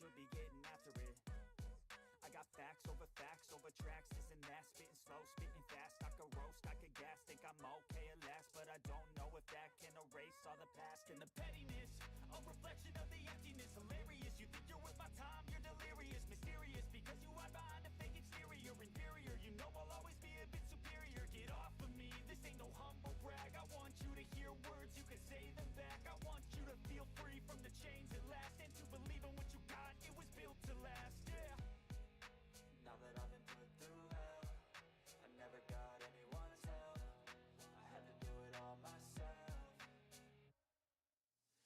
will be getting after it. I got facts over tracks, this and that, spitting slow, spitting fast. I could roast, I could gas, think I'm okay at last, but I don't know if that can erase all the past. And the pettiness, a reflection of the emptiness. Hilarious, you think you're worth my time, you're delirious. Mysterious, because you hide behind a fake exterior. Inferior, you know I'll always be a bit superior. Get off of me, this ain't no humble brag. I want you to hear words, you can say them back. I want you to feel free from the chains at last, and to believe in what you got, it was built to last, yeah. Now that I've been put through hell, I never got anyone's help. I had to do it all myself.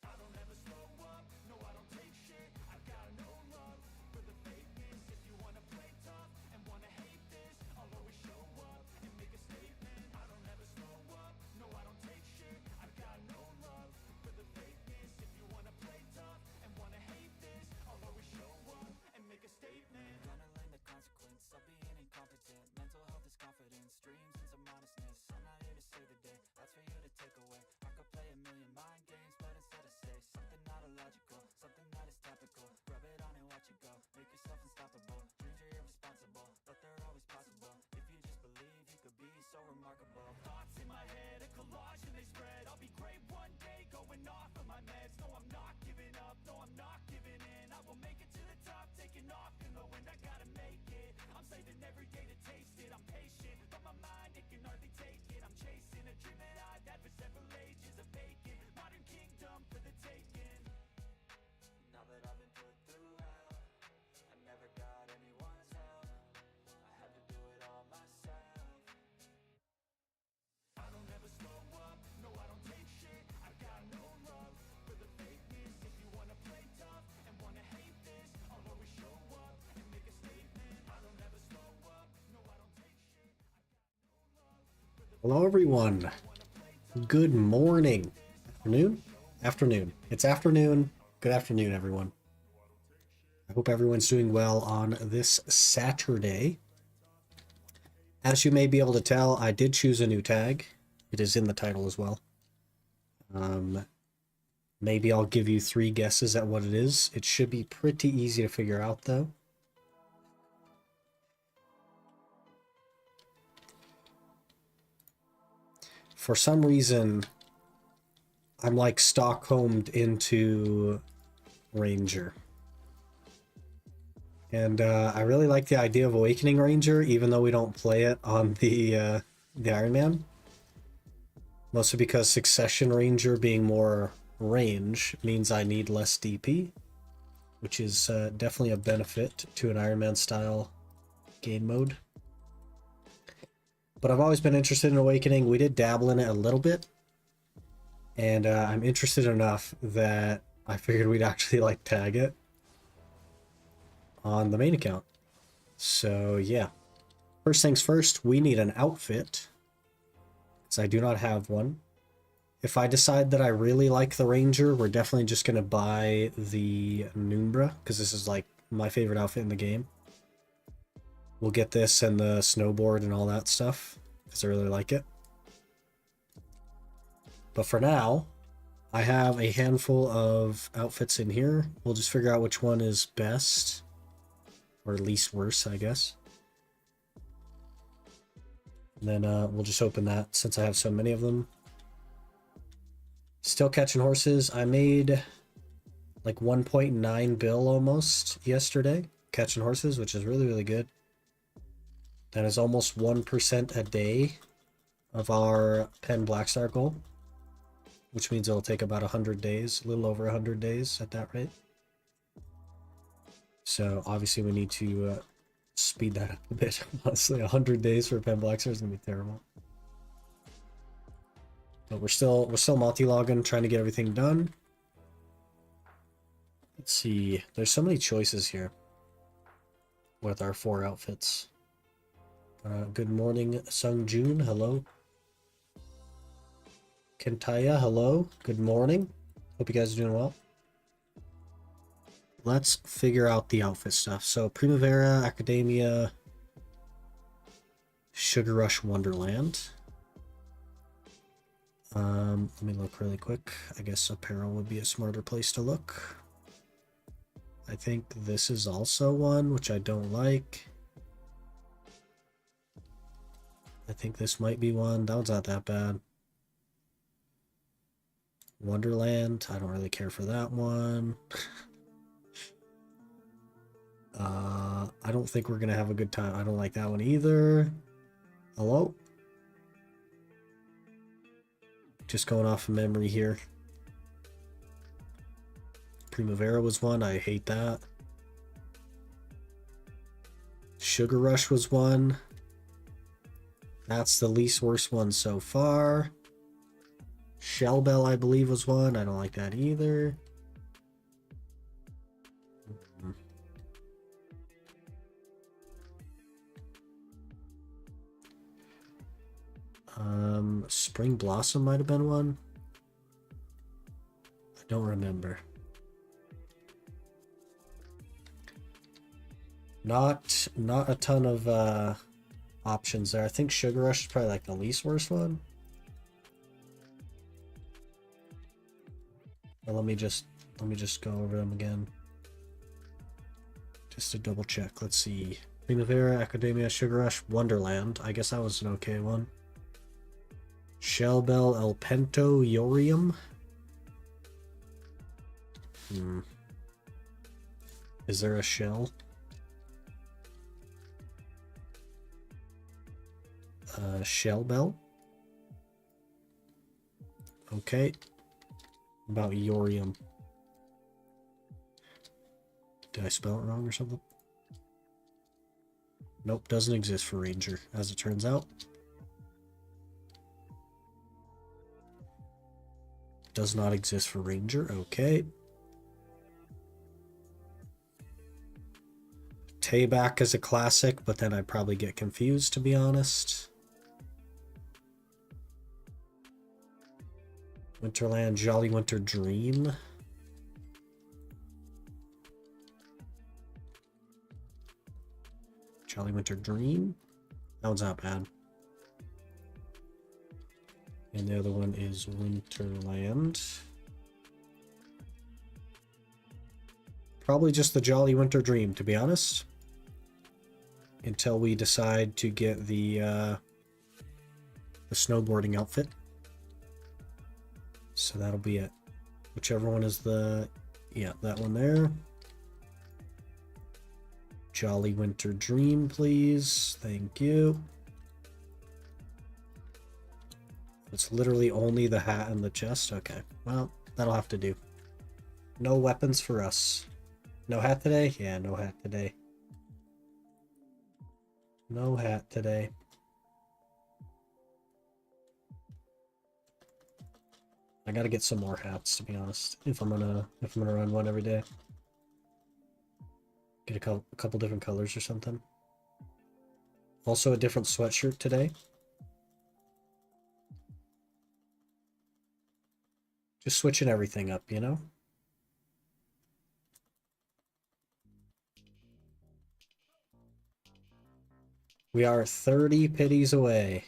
I don't ever slow up, no I don't take shit. I've got no love for the fakeness. If you wanna play tough and wanna hate this, I'll always show up and make a statement. I don't ever slow up, no I don't take shit. I've got no love for the fakeness. If you wanna play tough and wanna hate this, I'll always show up and make a statement. Gonna learn the consequence of being incompetent. Mental health is confidence, dreams and some honestness. I'm not here to save the day, that's for you to take away. I could play a million mind games, but instead I say something not illogical, something that is topical. Rub it on and watch it go, make yourself unstoppable. Dreams are irresponsible, but they're always possible. If you just believe, you could be so remarkable. Thoughts in my head, a collage and they spread. I'll be great one day, going off of my meds. No, I'm not giving up, no, I'm not giving in. I will make it to the top, taking off in the wind. I gotta make it, I'm saving every day to taste it. I'm patient, but my mind, it can hardly take it. I'm chasing a dream that I've had for several ages. A vacant, modern kingdom for the taking. Now that I've been put through hell, I never got anyone's help. I had to do it all myself. I don't ever slow up, no I don't take shit. I've got no love for the fakeness. If you wanna play tough and wanna hate this, I'll always show up and make a statement. I don't ever slow up, no I don't take shit. Hello everyone. Good morning. Afternoon? Afternoon. It's afternoon. Good afternoon, everyone. I hope everyone's doing well on this Saturday. As you may be able to tell, I did choose a new tag. It is in the title as well. Maybe I'll give you 3 guesses at what it is. It should be pretty easy to figure out, though. For some reason, I'm like Stockholmed into Ranger. And I really like the idea of Awakening Ranger, even though we don't play it on the Iron Man. Mostly because Succession Ranger being more range means I need less DP, which is definitely a benefit to an Iron Man style game mode. But I've always been interested in Awakening. We did dabble in it a little bit. And I'm interested enough that I figured we'd actually like tag it on the main account. So yeah. First things first, we need an outfit, because I do not have one. If I decide that I really like the Ranger, we're definitely just going to buy the Numbra, because this is like my favorite outfit in the game. We'll get this and the snowboard and all that stuff, because I really like it. But for now, I have a handful of outfits in here. We'll just figure out which one is best, or least worse, I guess. And then we'll just open that since I have so many of them. Still catching horses. I made like 1.9 bill almost yesterday catching horses, which is really, really good. That is almost 1% a day of our Pen Blackstar goal, which means it'll take about 100 days, a little over 100 days at that rate. So obviously we need to speed that up a bit. Honestly, 100 days for Pen Blackstar is gonna be terrible. But we're still multi-logging, trying to get everything done. Let's see. There's so many choices here with our 4 outfits. Good morning, Sung Jun. Hello. Kentaya, hello. Good morning. Hope you guys are doing well. Let's figure out the outfit stuff. So Primavera, Academia, Sugar Rush Wonderland. Let me look really quick. I guess apparel would be a smarter place to look. I think this is also one, which I don't like. I think this might be one. That one's not that bad. Wonderland. I don't really care for that one. I don't think we're going to have a good time. I don't like that one either. Hello? Just going off of memory here. Primavera was one. I hate that. Sugar Rush was one. That's the least worst one so far. Shell Bell, I believe, was one. I don't like that either. Spring Blossom might have been one. I don't remember. Not a ton of options there. I think Sugar Rush is probably like the least worst one. But let me just go over them again. Just to double check. Let's see. Primavera, Academia, Sugar Rush, Wonderland. I guess that was an okay one. Shell Bell, El Pento, Yorium. Is there a shell? Shell Bell. Okay. About Yorium. Did I spell it wrong or something? Nope, doesn't exist for Ranger, as it turns out. Does not exist for Ranger, okay. Tayback is a classic, but then I'd probably get confused, to be honest. Winterland, Jolly Winter Dream. Jolly Winter Dream. That one's not bad. And the other one is Winterland. Probably just the Jolly Winter Dream, to be honest. Until we decide to get the snowboarding outfit. So that'll be it. Whichever one is the... Yeah, that one there. Jolly Winter Dream, please. Thank you. It's literally only the hat and the chest? Okay. Well, that'll have to do. No weapons for us. No hat today? Yeah, no hat today. No hat today. I gotta get some more hats, to be honest, if I'm gonna run one every day. Get a couple different colors or something. Also a different sweatshirt today. Just switching everything up, you know? We are 30 pities away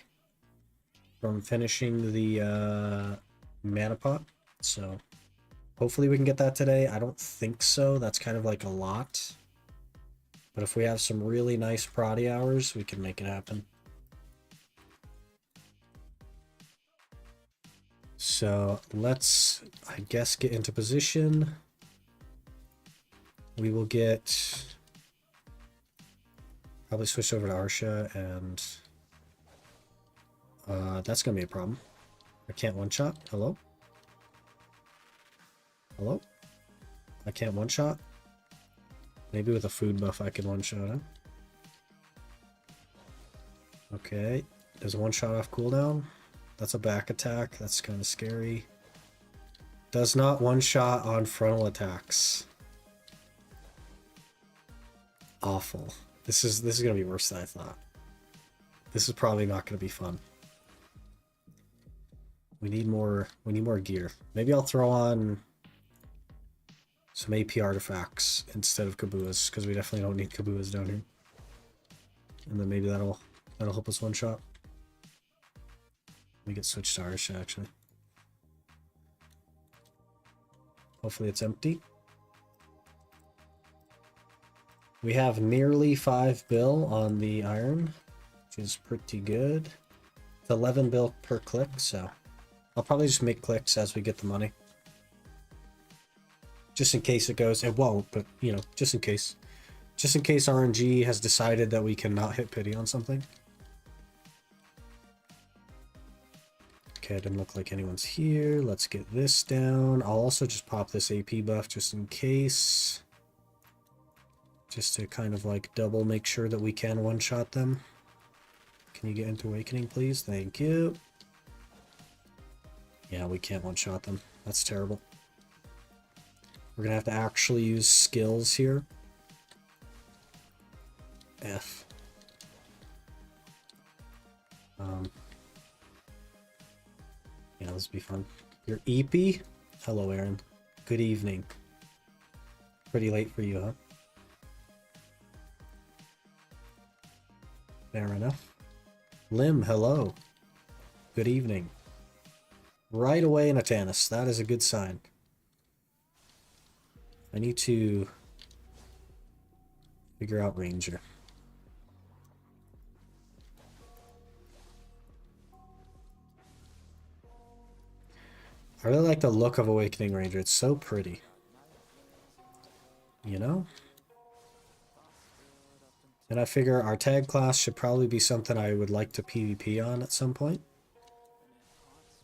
from finishing the mana pot, so hopefully we can get that today. I don't think so. That's kind of like a lot. But if we have some really nice prodi hours, we can make it happen. So let's, I guess, get into position. We will get... Probably switch over to Arsha, and that's gonna be a problem. I can't one-shot. Hello? Hello? I can't one-shot? Maybe with a food buff I can one-shot him. Okay. There's a one-shot off cooldown. That's a back attack. That's kind of scary. Does not one-shot on frontal attacks. Awful. This is gonna be worse than I thought. This is probably not gonna be fun. We need more gear. Maybe I'll throw on some AP artifacts instead of Kabuas, because we definitely don't need Kabuas down here. And then maybe that'll help us one shot. Let me get switched to Arsha, actually. Hopefully it's empty. We have nearly 5 bill on the iron, which is pretty good. It's 11 bill per click, so I'll probably just make clicks as we get the money. Just in case it goes. It won't, but, you know, just in case. Just in case RNG has decided that we cannot hit pity on something. Okay, it didn't look like anyone's here. Let's get this down. I'll also just pop this AP buff just in case. Just to kind of like double make sure that we can one-shot them. Can you get into Awakening, please? Thank you. Yeah, we can't one-shot them. That's terrible. We're gonna have to actually use skills here. F. Yeah, this will be fun. Your EP? Hello, Aaron. Good evening. Pretty late for you, huh? Fair enough. Lim, hello. Good evening. Right away in a Tannis. That is a good sign. I need to figure out Ranger. I really like the look of Awakening Ranger. It's so pretty. You know? And I figure our tag class should probably be something I would like to PvP on at some point.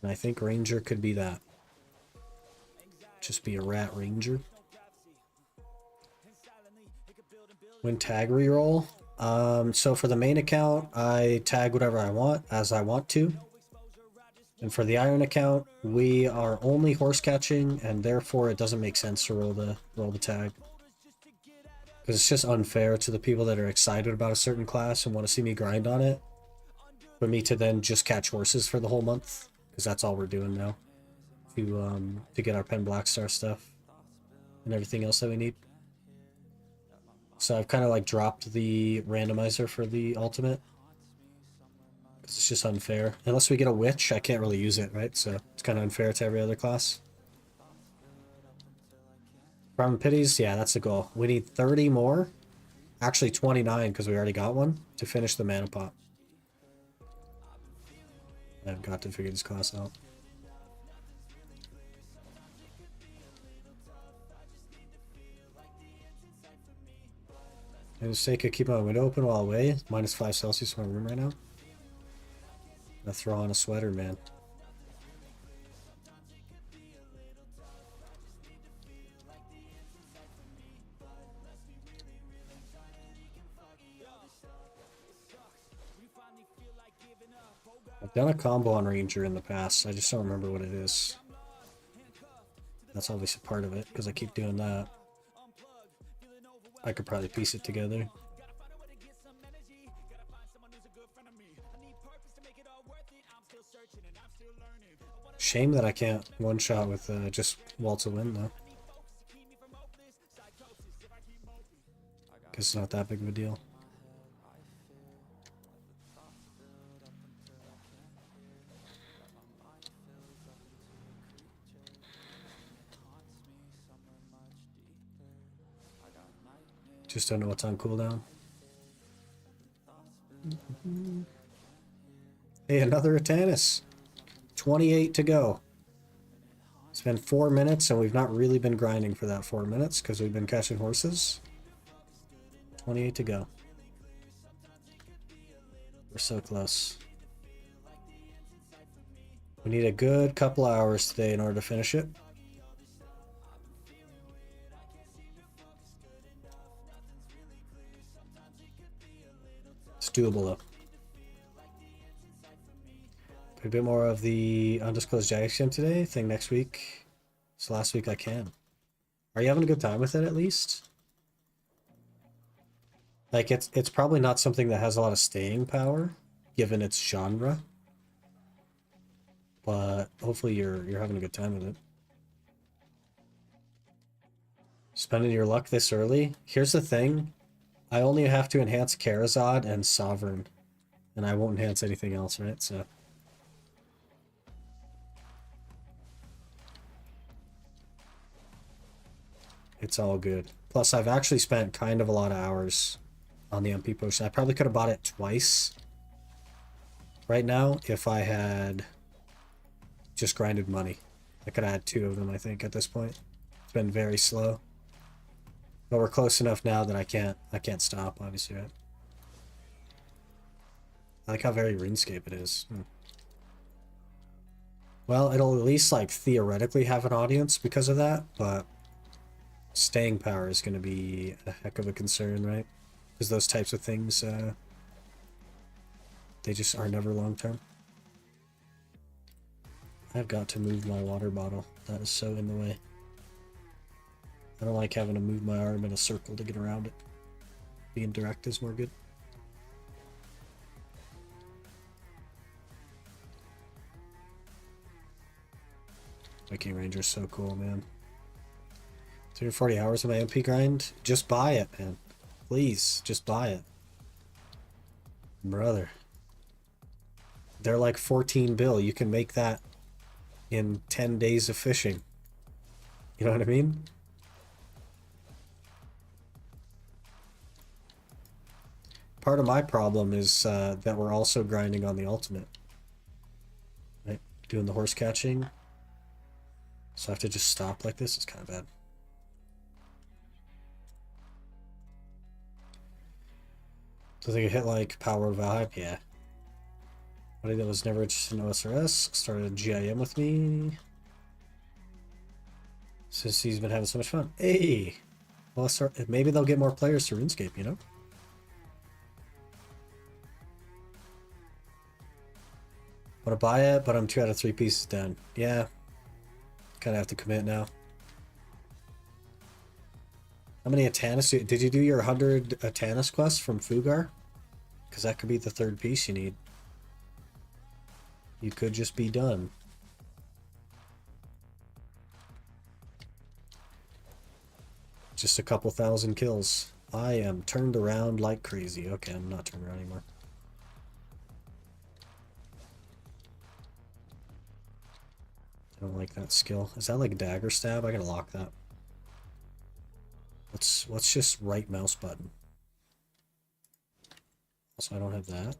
And I think Ranger could be that. Just be a rat Ranger. When tag reroll. So for the main account, I tag whatever I want as I want to. And for the Iron account, we are only horse catching, and therefore it doesn't make sense to roll the tag. Because it's just unfair to the people that are excited about a certain class and want to see me grind on it, for me to then just catch horses for the whole month, because that's all we're doing now to get our Pen Black Star stuff and everything else that we need. So I've kind of like dropped the randomizer for the ultimate. It's just unfair. Unless we get a witch, I can't really use it, right? So it's kind of unfair to every other class. From Pities, yeah, that's the goal. We need 30 more. Actually 29, because we already got one, to finish the mana pot. I've got to figure this class out. For the sake of keeping my window open while away, -5 Celsius in my room right now. I throw on a sweater, man. I've done a combo on Ranger in the past. I just don't remember what it is. That's obviously part of it, because I keep doing that. I could probably piece it together. Shame that I can't one-shot with just Waltz a Win, though. Because it's not that big of a deal. Just don't know what's on cooldown. Hey, another Atanus. 28 to go. It's been 4 minutes, and we've not really been grinding for that 4 minutes because we've been catching horses. 28 to go. We're so close. We need a good couple hours today in order to finish it. It's doable though. A bit more of the undisclosed Jagex gym today. Thing next week. So last week I can. Are you having a good time with it at least? Like it's probably not something that has a lot of staying power, given its genre. But hopefully you're having a good time with it. Spending your luck this early? Here's the thing. I only have to enhance Karazad and Sovereign. And I won't enhance anything else, right? So It's all good. Plus, I've actually spent kind of a lot of hours on the MP potion. I probably could have bought it twice right now if I had just grinded money. I could have had 2 of them, I think, at this point. It's been very slow. But we're close enough now that I can't stop, obviously, right? I like how very RuneScape it is. Well, it'll at least, like, theoretically have an audience because of that, but staying power is going to be a heck of a concern, right? Because those types of things, they just are never long-term. I've got to move my water bottle. That is so in the way. I don't like having to move my arm in a circle to get around it. Being direct is more good. Viking Ranger's so cool, man. 340 hours of my MP grind? Just buy it, man. Please, just buy it. Brother. They're like 14 bill. You can make that in 10 days of fishing. You know what I mean? Part of my problem is that we're also grinding on the ultimate. Right? Doing the horse catching. So I have to just stop like this. It's kind of bad. So they could hit like power vibe, yeah. Buddy that was never interested in OSRS started GIM with me. Since he's been having so much fun. Hey! Well, maybe they'll get more players to RuneScape, you know? Want to buy it, but I'm 2 out of 3 pieces down. Yeah. Kind of have to commit now. How many Atanas did you do your 100 Atanas quest from Fugar? Because that could be the 3rd piece you need. You could just be done. Just a couple thousand kills. I am turned around like crazy. Okay, I'm not turned around anymore. I don't like that skill. Is that like dagger stab? I gotta lock that. Let's just right mouse button. Also, I don't have that.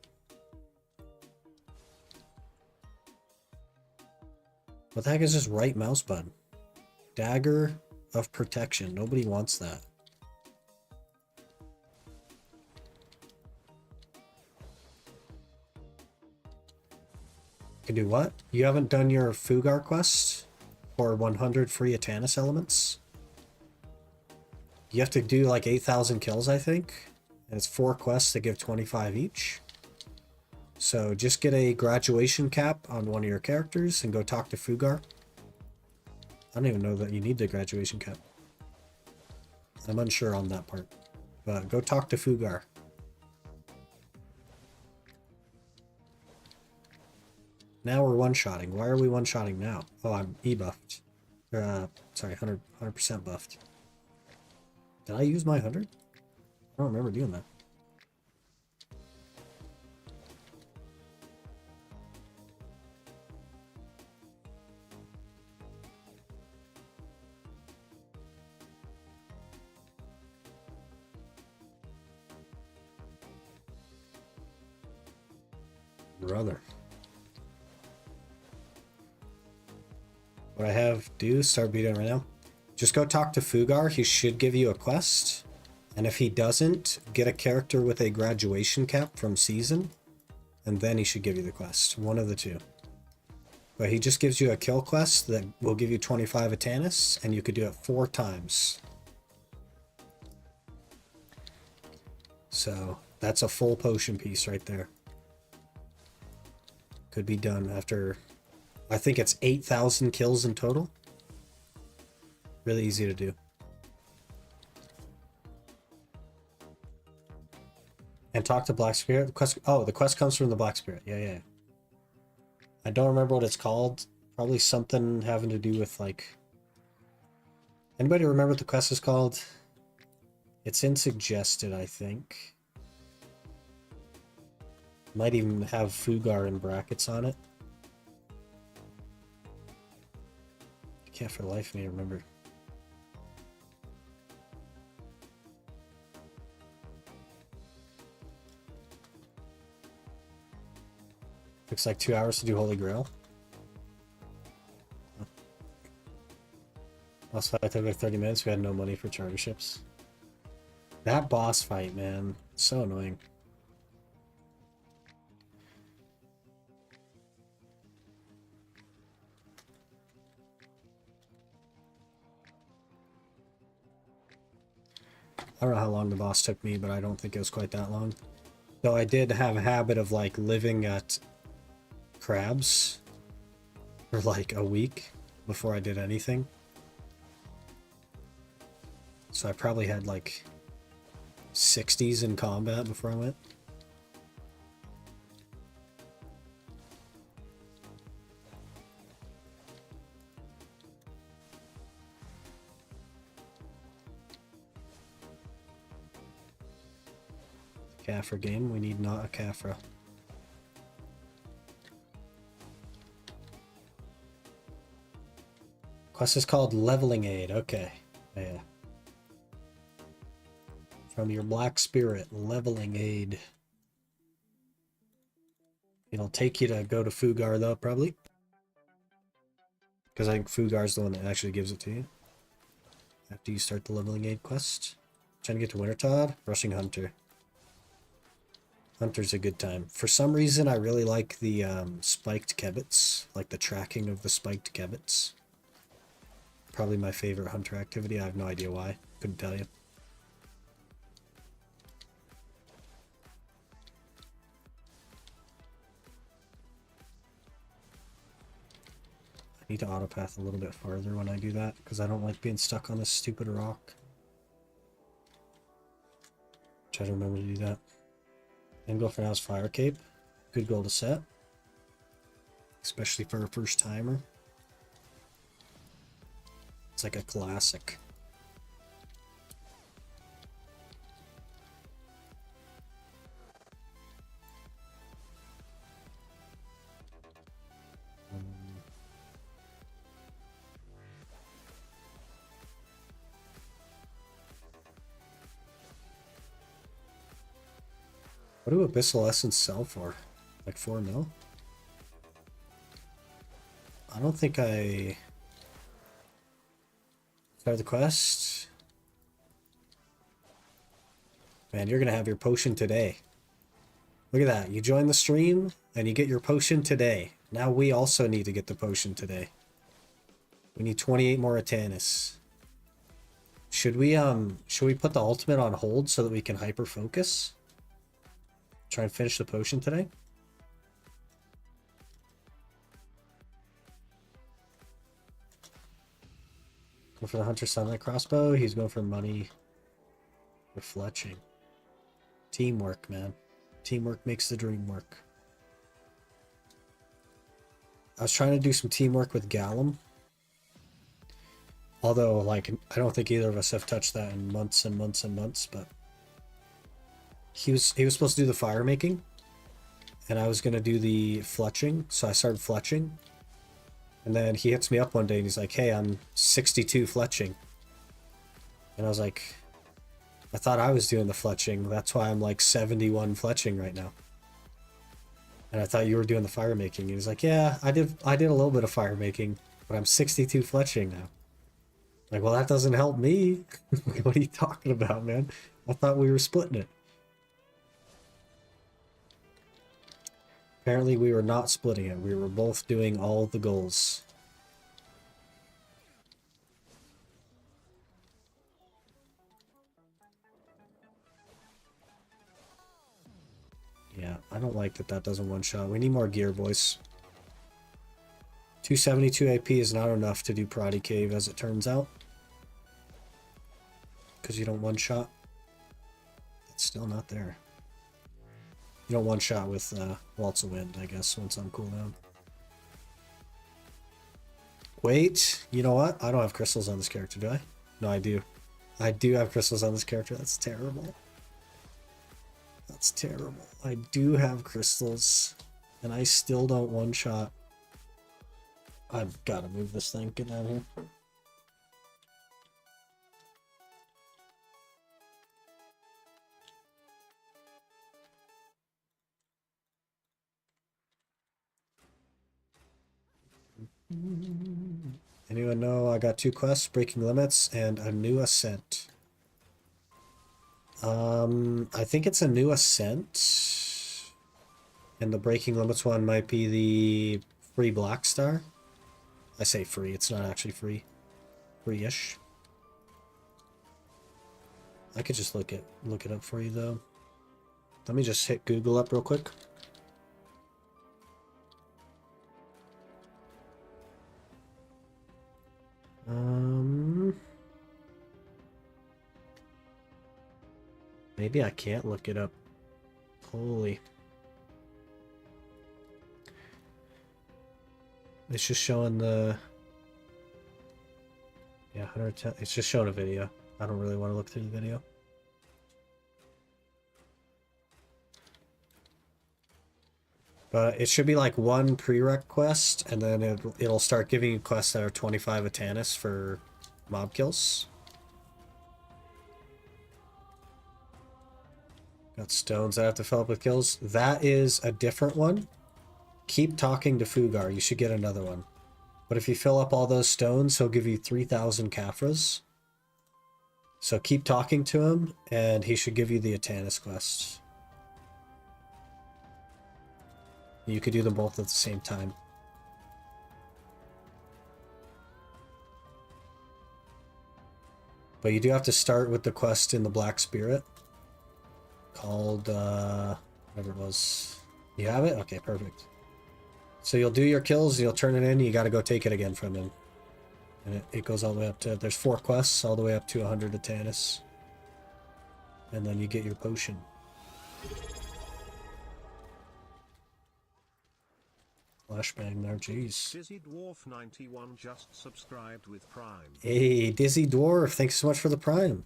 What the heck is this right mouse button? Dagger of protection. Nobody wants that. Can do what? You haven't done your Fugar quest for 100 free Atanas elements? You have to do like 8,000 kills, I think. And it's 4 quests that give 25 each. So just get a graduation cap on one of your characters and go talk to Fugar. I don't even know that you need the graduation cap. I'm unsure on that part. But go talk to Fugar. Now we're one-shotting. Why are we one-shotting now? Oh, I'm E-buffed. Sorry, 100% buffed. Did I use my 100? I don't remember doing that. Brother. What I have do, start beating right now. Just go talk to Fugar. He should give you a quest. And if he doesn't, get a character with a graduation cap from season. And then he should give you the quest. One of the two. But he just gives you a kill quest that will give you 25 Atanas. And you could do it 4 times. So that's a full potion piece right there. Could be done after... I think it's 8,000 kills in total. Really easy to do. And talk to Black Spirit. The quest, oh, the quest comes from the Black Spirit. Yeah. I don't remember what it's called. Probably something having to do with like... Anybody remember what the quest is called? It's in suggested, I think. Might even have Fugar in brackets on it. I can't for the life of me remember. Looks like 2 hours to do Holy Grail. Last fight took like 30 minutes. We had no money for charter ships. That boss fight, man. So annoying. I don't know how long the boss took me, but I don't think it was quite that long. Though I did have a habit of like living at crabs for like a week before I did anything. So I probably had like 60s in combat before I went. Kafra game, we need not a Kafra. Quest is called Leveling Aid, okay. Yeah. From your black spirit, Leveling Aid. It'll take you to go to Fugar though, probably. Because I think Fugar's the one that actually gives it to you. After you start the Leveling Aid quest. Trying to get to Wintertodd, Rushing Hunter. Hunter's a good time. For some reason, I really like the spiked kebits, like the tracking of the spiked kebits. Probably my favorite hunter activity. I have no idea why. Couldn't tell you. I need to autopath a little bit farther when I do that, because I don't like being stuck on this stupid rock. Try to remember to do that. And go for now's Fire Cape. Good goal to set. Especially for a first timer. It's like a classic. What do Abyssal Essence sell for? Like 4 mil? I don't think I... Start the quest. Man, you're gonna have your potion today. Look at that. You join the stream and you get your potion today. Now we also need to get the potion today. We need 28 more Atanis. Should we put the ultimate on hold so that we can hyper focus? Try and finish the potion today? Go for the Hunter Sunlight Crossbow. He's going for money. For fletching. Teamwork, man. Teamwork makes the dream work. I was trying to do some teamwork with Gallum. Although, like, I don't think either of us have touched that in months and months and months, but... He was supposed to do the fire making. And I was going to do the fletching, so I started fletching. And then he hits me up one day and he's like, hey, I'm 62 fletching. And I was like, I thought I was doing the fletching. That's why I'm like 71 fletching right now. And I thought you were doing the fire making. He was like, yeah, I did a little bit of fire making, but I'm 62 fletching now. Like, well, that doesn't help me. What are you talking about, man? I thought we were splitting it. Apparently we were not splitting it. We were both doing all the goals. Yeah, I don't like that doesn't one-shot. We need more gear, boys. 272 AP is not enough to do Parati Cave, as it turns out. Because you don't one-shot. It's still not there. You don't one-shot with Waltz of Wind, I guess, once on cooldown. Wait, you know what? I don't have crystals on this character, do I? No, I do. I do have crystals on this character. That's terrible. That's terrible. I do have crystals, and I still don't one-shot. I've got to move this thing. Get out of here. Anyone know? I got 2 quests, breaking limits and a new ascent. I think it's a new ascent. And the breaking limits one might be the free black star. I say free, it's not actually free. Free-ish. I could just look it up for you though. Let me just hit Google up real quick. Maybe I can't look it up. Holy. It's just showing the... Yeah, 110. It's just showing a video. I don't really want to look through the video. But it should be like 1 prereq quest, and then it'll start giving you quests that are 25 Atanis for mob kills. Got stones that I have to fill up with kills. That is a different one. Keep talking to Fugar. You should get another one. But if you fill up all those stones, he'll give you 3,000 Kafras. So keep talking to him, and he should give you the Atanis quest. You could do them both at the same time. But you do have to start with the quest in the Black Spirit. Called, whatever it was. You have it? Okay, perfect. So you'll do your kills, you'll turn it in, you gotta go take it again from him. And it goes all the way up to, there's 4 quests, all the way up to 100 Atanis. And then you get your potion. Flashbang there, jeez. Dizzy Dwarf 91 just subscribed with Prime. Hey, Dizzy Dwarf, thanks so much for the Prime.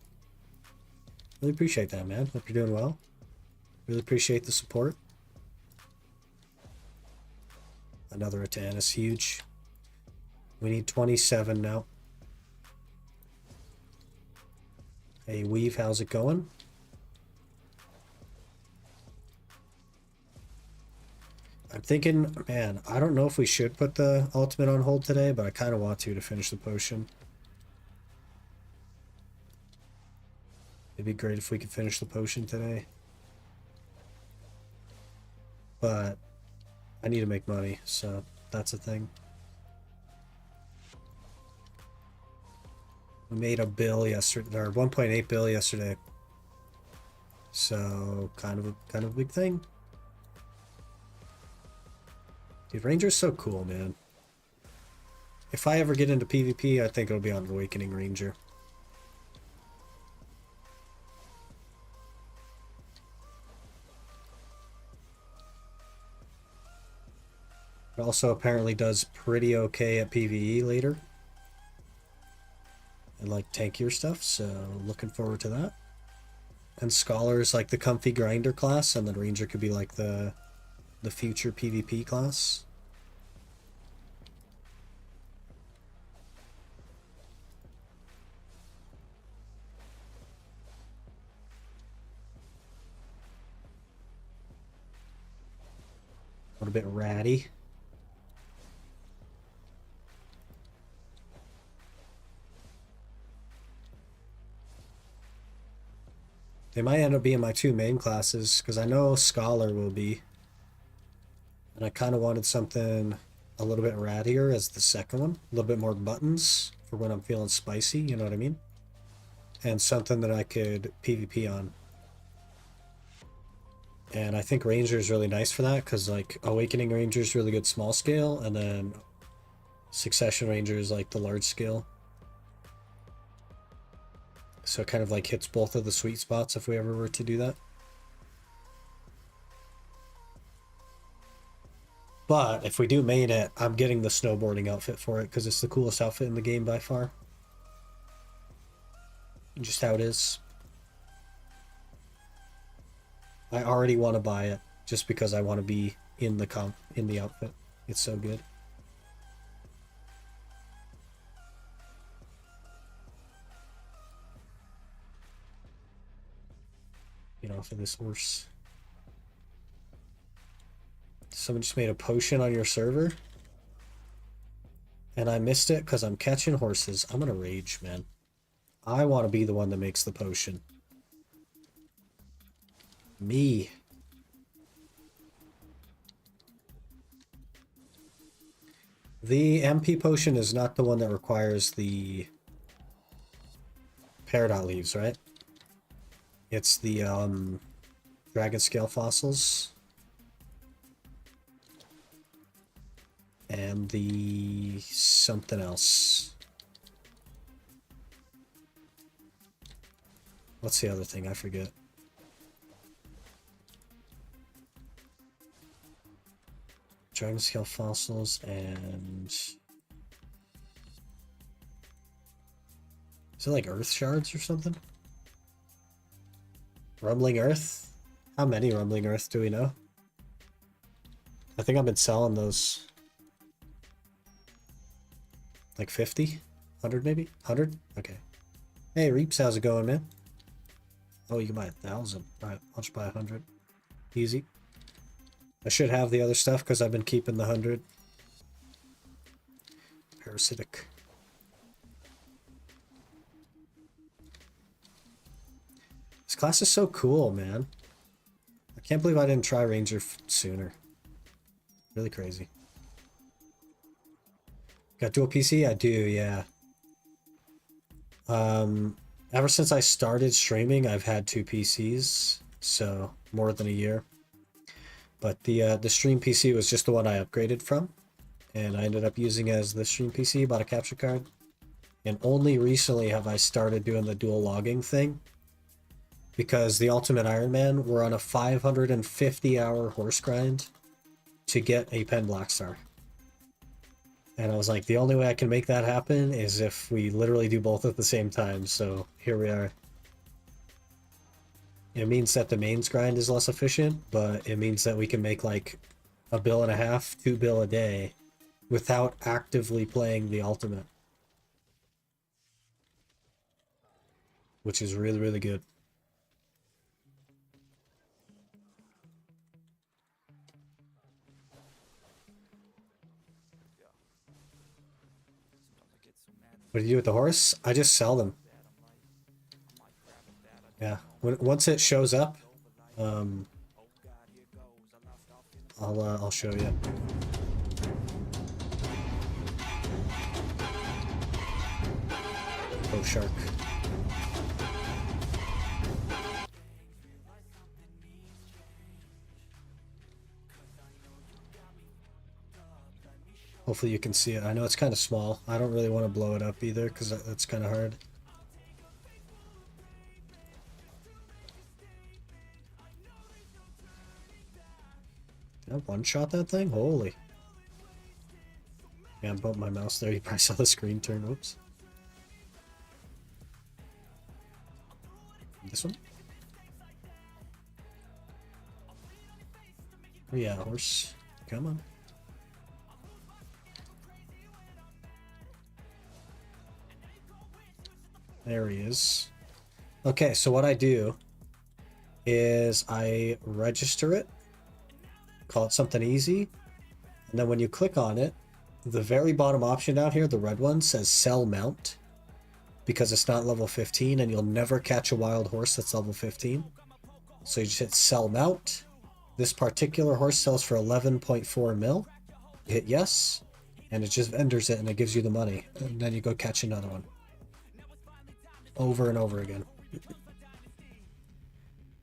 Really appreciate that, man. Hope you're doing well. Really appreciate the support. Another Atanis, huge. We need 27 now. Hey, Weave, how's it going? I'm thinking, man, I don't know if we should put the ultimate on hold today, but I kind of want to finish the potion. It'd be great if we could finish the potion today. But I need to make money, so that's a thing. We made a bill yesterday, or 1.8 bill yesterday. So kind of a big thing. Dude, Ranger's so cool, man. If I ever get into PvP, I think it'll be on Awakening Ranger. It also apparently does pretty okay at PvE later. And like tankier stuff, so looking forward to that. And Scholar is like the comfy grinder class, and then Ranger could be like the future PvP class. A little bit ratty. They might end up being my 2 main classes, because I know Scholar will be. And I kind of wanted something a little bit rattier as the second one. A little bit more buttons for when I'm feeling spicy, you know what I mean? And something that I could PvP on. And I think Ranger is really nice for that, because like Awakening Ranger is really good small scale, and then Succession Ranger is like the large scale. So it kind of like hits both of the sweet spots if we ever were to do that. But if we do main it, I'm getting the snowboarding outfit for it because it's the coolest outfit in the game by far. Just how it is. I already want to buy it just because I want to be in the outfit. It's so good. Get off of this horse. Someone just made a potion on your server? And I missed it because I'm catching horses. I'm gonna rage, man. I want to be the one that makes the potion. Me. The MP potion is not the one that requires the peridot leaves, right? It's the dragon scale fossils. And the something else. What's the other thing? I forget. Dragon scale fossils and... Is it like earth shards or something? Rumbling earth? How many rumbling earth do we know? I think I've been selling those. Like 50? 100 maybe? 100? Okay. Hey Reaps, how's it going, man? Oh, you can buy 1,000. Alright, I'll just buy 100. Easy. I should have the other stuff because I've been keeping the 100. Parasitic. This class is so cool, man. I can't believe I didn't try Ranger sooner. Really crazy. Got dual PC? I do, yeah. Ever since I started streaming, I've had 2 PCs, so more than a year. But the stream PC was just the one I upgraded from, and I ended up using as the stream PC, bought a capture card. And only recently have I started doing the dual logging thing, because the Ultimate Iron Man, we're on a 550-hour horse grind to get a Pen Black Star. And I was like, the only way I can make that happen is if we literally do both at the same time, so here we are. It means that the mains grind is less efficient, but it means that we can make like 1.5 bill, 2 bill a day without actively playing the ultimate. Which is really, really good. What do you do with the horse? I just sell them. Yeah, once it shows up, I'll show you. Oh, shark. Hopefully you can see it. I know it's kind of small. I don't really want to blow it up either because that's kind of hard. Did I one-shot that thing? Holy. Yeah, I bumped my mouse there. You probably saw the screen turn. Whoops. This one? Oh yeah, horse. Come on. There he is. Okay, so what I do is I register it, call it something easy, and then when you click on it, the very bottom option down here, the red one, says sell mount, because it's not level 15 and you'll never catch a wild horse that's level 15. So you just hit sell mount. This particular horse sells for 11.4 mil. You hit yes, and it just vendors it and it gives you the money, and then you go catch another one. Over and over again.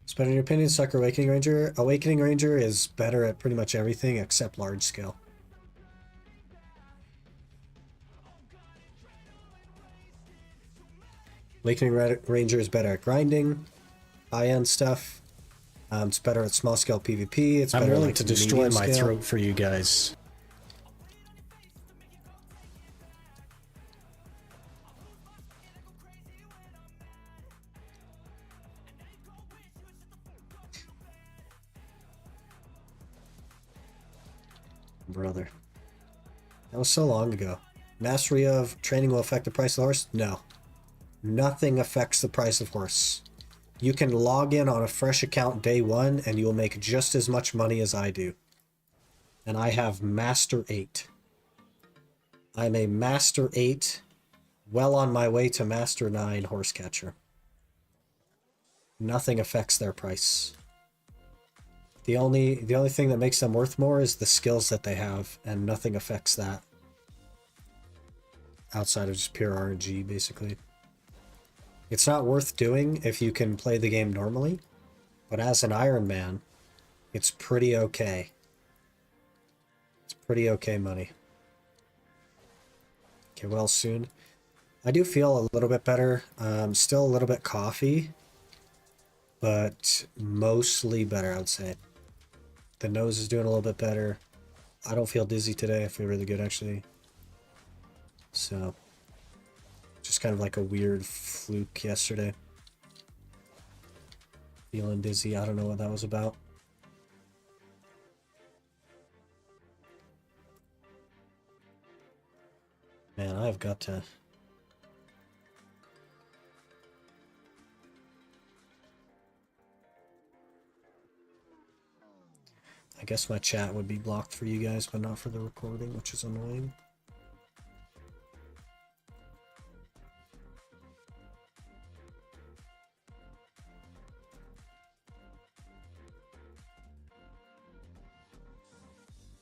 So, in your opinion, Sucker Awakening Ranger? Awakening Ranger is better at pretty much everything except large scale. Awakening Ranger is better at grinding, high-end stuff. It's better at small scale PvP. It's better. I'm willing to destroy my throat for you guys. Brother. That was so long ago. Mastery of training will affect the price of the horse? No. Nothing affects the price of horse. You can log in on a fresh account day 1 and you'll make just as much money as I do. And I have Master 8. I'm a Master 8, well on my way to Master 9 horse catcher. Nothing affects their price. The only thing that makes them worth more is the skills that they have, and nothing affects that. Outside of just pure RNG, basically. It's not worth doing if you can play the game normally, but as an Iron Man, it's pretty okay. It's pretty okay money. Okay, well, soon. I do feel a little bit better. Still a little bit coffee, but mostly better, I would say. The nose is doing a little bit better. I don't feel dizzy today. I feel really good, actually. So, just kind of like a weird fluke yesterday. Feeling dizzy. I don't know what that was about. Man, I've got to... I guess my chat would be blocked for you guys, but not for the recording, which is annoying.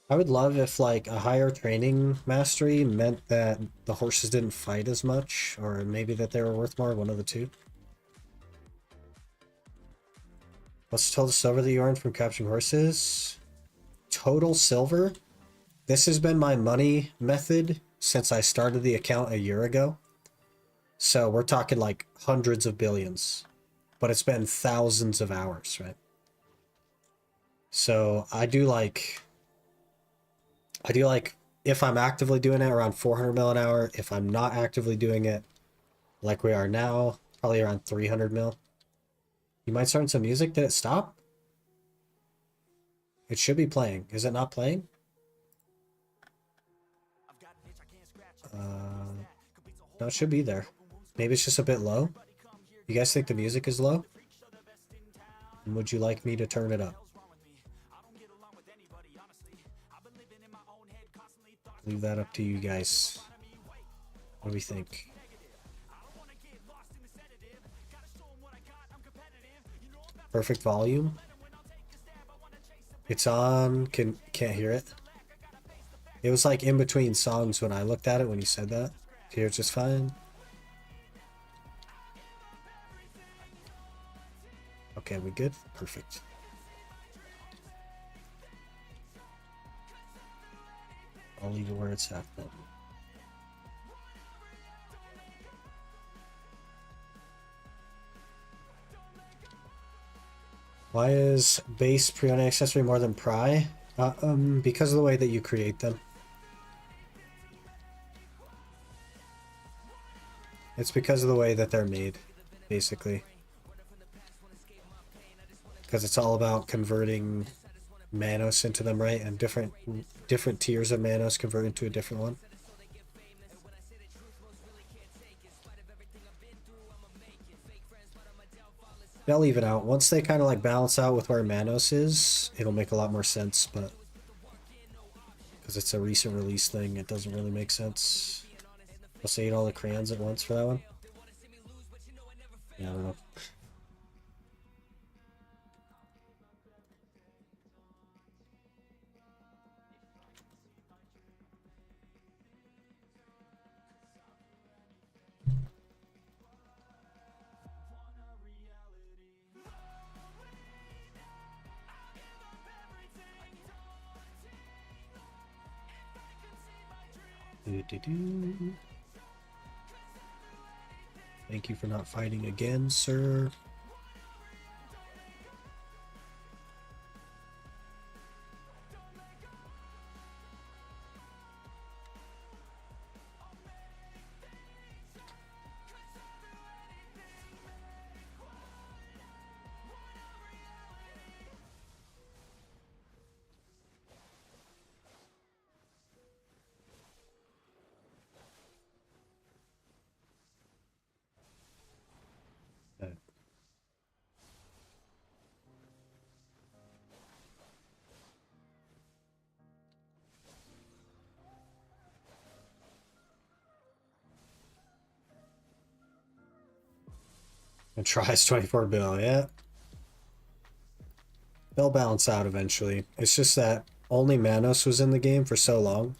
I would love if like a higher training mastery meant that the horses didn't fight as much, or maybe that they were worth more, one of the two. What's the total silver that you earned from capturing horses? Total silver? This has been my money method since I started the account a year ago. So we're talking like hundreds of billions, but it's been thousands of hours, right? So I do like if I'm actively doing it around 400 mil an hour. If I'm not actively doing it like we are now, probably around 300 mil. You might start some music. Did it stop? It should be playing. Is it not playing? No, it should be there. Maybe it's just a bit low. You guys think the music is low? And would you like me to turn it up? Leave that up to you guys. What do we think? Perfect volume. It's on. Can't hear it. It was like in between songs when I looked at it when you said that. Hear it just fine. Okay, we good? Perfect. I'll leave it where it's at then. Why is base pre-owned accessory more than pry? Because of the way that you create them. It's because of the way that they're made, basically. Because it's all about converting Manos into them, right? And different tiers of Manos convert into a different one. They'll even out. Once they kind of like balance out with where Manos is, it'll make a lot more sense, but because it's a recent release thing, it doesn't really make sense. I'll say eat all the crayons at once for that one. Yeah, I don't know. Thank you for not fighting again, sir. And tries 24 bill, yeah. They'll balance out eventually. It's just that only Manos was in the game for so long,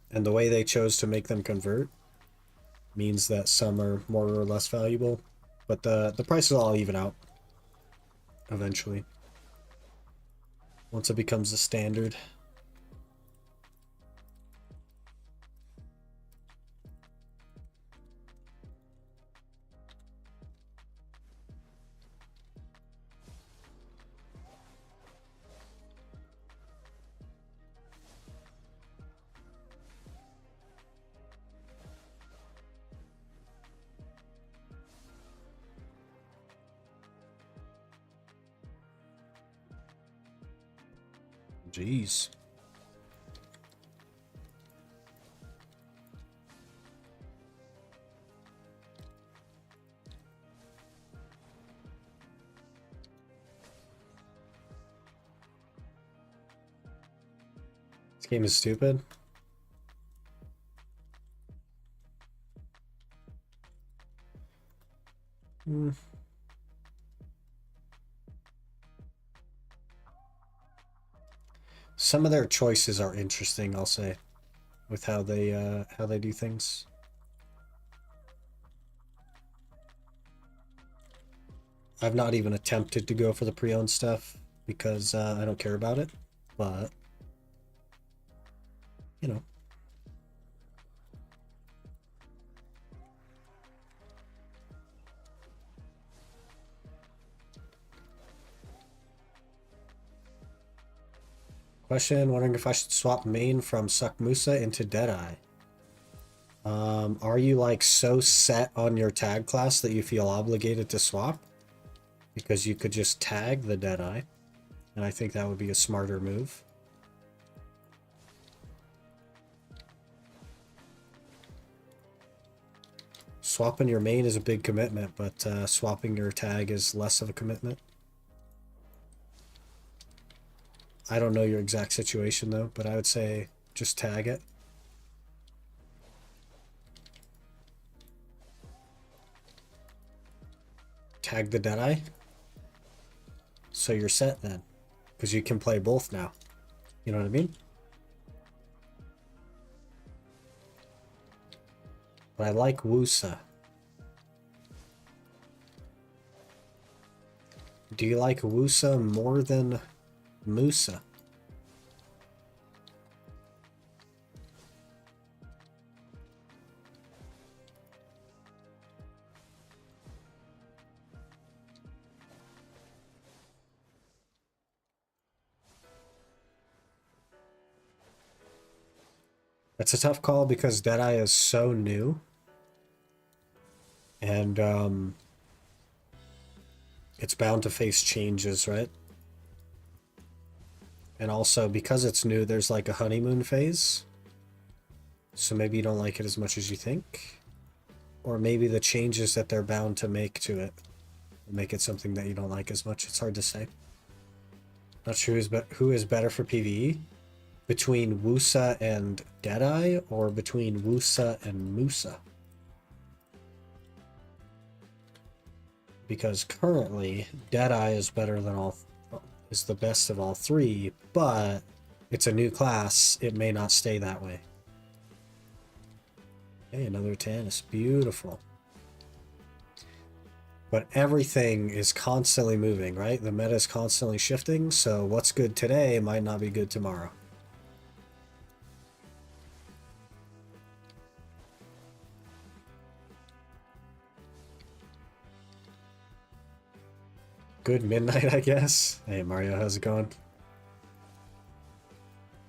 and the way they chose to make them convert means that some are more or less valuable. But the prices all even out eventually. Once it becomes the standard. Jeez. This game is stupid. Some of their choices are interesting, I'll say, with how they do things. I've not even attempted to go for the pre-owned stuff because I don't care about it, but you know. Question, wondering if I should swap main from Suck Musa into Deadeye. Are you like so set on your tag class that you feel obligated to swap? Because you could just tag the Deadeye, and I think that would be a smarter move. Swapping your main is a big commitment, but swapping your tag is less of a commitment. I don't know your exact situation though, but I would say just tag it. Tag the Deadeye. So you're set then, because you can play both now. You know what I mean? But I like Wusa. Do you like Wusa more than Musa? It's a tough call because Deadeye is so new. And it's bound to face changes, right? And also, because it's new, there's like a honeymoon phase. So maybe you don't like it as much as you think. Or maybe the changes that they're bound to make to it will make it something that you don't like as much. It's hard to say. Not sure who is better for PvE. Between Wusa and Deadeye, or between Wusa and Musa? Because currently, Deadeye is better than is the best of all three, but it's a new class. It may not stay that way. Hey, another 10. It's beautiful. But everything is constantly moving, right? The meta is constantly shifting, so what's good today might not be good tomorrow. Good midnight, I guess. Hey, Mario, how's it going?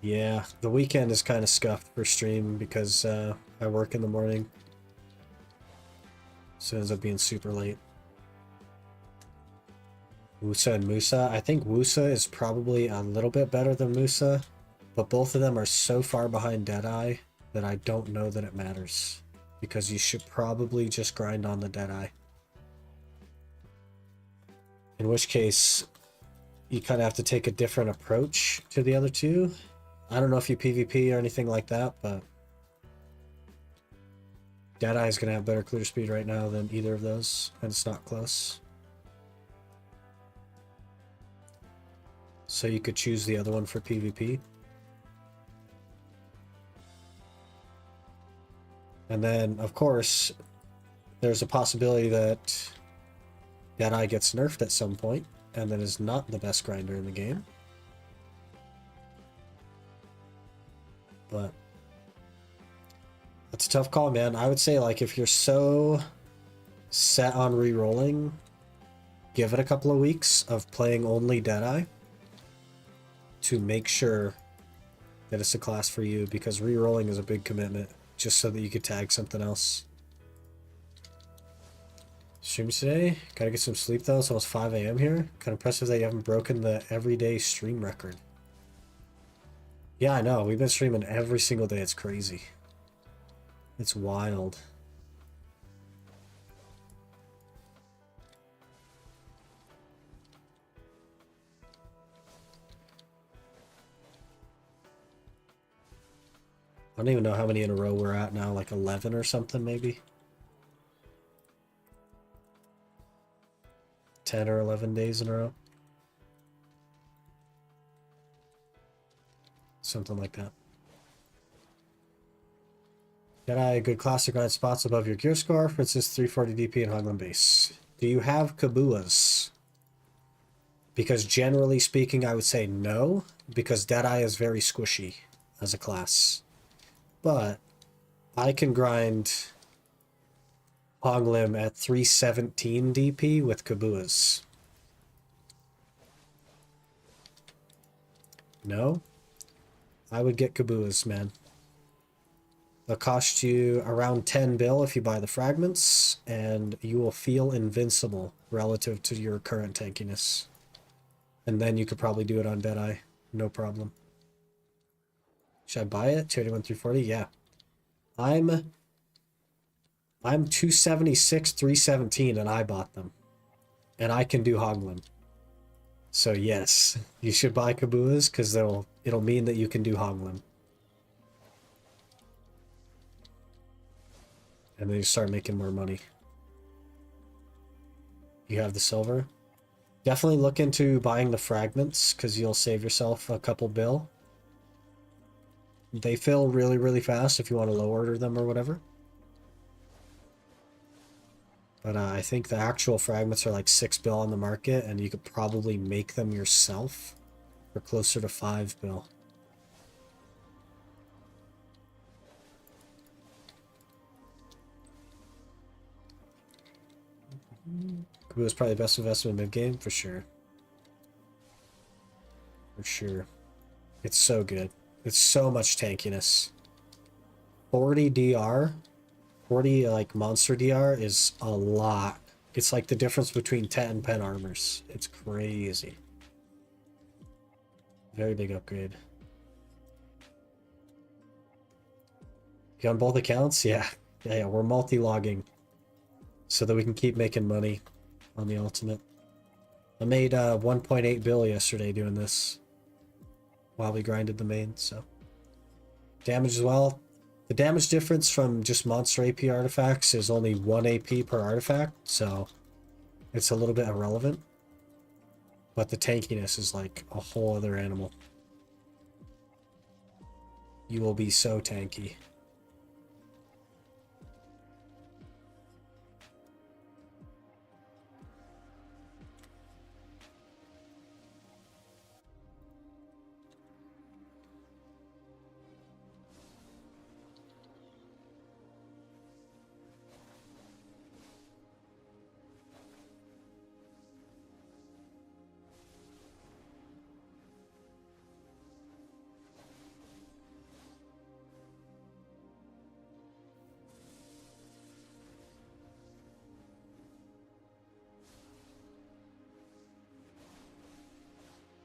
Yeah, the weekend is kind of scuffed for stream because I work in the morning. So it ends up being super late. Wusa and Musa. I think Wusa is probably a little bit better than Musa, but both of them are so far behind Deadeye that I don't know that it matters. Because you should probably just grind on the Deadeye. In which case, you kind of have to take a different approach to the other two. I don't know if you PvP or anything like that, but Deadeye is going to have better clear speed right now than either of those, and it's not close. So you could choose the other one for PvP. And then, of course, there's a possibility that Deadeye gets nerfed at some point, and that is not the best grinder in the game. But that's a tough call, man. I would say, like, if you're so set on re-rolling, give it a couple of weeks of playing only Deadeye to make sure that it's a class for you, because re-rolling is a big commitment, just so that you could tag something else. Streams today? Gotta get some sleep though. It's almost 5 a.m. here. Kind of impressive that you haven't broken the everyday stream record. Yeah, I know. We've been streaming every single day. It's crazy. It's wild. I don't even know how many in a row we're at now, like 11 or something maybe. 10 or 11 days in a row. Something like that. Get a good classic grind spots above your gear score, for instance 340 DP and Hogland base. Do you have Kabuas? Because generally speaking, I would say no, because Deadeye is very squishy as a class. But I can grind Hoglim at 317 DP with Kabuas. No? I would get Kabuas, man. They'll cost you around 10 bill if you buy the fragments, and you will feel invincible relative to your current tankiness. And then you could probably do it on Deadeye. No problem. Should I buy it? 281, 340? Yeah. I'm 276, 317, and I bought them. And I can do Hoglim. So yes, you should buy Kabuas, because it'll mean that you can do Hoglim. And then you start making more money. You have the silver. Definitely look into buying the fragments, because you'll save yourself a couple bill. They fill really, really fast if you want to low order them or whatever. But I think the actual fragments are like 6 bill on the market, and you could probably make them yourself for closer to 5 bill. Kabu is probably the best investment mid-game, for sure. For sure. It's so good. It's so much tankiness. 40 DR, 40 like monster DR is a lot. It's like the difference between 10 and pen armors. It's crazy. Very big upgrade. You on both accounts? Yeah. Yeah, we're multi-logging so that we can keep making money on the ultimate. I made 1.8 bill yesterday doing this while we grinded the main, so. Damage as well. The damage difference from just monster AP artifacts is only 1 AP per artifact, so it's a little bit irrelevant. But the tankiness is like a whole other animal. You will be so tanky.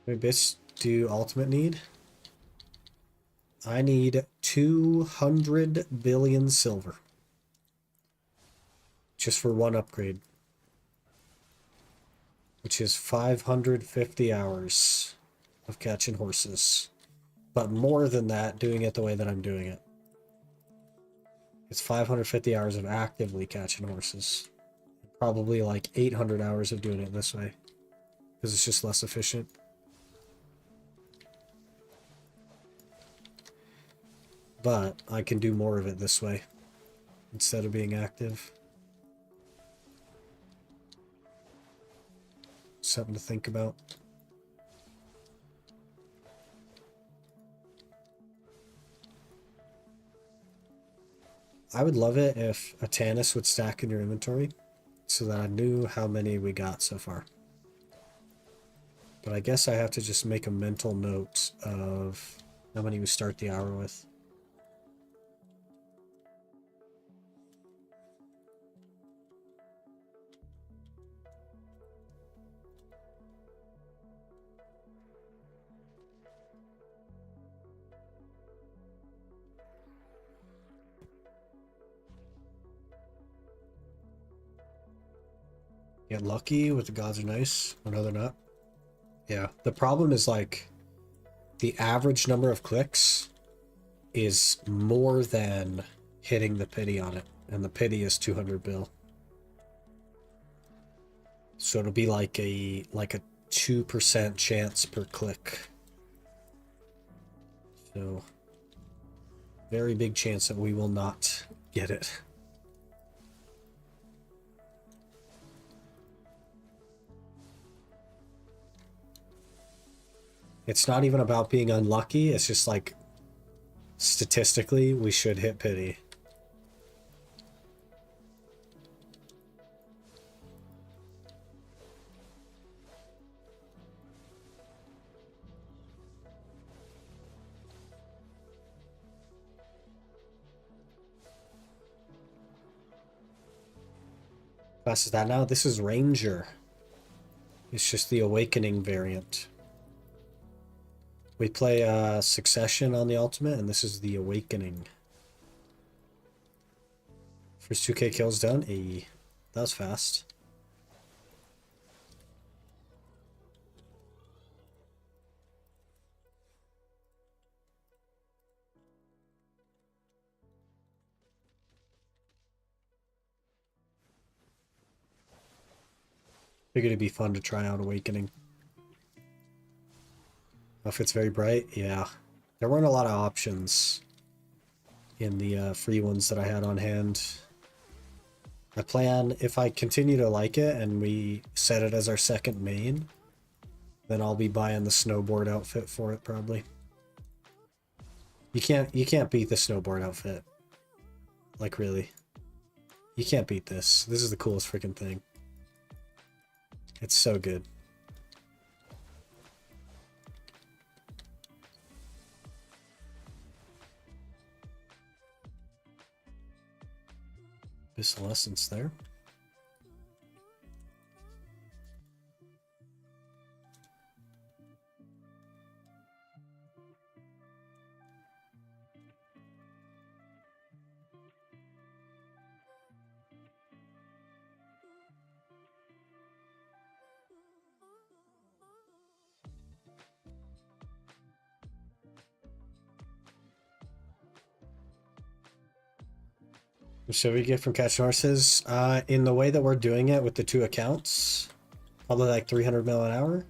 How many bits do ultimate need? I need 200 billion silver. Just for one upgrade. Which is 550 hours of catching horses. But more than that, doing it the way that I'm doing it. It's 550 hours of actively catching horses. Probably like 800 hours of doing it this way. Because it's just less efficient. But I can do more of it this way. Instead of being active. Something to think about. I would love it if a Tannis would stack in your inventory so that I knew how many we got so far. But I guess I have to just make a mental note of how many we start the hour with. Get lucky with the gods are nice. Or no, they're not. Yeah, the problem is like the average number of clicks is more than hitting the pity on it, and the pity is 200 bill. So it'll be like a 2% chance per click. So very big chance that we will not get it. It's not even about being unlucky, it's just like statistically we should hit pity. Class is that now? This is Ranger. It's just the Awakening variant. We play Succession on the Ultimate, and this is the Awakening. First 2k kills done. Hey, that was fast. Figured it'd be fun to try out Awakening. Outfit's very bright. Yeah. There weren't a lot of options in the free ones that I had on hand. I plan, if I continue to like it and we set it as our second main, then I'll be buying the snowboard outfit for it probably. You can't beat the snowboard outfit. Like really. You can't beat this. This is the coolest freaking thing. It's so good. Abyssal Essence there. Should we get from catching horses? In the way that we're doing it with the 2 accounts, probably like 300 mil an hour.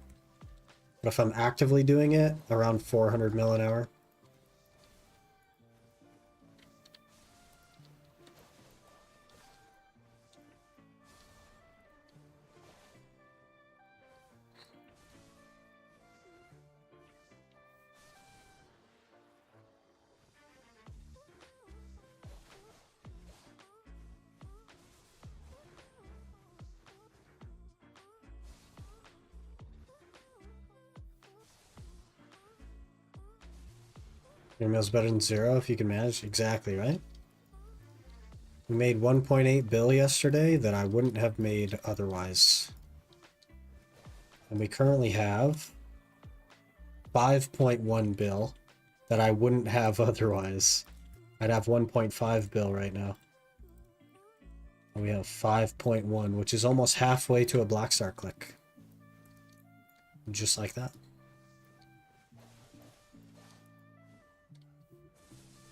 But if I'm actively doing it, around 400 mil an hour. Your meal's better than 0 if you can manage. Exactly, right? We made 1.8 bill yesterday that I wouldn't have made otherwise. And we currently have 5.1 bill that I wouldn't have otherwise. I'd have 1.5 bill right now. And we have 5.1, which is almost halfway to a Black Star click. Just like that.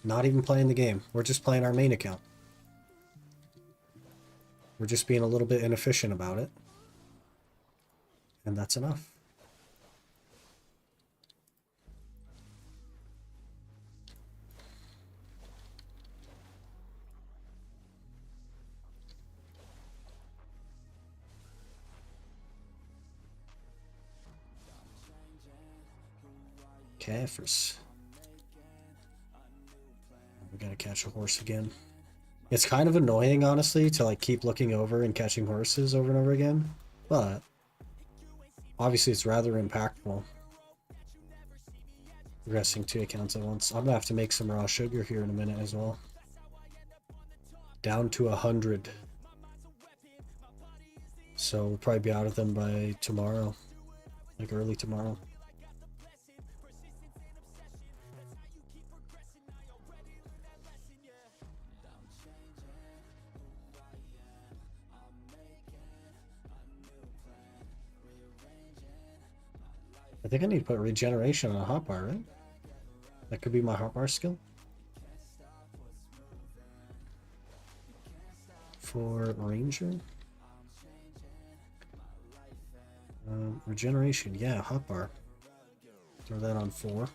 Not even playing the game. We're just playing our main account. We're just being a little bit inefficient about it. And that's enough. Okay, first. We gotta catch a horse again. It's kind of annoying, honestly, to like keep looking over and catching horses over and over again. But obviously it's rather impactful. Progressing 2 accounts at once. I'm gonna have to make some raw sugar here in a minute as well. Down to 100. So we'll probably be out of them by tomorrow. Like early tomorrow. I think I need to put regeneration on a hotbar, right? That could be my hotbar skill. For Ranger. Regeneration, yeah, hotbar. Throw that on 4.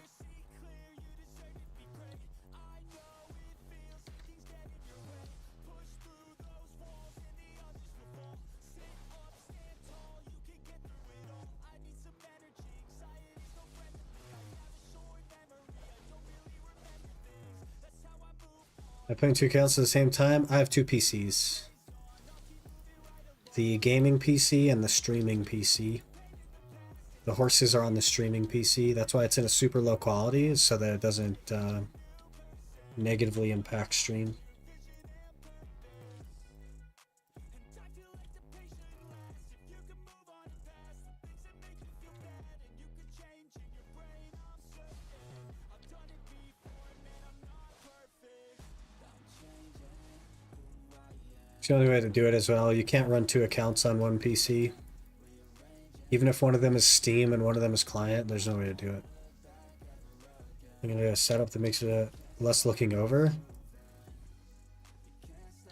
Am I playing 2 accounts at the same time? I have 2 PCs. The gaming PC and the streaming PC. The horses are on the streaming PC. That's why it's in a super low quality, so that it doesn't negatively impact stream. It's the only way to do it as well. You can't run 2 accounts on one PC. Even if one of them is Steam and one of them is client, there's no way to do it. I'm gonna do a setup that makes it less looking over.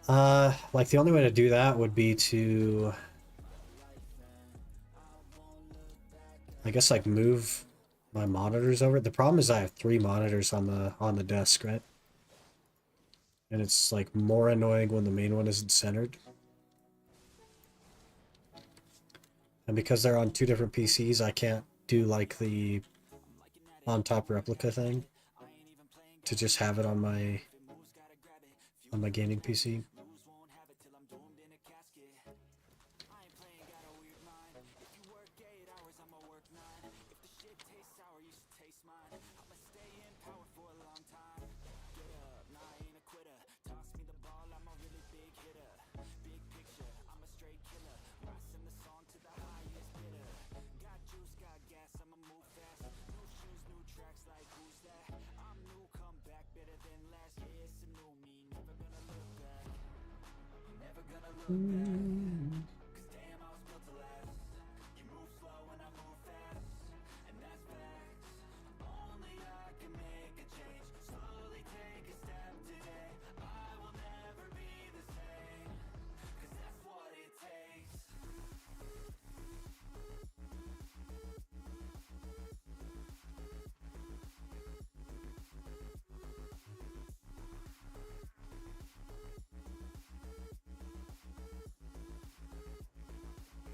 Like the only way to do that would be to, I guess, like move my monitors over. The problem is I have 3 monitors on the desk, right? And it's like more annoying when the main one isn't centered. And because they're on 2 different PCs, I can't do like the on top replica thing to just have it on my gaming PC.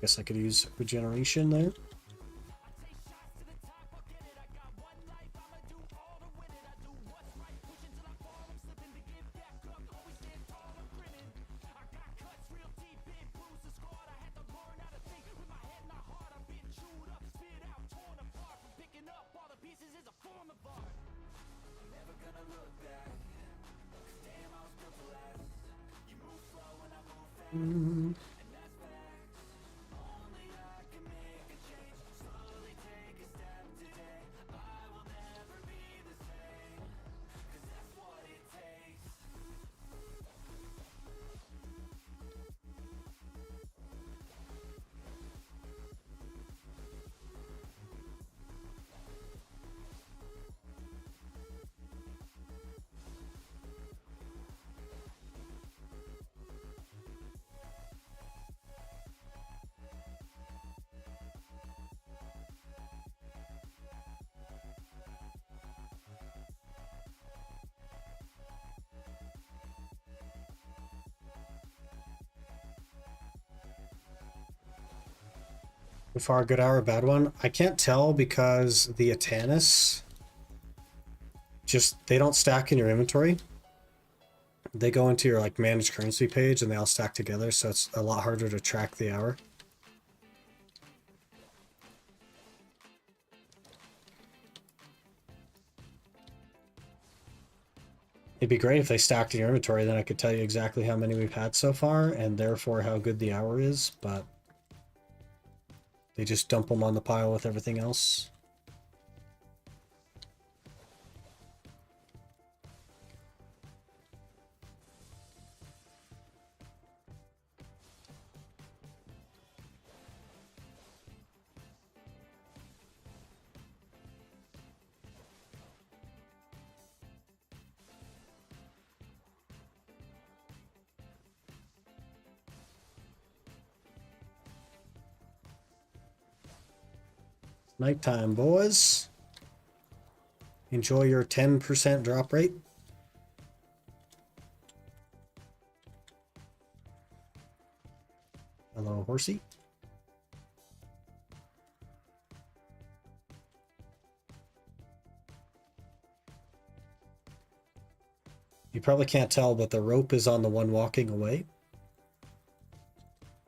Guess I could use regeneration there. far, good hour, bad one. I can't tell because the Atanis they don't stack in your inventory. They go into your like managed currency page and they all stack together, so it's a lot harder to track the hour. It'd be great if they stacked in your inventory, then I could tell you exactly how many we've had so far and therefore how good the hour is, but they just dump them on the pile with everything else. Nighttime, boys. Enjoy your 10% drop rate. Hello, horsey. You probably can't tell, but the rope is on the one walking away,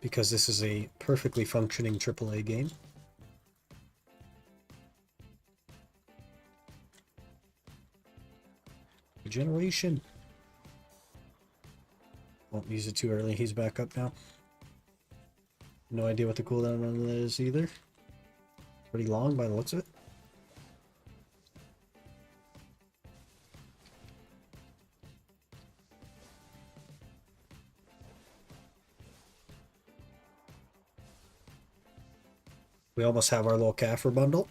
because this is a perfectly functioning AAA game. Regeneration. Won't use it too early. He's back up now. No idea what the cooldown on that is either. Pretty long by the looks of it. We almost have our little Kaffir bundle.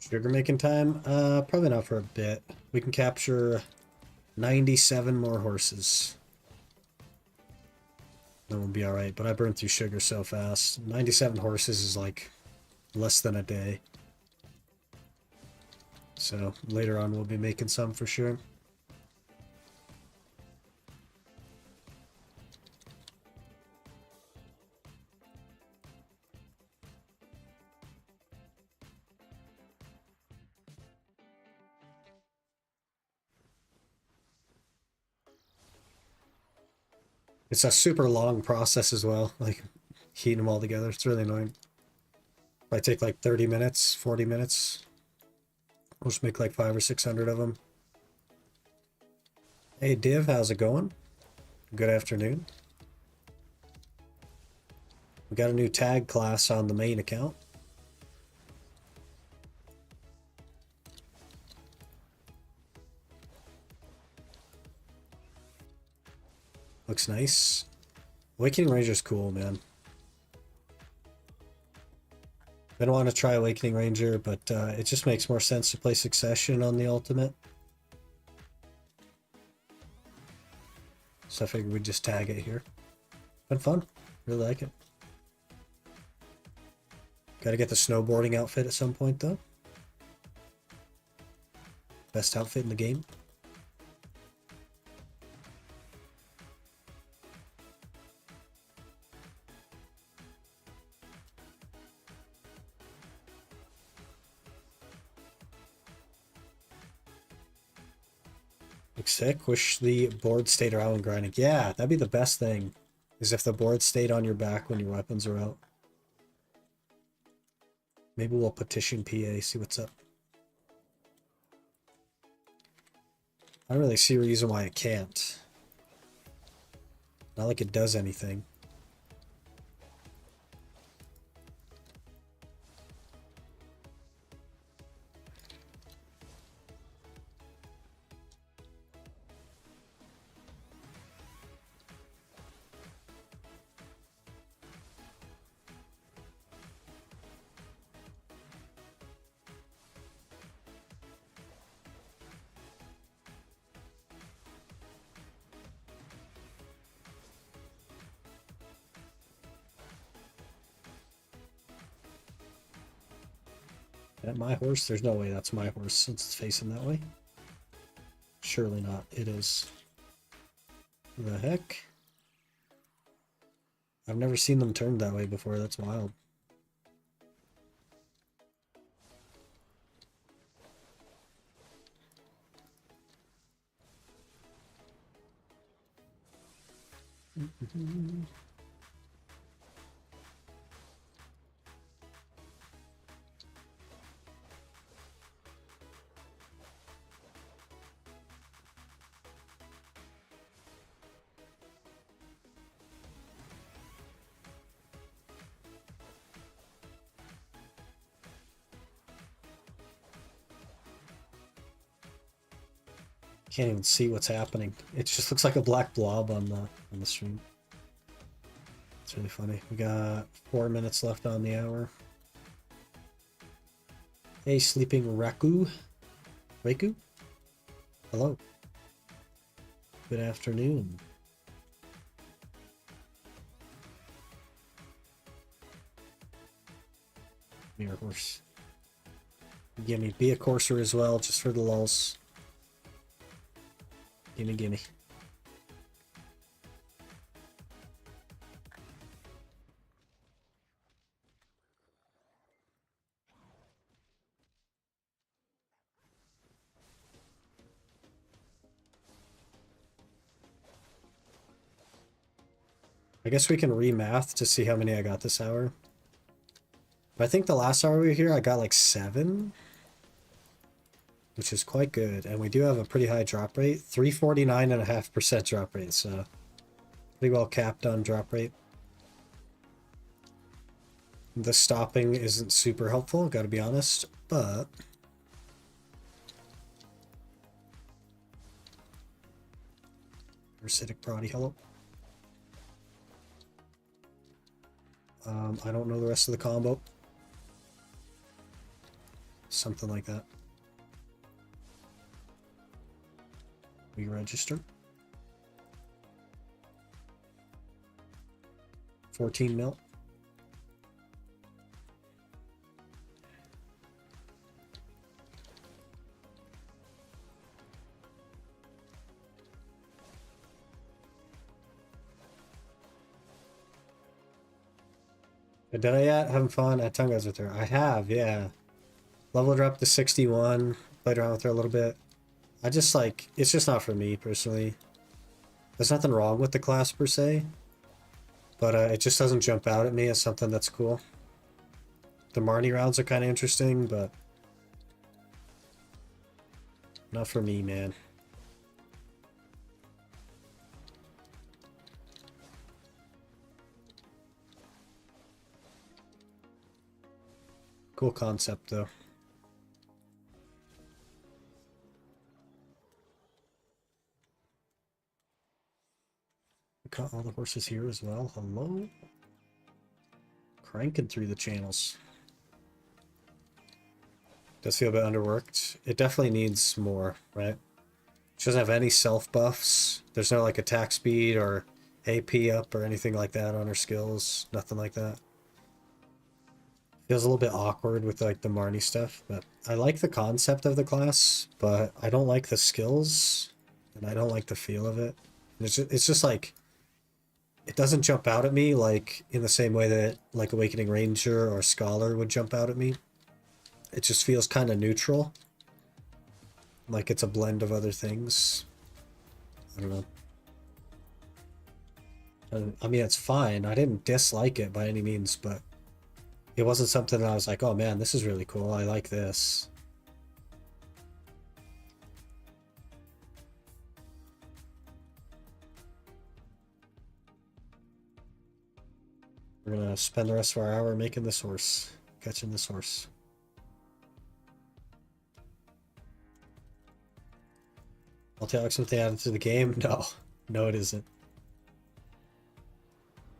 Sugar making time? Probably not for a bit. We can capture 97 more horses. That will be alright, but I burned through sugar so fast. 97 horses is like less than a day. So later on we'll be making some for sure. It's a super long process as well, like heating them all together. It's really annoying. Might take like 30 minutes, 40 minutes. We'll just make like 500 or 600 of them. Hey Div, how's it going? Good afternoon. We got a new tag class on the main account. Looks nice. Awakening Ranger's cool, man. Been wanting to try Awakening Ranger, but it just makes more sense to play Succession on the ultimate. So I figured we'd just tag it here. Been fun. Really like it. Gotta get the snowboarding outfit at some point, though. Best outfit in the game. Looks sick. Wish the board stayed around when grinding. Yeah, that'd be the best thing, is if the board stayed on your back when your weapons are out. Maybe we'll petition PA, see what's up. I don't really see a reason why it can't. Not like it does anything. That my horse? There's no way that's my horse since it's facing that way. Surely not. It is. The heck? I've never seen them turned that way before. That's wild. Can't even see what's happening. It just looks like a black blob on the stream. It's really funny. We got 4 minutes left on the hour. Hey, sleeping Raku. Raku? Hello. Good afternoon. Mirror horse. Gimme. Be a courser as well, just for the lulz. Gimme, gimme. I guess we can remath to see how many I got this hour. But I think the last hour we were here, I got like 7. Which is quite good. And we do have a pretty high drop rate. 349.5% drop rate, so pretty well capped on drop rate. The stopping isn't super helpful, gotta be honest, but parasitic prody, hello. I don't know the rest of the combo. Something like that. We register. 14 mil. Did I yet? Having fun at Tongues with her? I have, yeah. Leveled her up to 61. Played around with her a little bit. I just like, it's just not for me personally. There's nothing wrong with the class per se, but it just doesn't jump out at me as something that's cool. The Marnie rounds are kind of interesting, but not for me, man. Cool concept though. Got all the horses here as well. Hello. Cranking through the channels. Does feel a bit underworked. It definitely needs more, right? She doesn't have any self buffs. There's no like attack speed or AP up or anything like that on her skills. Nothing like that. Feels a little bit awkward with like the Marnie stuff, but I like the concept of the class, but I don't like the skills and I don't like the feel of it. It's just like, it doesn't jump out at me like in the same way that like Awakening Ranger or Scholar would jump out at me. It just feels kind of neutral. Like it's a blend of other things. I don't know. I mean, it's fine. I didn't dislike it by any means, but it wasn't something that I was like, oh man, this is really cool. I like this. We're gonna spend the rest of our hour making this horse. Catching this horse. Multi-tasking something added to the game? No. No, it isn't.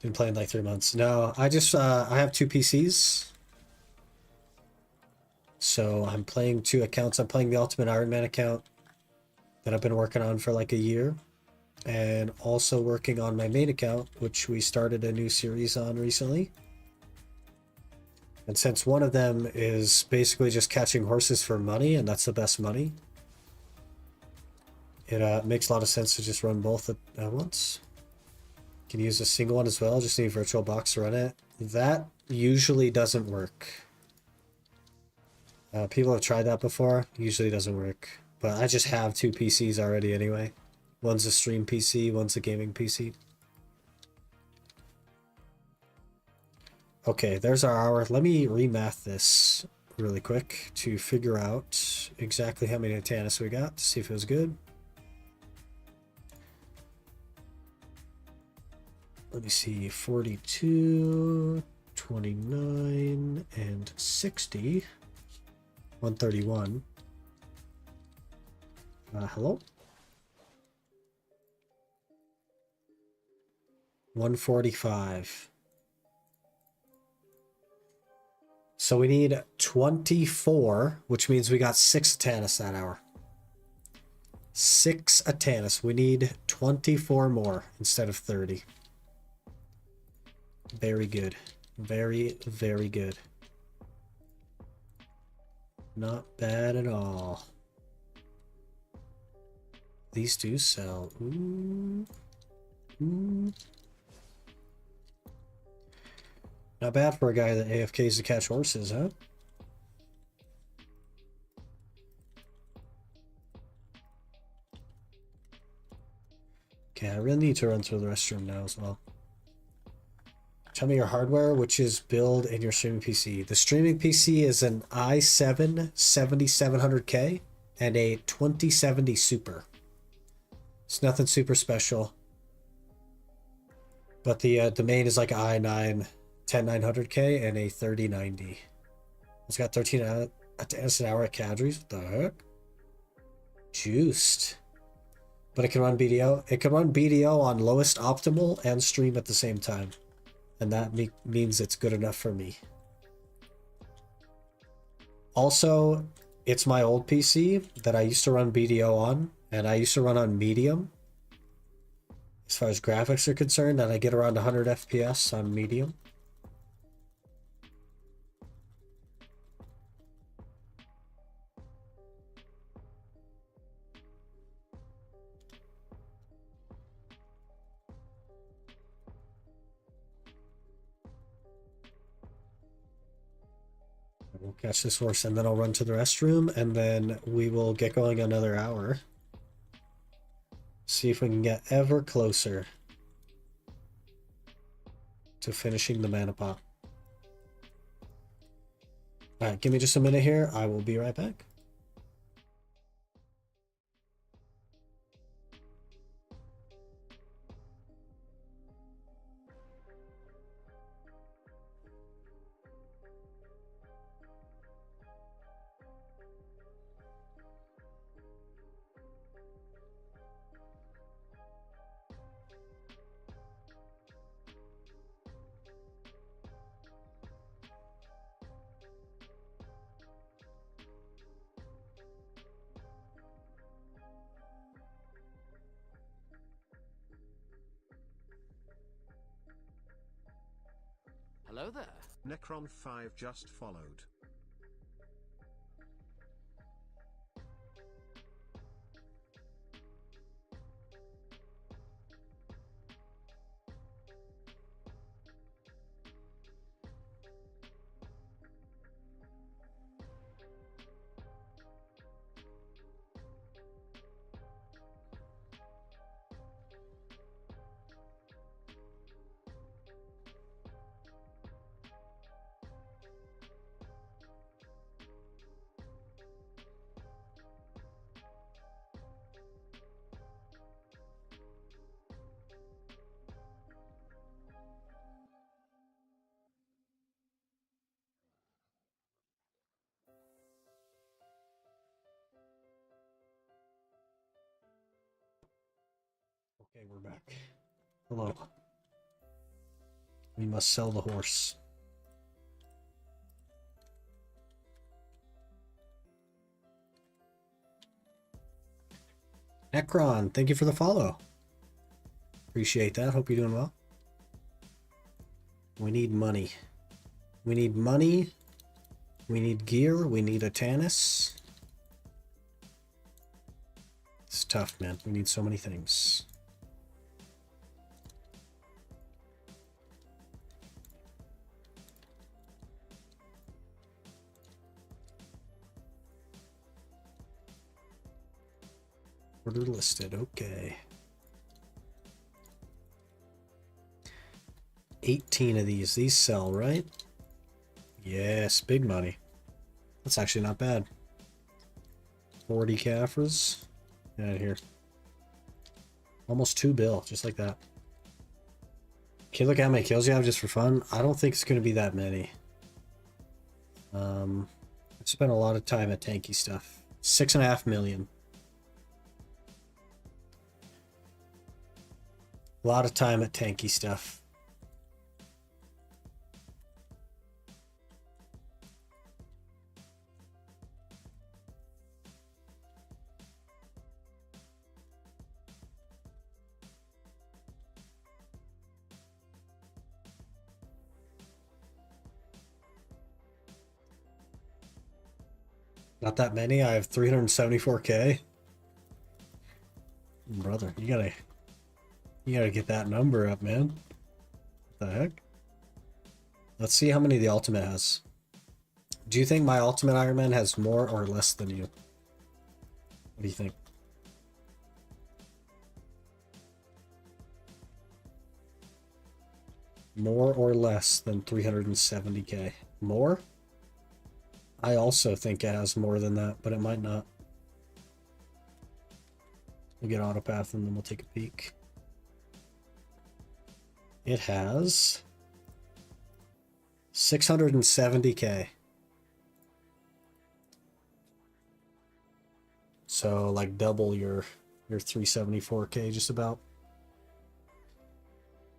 Been playing like 3 months. No, I just, I have 2 PCs. So I'm playing 2 accounts. I'm playing the Ultimate Iron Man account that I've been working on for like a year. And also working on my main account, which we started a new series on recently. And since one of them is basically just catching horses for money, and that's the best money, it makes a lot of sense to just run both at once. You can use a single one as well, just need VirtualBox to run it. That usually doesn't work. People have tried that before, usually doesn't work. But I just have two PCs already anyway. One's a stream PC, one's a gaming PC. Okay, there's our hour. Let me remath this really quick to figure out exactly how many Tannis we got, to see if it was good. Let me see, 42, 29, and 60. 131. Hello? 145. So we need 24, which means we got 6 Tannis that hour. 6 Tannis. We need 24 more instead of 30. Very good. Very, very good. Not bad at all. These do sell. Ooh. Ooh. Not bad for a guy that AFKs to catch horses, huh? Okay, I really need to run through the restroom now as well. Tell me your hardware, which is build in your streaming PC. The streaming PC is an i7 7700K and a 2070 Super. It's nothing super special. But the main is like an i9 10900K and a 3090. It's got 13 an hour at Cadres. What the heck? Juiced. But it can run BDO. It can run BDO on lowest optimal and stream at the same time. And that means it's good enough for me. Also, it's my old PC that I used to run BDO on, and I used to run on medium as far as graphics are concerned, and I get around 100 FPS on medium. We'll catch this horse and then I'll run to the restroom and then we will get going another hour. See if we can get ever closer to finishing the mana pot. Alright, give me just a minute here. I will be right back. Hello there. Necron 5 just followed. Okay, we're back. Hello. We must sell the horse. Necron, thank you for the follow. Appreciate that. Hope you're doing well. We need money. We need money We need gear. We need a Tannis. It's tough, man. We need so many things. Order listed. Okay. 18 of these. These sell, right? Yes, big money. That's actually not bad. 40 Caffres. Get out of here. Almost 2 bill, just like that. Okay, look how many kills you have just for fun. I don't think it's going to be that many. I've spent a lot of time at tanky stuff. 6.5 million. A lot of time at tanky stuff. Not that many. I have 374k. Brother, you gotta get that number up, man. What the heck? Let's see how many the ultimate has. Do you think my ultimate Iron Man has more or less than you? What do you think? More or less than 370k? More? I also think it has more than that, but it might not. We'll get autopath and then we'll take a peek. It has 670k. So like double your 374k just about.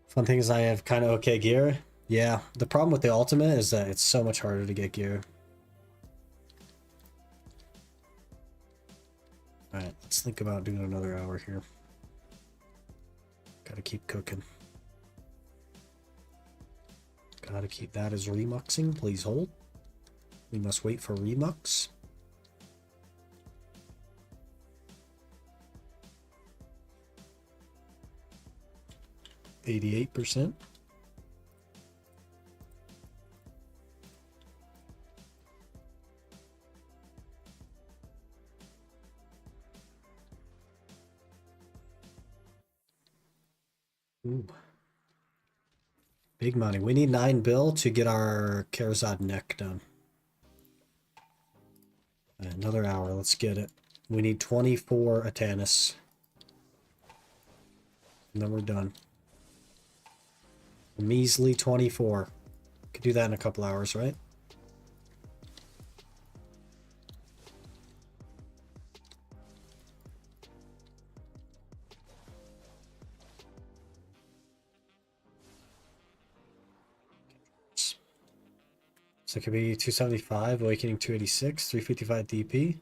Fun thing is I have kind of okay gear. Yeah, the problem with the ultimate is that it's so much harder to get gear. Alright, let's think about doing another hour here. Gotta keep cooking. Gotta keep that as remuxing. Please hold. We must wait for remux. %. Ooh. Big money. We need 9 bill to get our Karazad neck done. Another hour. Let's get it. We need 24 Atanis. And then we're done. A measly 24. Could do that in a couple hours, right? So it could be 275, Awakening 286, 355 DP.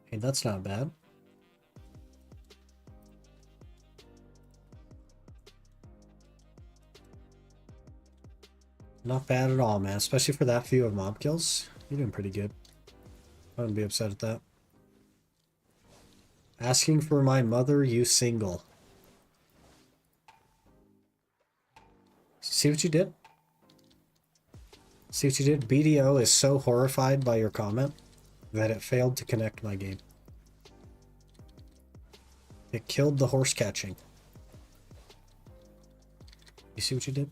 Hey, that's not bad. Not bad at all, man. Especially for that few of mob kills. You're doing pretty good. I wouldn't be upset at that. Asking for my mother, you single. See what you did? See what you did? BDO is so horrified by your comment that it failed to connect my game. It killed the horse catching. You see what you did?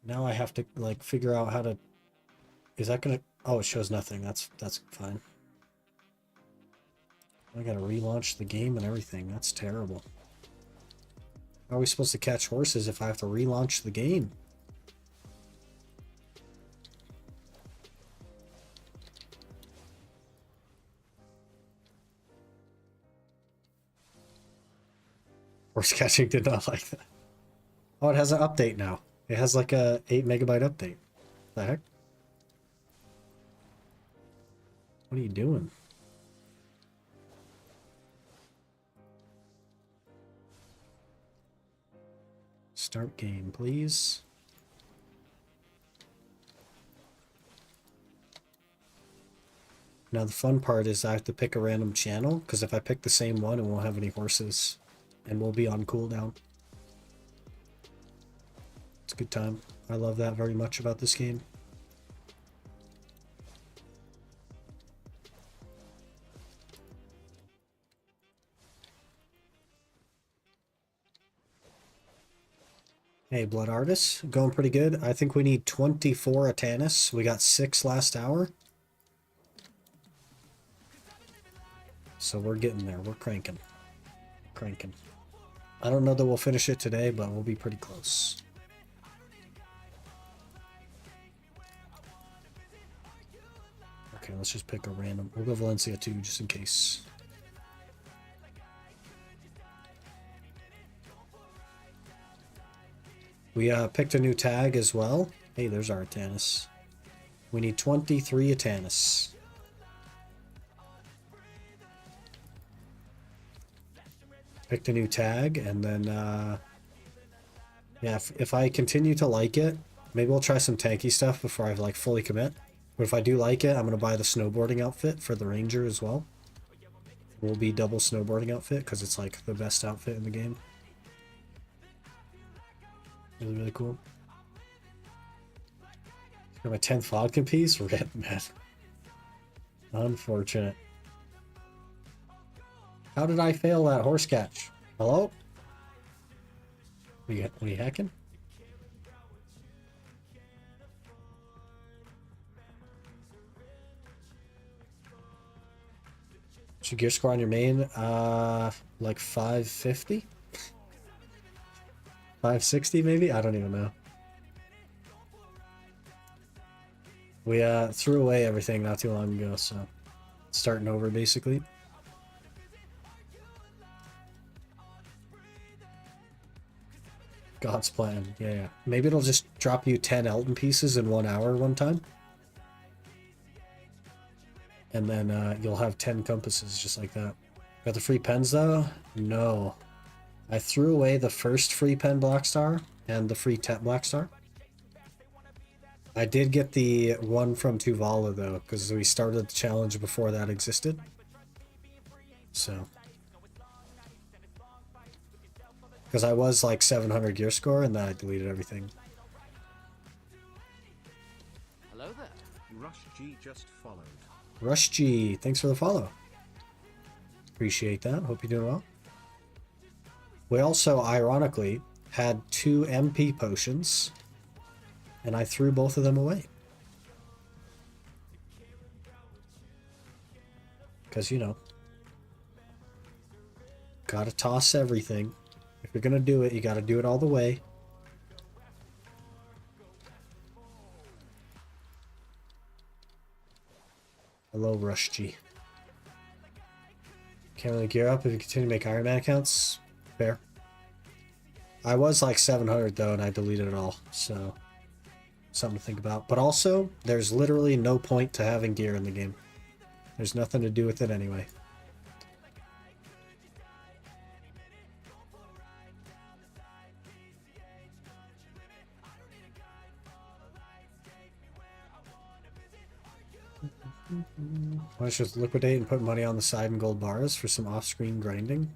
Now I have to like figure out how to... Is that gonna... Oh, it shows nothing. That's fine. I gotta relaunch the game and everything. That's terrible. How are we supposed to catch horses if I have to relaunch the game? Horse catching did not like that. Oh, it has an update now. It has like a 8 megabyte update. What the heck? What are you doing? Start game, please. Now the fun part is I have to pick a random channel, because if I pick the same one, it won't have any horses. And we'll be on cooldown. It's a good time. I love that very much about this game. Hey, Blood Artist, going pretty good. I think we need 24 Atanis. We got 6 last hour. So we're getting there. We're cranking. Cranking. I don't know that we'll finish it today, but we'll be pretty close. Okay, let's just pick a random. We'll go Valencia too, just in case. We picked a new tag as well. Hey, there's our Atanis. We need 23 Atanis. Picked a new tag, and then, yeah, if I continue to like it, maybe we'll try some tanky stuff before I, like, fully commit. But if I do like it, I'm going to buy the snowboarding outfit for the Ranger as well. Will be double snowboarding outfit, because it's, like, the best outfit in the game. Really, really cool. Got my 10th vodka piece? Rip, man. Unfortunate. How did I fail that horse catch? Hello? What are you hacking? What's your gear score on your main? Like 550? 560 maybe? I don't even know. We threw away everything not too long ago, so starting over basically. God's plan. Yeah. Maybe it'll just drop you 10 Elton pieces in 1 hour one time. And then you'll have 10 compasses just like that. Got the free pens though? No. I threw away the first free pen black star and the free Tet black star. I did get the one from Tuvala though, because we started the challenge before that existed. So. Because I was like 700 gear score and then I deleted everything. Hello there. Rush G just followed. Rush G, thanks for the follow. Appreciate that. Hope you're doing well. We also, ironically, had 2 MP potions, and I threw both of them away. Because, you know, gotta toss everything. If you're gonna do it, you gotta do it all the way. Hello, Rush G. Can't really gear up if you continue to make Iron Man accounts. Fair. I was like 700 though, and I deleted it all, so something to think about. But also, there's literally no point to having gear in the game. There's nothing to do with it anyway. Why don't you just liquidate and put money on the side in gold bars for some off-screen grinding?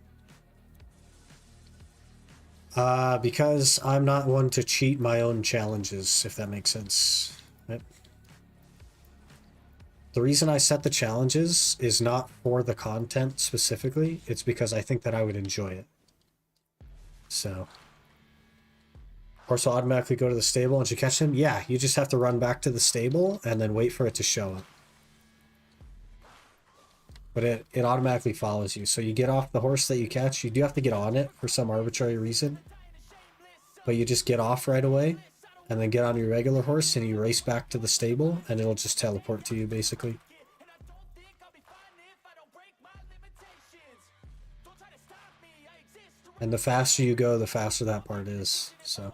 Because I'm not one to cheat my own challenges, if that makes sense. Right? The reason I set the challenges is not for the content specifically, it's because I think that I would enjoy it. So. Horse will automatically go to the stable once you catch him? Yeah, you just have to run back to the stable and then wait for it to show up. But it automatically follows you. So you get off the horse that you catch. You do have to get on it for some arbitrary reason. But you just get off right away. And then get on your regular horse and you race back to the stable. And it'll just teleport to you, basically. And the faster you go, the faster that part is. So.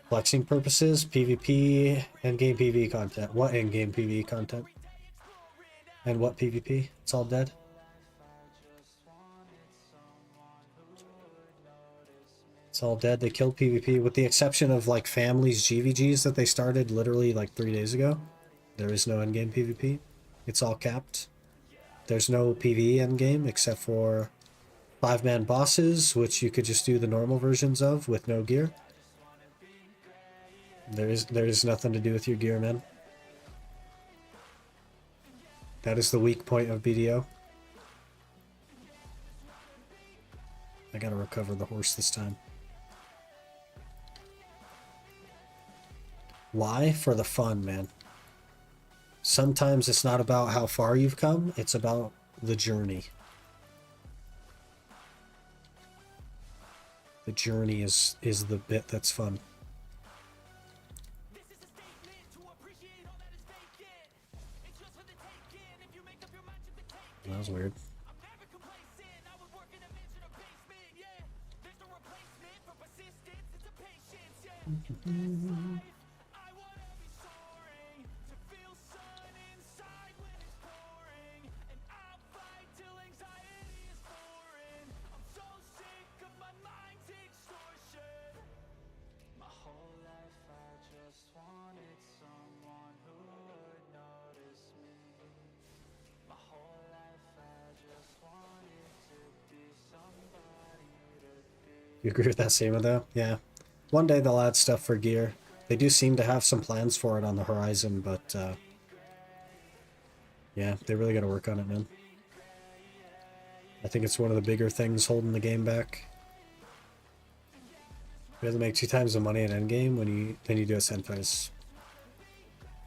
Flexing purposes, PvP, endgame PvE content. What endgame PvE content? And what PvP? It's all dead. It's all dead. They killed PvP with the exception of like families GVGs that they started literally like 3 days ago. There is no endgame PvP. It's all capped. There's no PvE endgame except for 5-man bosses, which you could just do the normal versions of with no gear. There is nothing to do with your gear, man. That is the weak point of BDO. I gotta recover the horse this time. Why? For the fun, man. Sometimes it's not about how far you've come, it's about the journey. The journey is the bit that's fun. That was weird. You agree with that statement though? Yeah. One day they'll add stuff for gear. They do seem to have some plans for it on the horizon, but yeah, they really got to work on it, man. I think it's one of the bigger things holding the game back. You have to make 2 times the money at endgame than you do at Senpai's.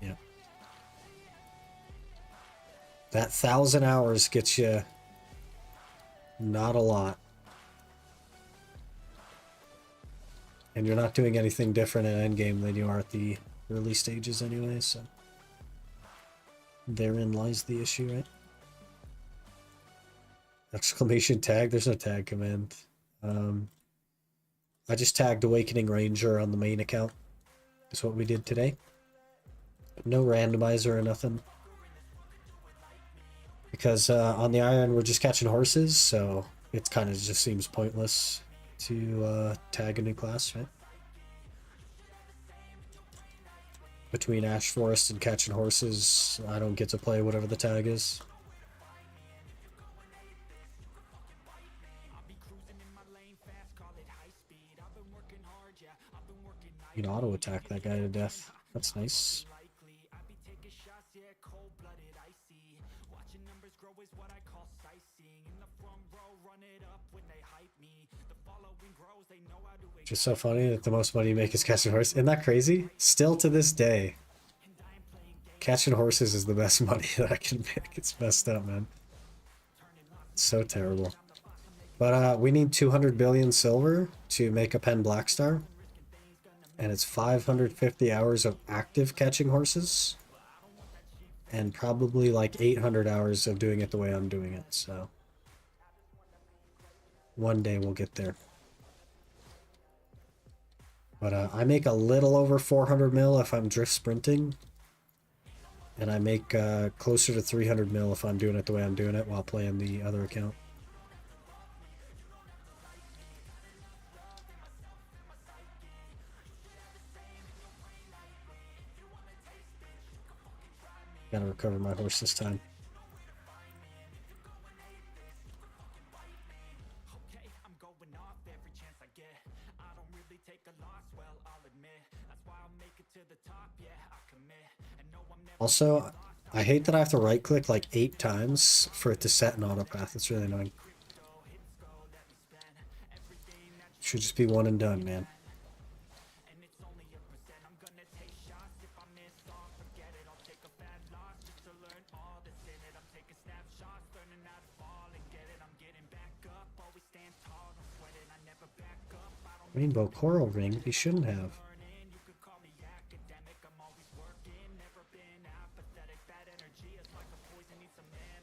Yeah. That 1,000 hours gets you not a lot. And you're not doing anything different at endgame than you are at the early stages anyway, so therein lies the issue, right? Exclamation tag? There's no tag command. I just tagged Awakening Ranger on the main account. That's what we did today. No randomizer or nothing. Because on the Iron we're just catching horses, so it kind of just seems pointless to tag a new class, right? Between Ash Forest and catching horses, I don't get to play whatever the tag is. You can auto attack that guy to death. That's nice. Just so funny that the most money you make is catching horses. Isn't that crazy? Still to this day, catching horses is the best money that I can make. It's messed up, man. It's so terrible. But we need 200 billion silver to make a Pen Black Star. And it's 550 hours of active catching horses. And probably like 800 hours of doing it the way I'm doing it, so one day we'll get there. But I make a little over 400 mil if I'm drift sprinting. And I make closer to 300 mil if I'm doing it the way I'm doing it while playing the other account. Gotta recover my horse this time. Also, I hate that I have to right click like 8 times for it to set an auto path. It's really annoying. Should just be one and done, man. Rainbow Coral Ring? He shouldn't have.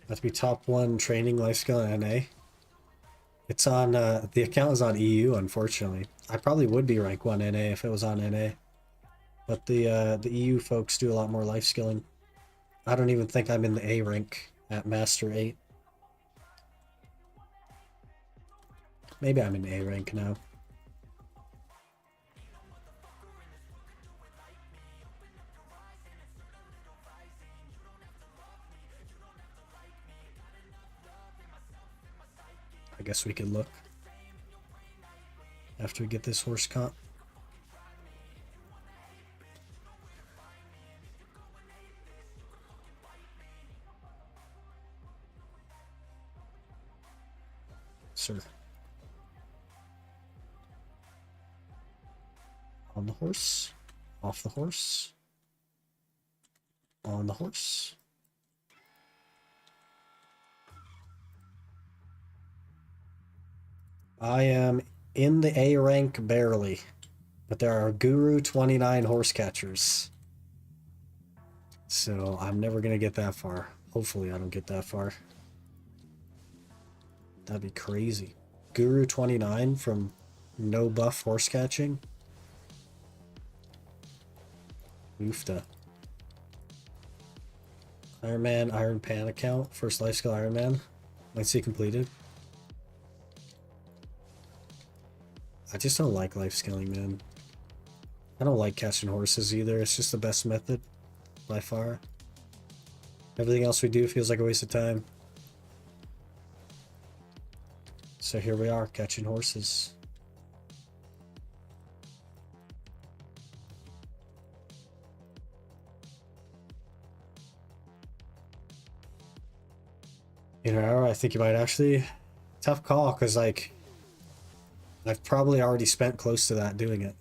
Have to be top 1 training life skill in NA. It's on, the account is on EU, unfortunately. I probably would be rank 1 NA if it was on NA. But the EU folks do a lot more life skilling. I don't even think I'm in the A rank at Master 8. Maybe I'm in A rank now. guess we could look after we get this horse comp. Sir. On the horse. Off the horse. On the horse. I am in the A rank barely, but there are Guru 29 horse catchers. So I'm never going to get that far. Hopefully I don't get that far. That'd be crazy. Guru 29 from no buff horse catching. Oofta. Iron Man, Iron Pan account. First life skill Iron Man. Might see completed. I just don't like life scaling, man. I don't like catching horses either. It's just the best method by far. Everything else we do feels like a waste of time. So here we are, catching horses. You know, I think you might actually... Tough call, because, like... I've probably already spent close to that doing it.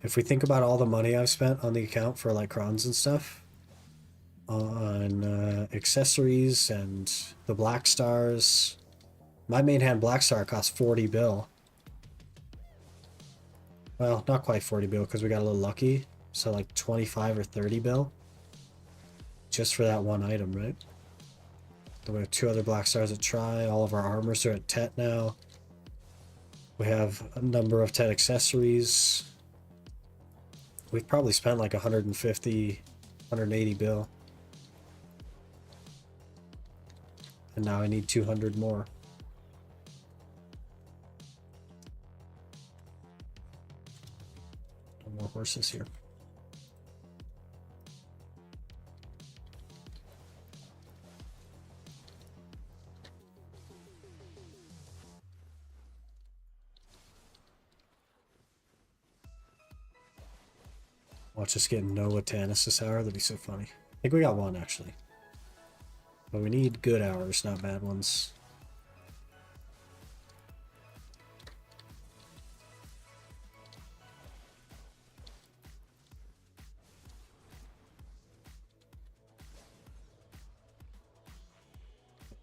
If we think about all the money I've spent on the account for like crowns and stuff, on accessories and the black stars, my main hand black star cost 40 bill. Well, not quite 40 bill because we got a little lucky, so like 25 or 30 bill just for that one item, right? Then we have 2 other black stars at try. All of our armors are at Tet now. We have a number of Tet accessories. We've probably spent like 150, 180 bill. And now I need 200 more. No more horses here. Watch us get no Tannis this hour. That'd be so funny. I think we got one actually. But we need good hours, not bad ones.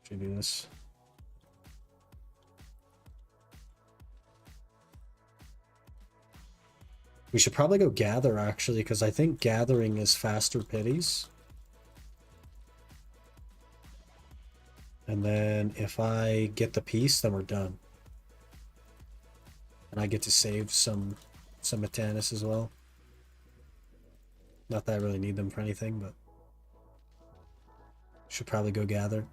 Should we do this? We should probably go gather actually, because I think gathering is faster pities. And then if I get the piece, then we're done. And I get to save some Metanis as well. Not that I really need them for anything, but should probably go gather.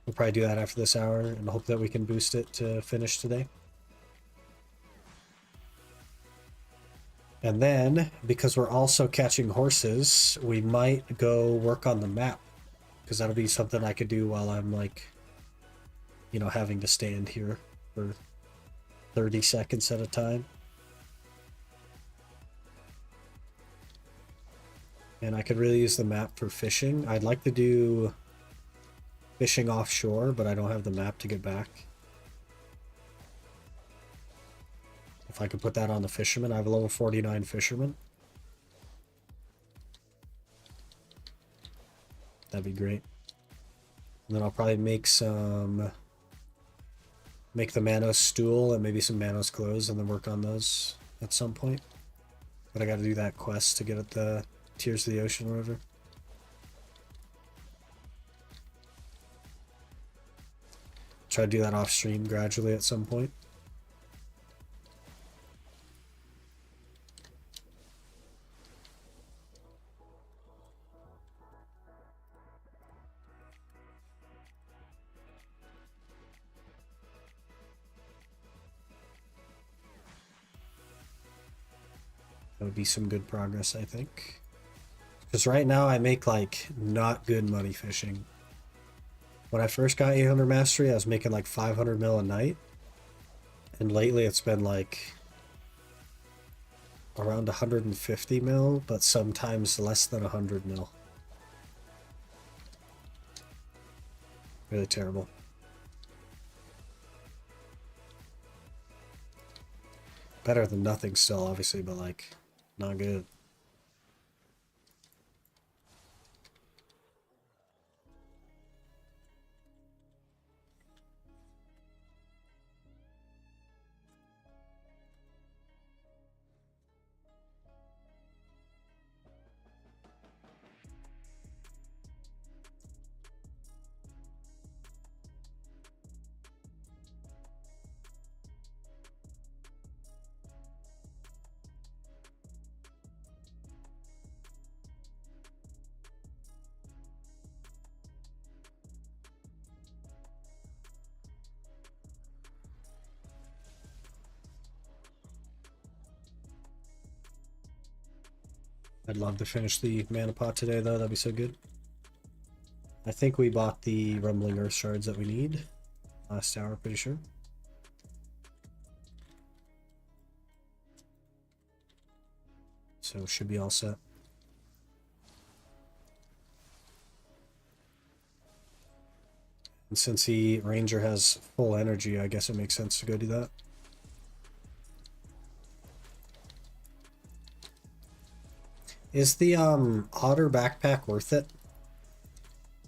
We'll probably do that after this hour and hope that we can boost it to finish today. And then, because we're also catching horses, we might go work on the map. Because that'll be something I could do while I'm like, you know, having to stand here for 30 seconds at a time. And I could really use the map for fishing. I'd like to do fishing offshore, but I don't have the map to get back. If I could put that on the fisherman, I have a level 49 fisherman. That'd be great. And then I'll probably make the Manos stool and maybe some Manos clothes and then work on those at some point. But I gotta do that quest to get at the Tears of the Ocean River. Try to do that off stream gradually at some point. That would be some good progress, I think. Because right now I make like not good money fishing. When I first got 800 mastery, I was making like 500 mil a night. And lately it's been like around 150 mil, but sometimes less than 100 mil. Really terrible. Better than nothing still, obviously, but like, not good. I'd love to finish the mana pot today, though. That'd be so good. I think we bought the Rumbling Earth Shards that we need last hour, pretty sure. So should be all set. And since the Ranger has full energy, I guess it makes sense to go do that. Is the Otter backpack worth it?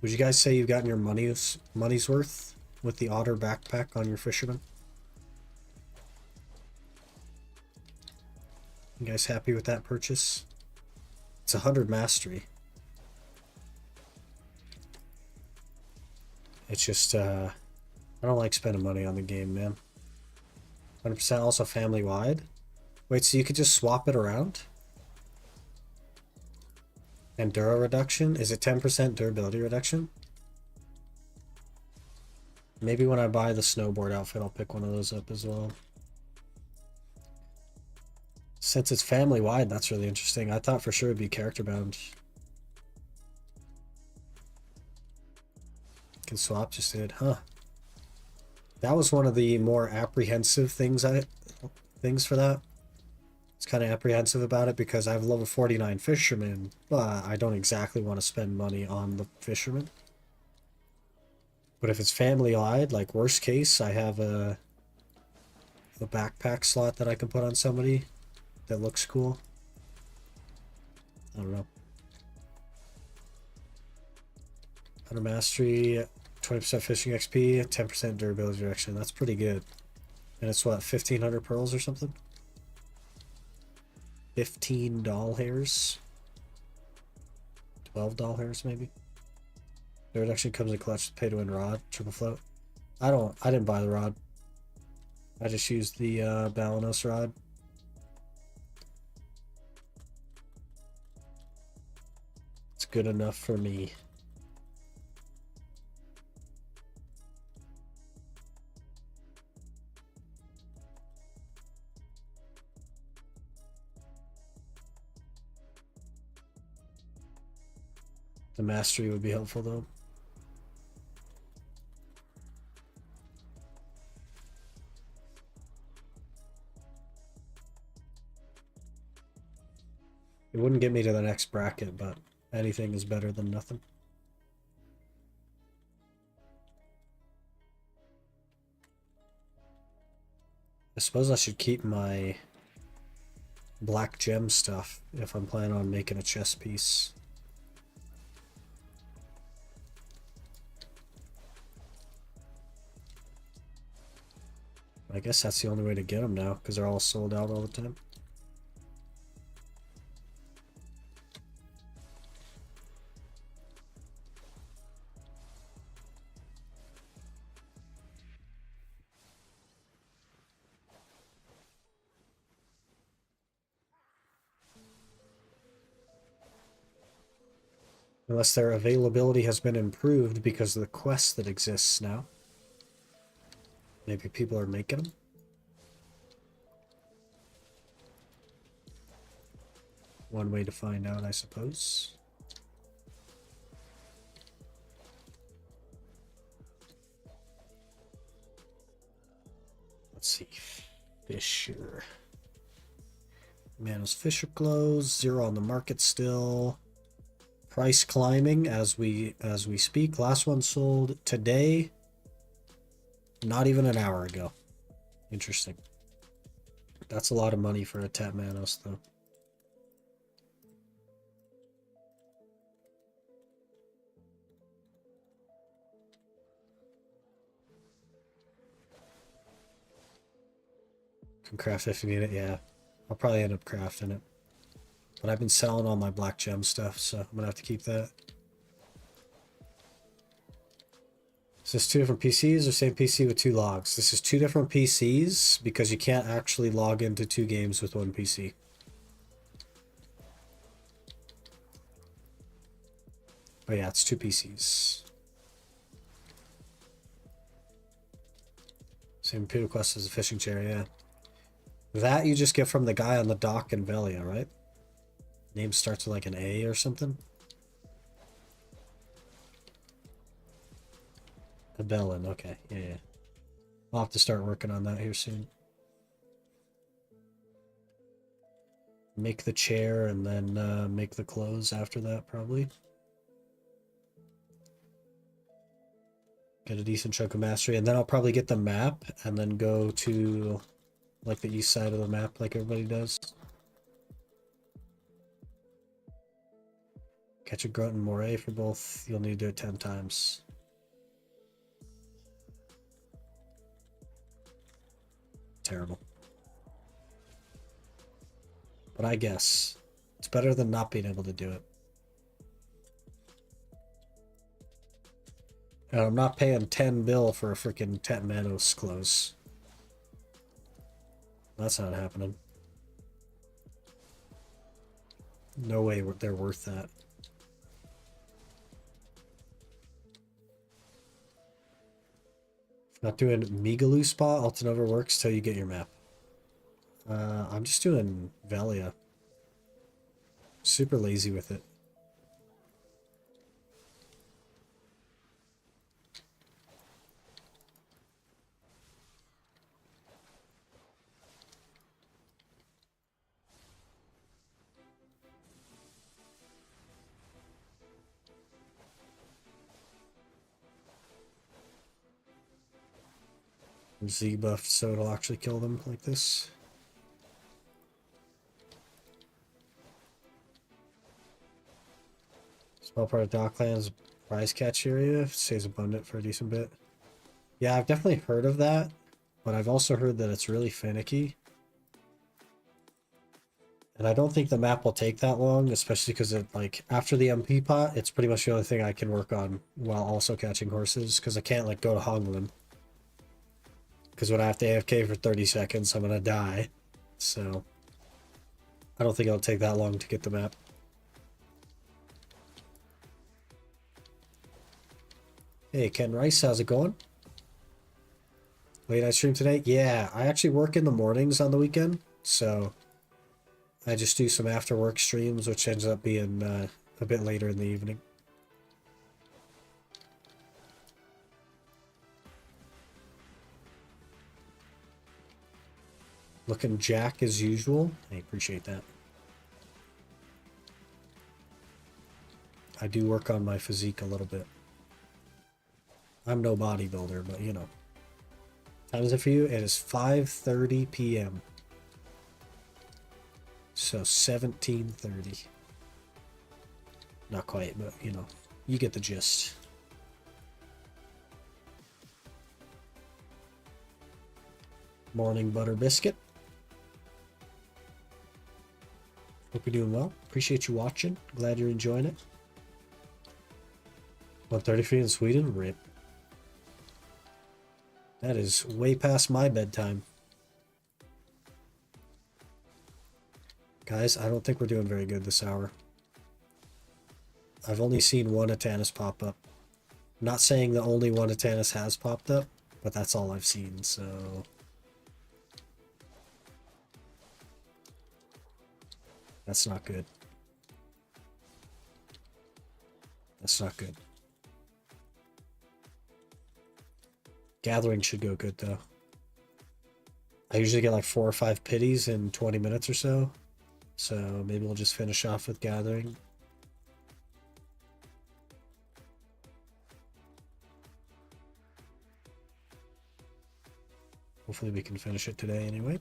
Would you guys say you've gotten your money's worth with the Otter backpack on your fisherman? You guys happy with that purchase? It's 100 mastery. It's just, I don't like spending money on the game, man. 100% also family-wide. Wait, so you could just swap it around? And Dura reduction? Is it 10% durability reduction? Maybe when I buy the snowboard outfit, I'll pick one of those up as well. Since it's family-wide, that's really interesting. I thought for sure it'd be character-bound. Can swap, just did, huh? That was one of the more apprehensive things for that. It's kind of apprehensive about it because I have level 49 fisherman, but I don't exactly want to spend money on the fisherman. But if it's family-wide, like worst case, I have a backpack slot that I can put on somebody that looks cool. I don't know. 100 mastery, 20% fishing XP, 10% durability reduction. That's pretty good. And it's what, 1,500 pearls or something? 15 doll hairs? 12 doll hairs maybe? The reduction comes in clutch, pay to win rod, triple float. I didn't buy the rod. I just used the Balanos rod. It's good enough for me. The mastery would be helpful though. It wouldn't get me to the next bracket, but anything is better than nothing. I suppose I should keep my black gem stuff if I'm planning on making a chess piece. I guess that's the only way to get them now, because they're all sold out all the time. Unless their availability has been improved because of the quest that exists now. Maybe people are making them. One way to find out, I suppose. Let's see. Fisher. Manos Fisher closed. 0 on the market still. Price climbing as we speak. Last one sold today. Not even an hour ago. Interesting. That's a lot of money for a tap Manos though. Can craft 50 unit, yeah. I'll probably end up crafting it. But I've been selling all my black gem stuff, so I'm gonna have to keep that. Is this 2 different PCs or same PC with 2 logs? This is 2 different PCs because you can't actually log into 2 games with 1 PC. But yeah, it's 2 PCs. Same computer quest as a fishing chair, yeah. That you just get from the guy on the dock in Velia, right? Name starts with like an A or something. Abellin, okay, yeah. I'll have to start working on that here soon. Make the chair and then make the clothes after that, probably. Get a decent chunk of mastery, and then I'll probably get the map and then go to like the east side of the map like everybody does. Catch a grunt and moray for both. You'll need to do it 10 times. Terrible. But I guess it's better than not being able to do it. And I'm not paying 10 bill for a freaking Tet Manos close. That's not happening. No way they're worth that. Not doing Migaloo Spa. Altanova works till you get your map. I'm just doing Velia. Super lazy with it. Z buffed so it'll actually kill them like this. Small part of Docklands prize catch area. Stays abundant for a decent bit. Yeah, I've definitely heard of that, but I've also heard that it's really finicky. And I don't think the map will take that long, especially because it, like, after the MP pot, it's pretty much the only thing I can work on while also catching horses, because I can't, like, go to Honglin. Because when I have to AFK for 30 seconds, I'm gonna die. So, I don't think it'll take that long to get the map. Hey, Ken Rice, how's it going? Late night stream today? Yeah, I actually work in the mornings on the weekend, so I just do some after work streams, which ends up being a bit later in the evening. Looking jack as usual. I appreciate that. I do work on my physique a little bit. I'm no bodybuilder, but you know. Time is it for you? It is 5:30 p.m. So 17:30. Not quite, but you know, you get the gist. Morning butter biscuit. Hope you're doing well. Appreciate you watching. Glad you're enjoying it. 1:33 in Sweden? Rip. That is way past my bedtime. Guys, I don't think we're doing very good this hour. I've only seen one Atanus pop up. I'm not saying the only one Atanus has popped up, but that's all I've seen, so... That's not good. That's not good. Gathering should go good, though. I usually get like 4 or 5 pities in 20 minutes or so. So maybe we'll just finish off with gathering. Hopefully we can finish it today anyway.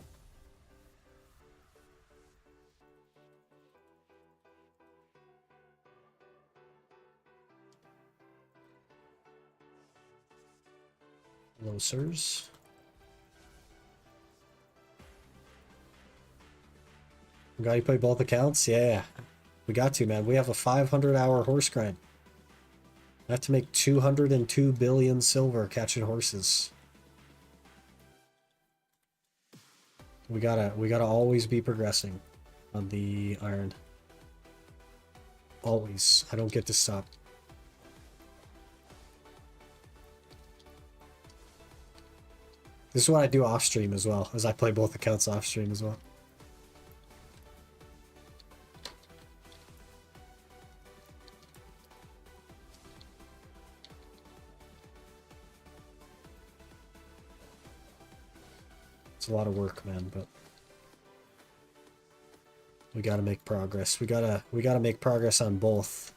Hello, sirs. We got you play both accounts? Yeah. We got to, man. We have a 500-hour horse grind. I have to make 202 billion silver catching horses. We gotta always be progressing on the iron. Always. I don't get to stop. This is what I do off stream as well, as I play both accounts off stream as well. It's a lot of work, man, but we gotta make progress. We gotta make progress on both,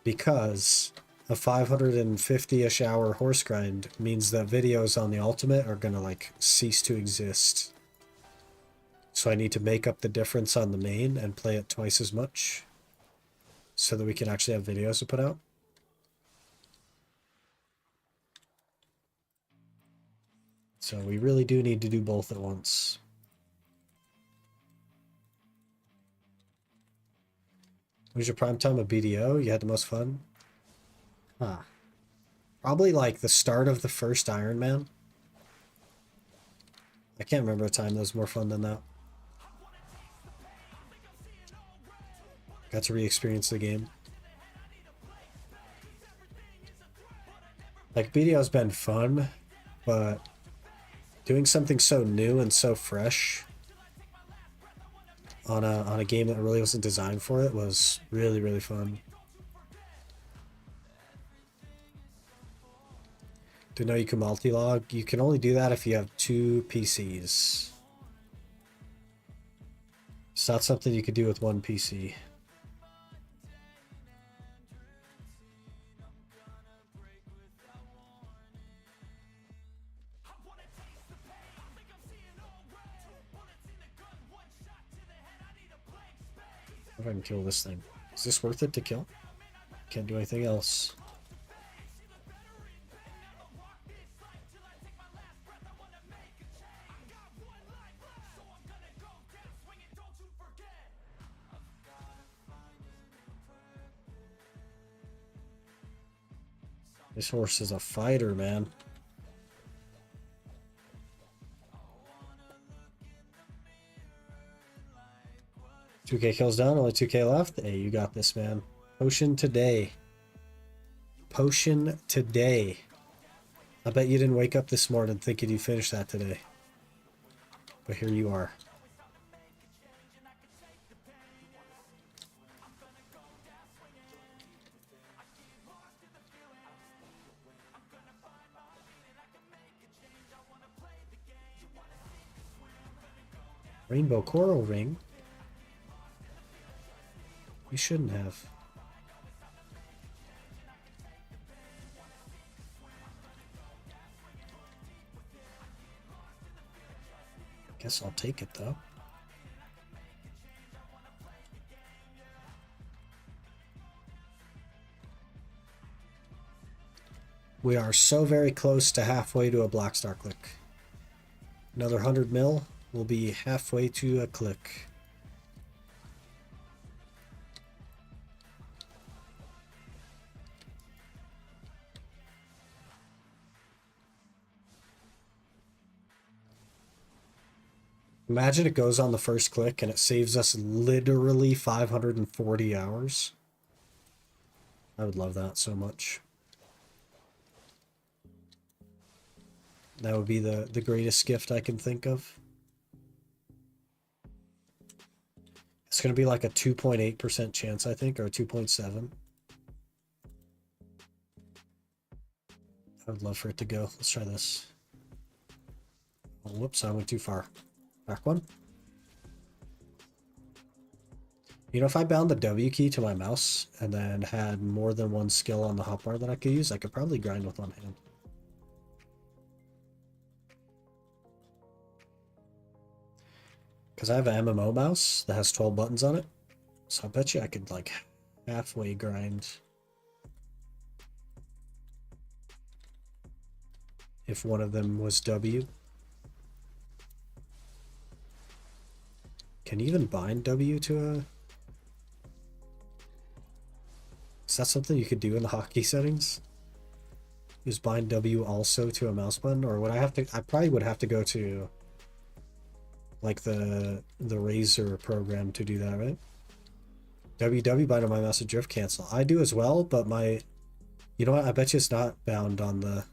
because a 550-ish hour horse grind means that videos on the ultimate are gonna like cease to exist. So I need to make up the difference on the main and play it twice as much so that we can actually have videos to put out. So we really do need to do both at once. What was your prime time of BDO? You had the most fun? Huh. Probably like the start of the first Iron Man. I can't remember a time that was more fun than that. Got to re-experience the game. Like, BDO's been fun, but doing something so new and so fresh on a game that really wasn't designed for it was really, really fun. To know you can multi-log, you can only do that if you have 2 PCs. It's not something you could do with 1 PC. If I can kill this thing. Is this worth it to kill? Can't do anything else. This horse is a fighter, man. $2K kills down, only 2K left. Hey, you got this, man. Potion today. Potion today. I bet you didn't wake up this morning thinking you finished that today. But here you are. Rainbow coral ring? You shouldn't have. Guess I'll take it though. We are so very close to halfway to a black star click. Another 100 mil will be halfway to a click. Imagine it goes on the first click and it saves us literally 540 hours. I would love that so much. That would be the greatest gift I can think of. It's going to be like a 2.8% chance, I think, or a 2.7. I would love for it to go. Let's try this. Oh, whoops, I went too far. Back one. You know, if I bound the W key to my mouse and then had more than one skill on the hotbar that I could use, I could probably grind with one hand. Because I have an MMO mouse that has 12 buttons on it. So I bet you I could like halfway grind if one of them was W. Can you even bind W to a... Is that something you could do in the hotkey settings? Is bind W also to a mouse button? Or would I have to... I probably would have to go to like the Razer program to do that, right? WW bind on my mouse to drift cancel. I do as well, but my... You know what? I bet you it's not bound on the...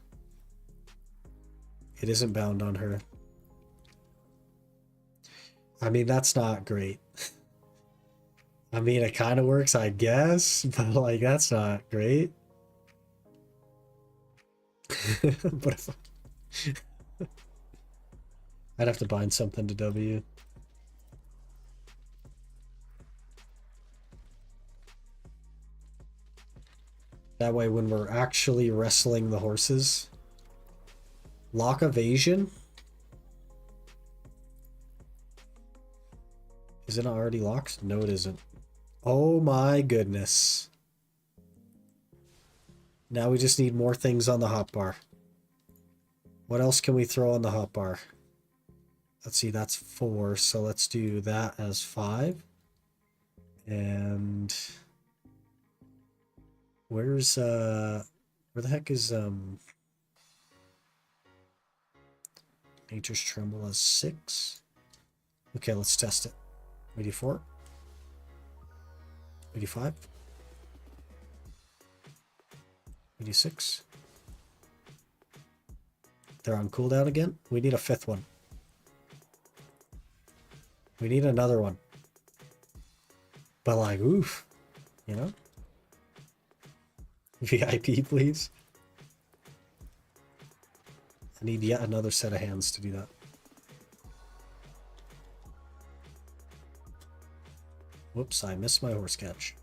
It isn't bound on her. I mean, that's not great. I mean, it kind of works, I guess, but like, that's not great. But if I'd have to bind something to W. That way, when we're actually wrestling the horses, lock evasion. Is it not already locked? No, it isn't. Oh my goodness. Now we just need more things on the hotbar. What else can we throw on the hotbar? Let's see, that's 4, so let's do that as 5. And where's where the heck is Nature's Tremble as 6? Okay, let's test it. 84, 85, 86. They're on cooldown again. We need a 5th one. We need another one. But like, oof, you know? VIP, please. I need yet another set of hands to do that. Whoops, I missed my horse catch.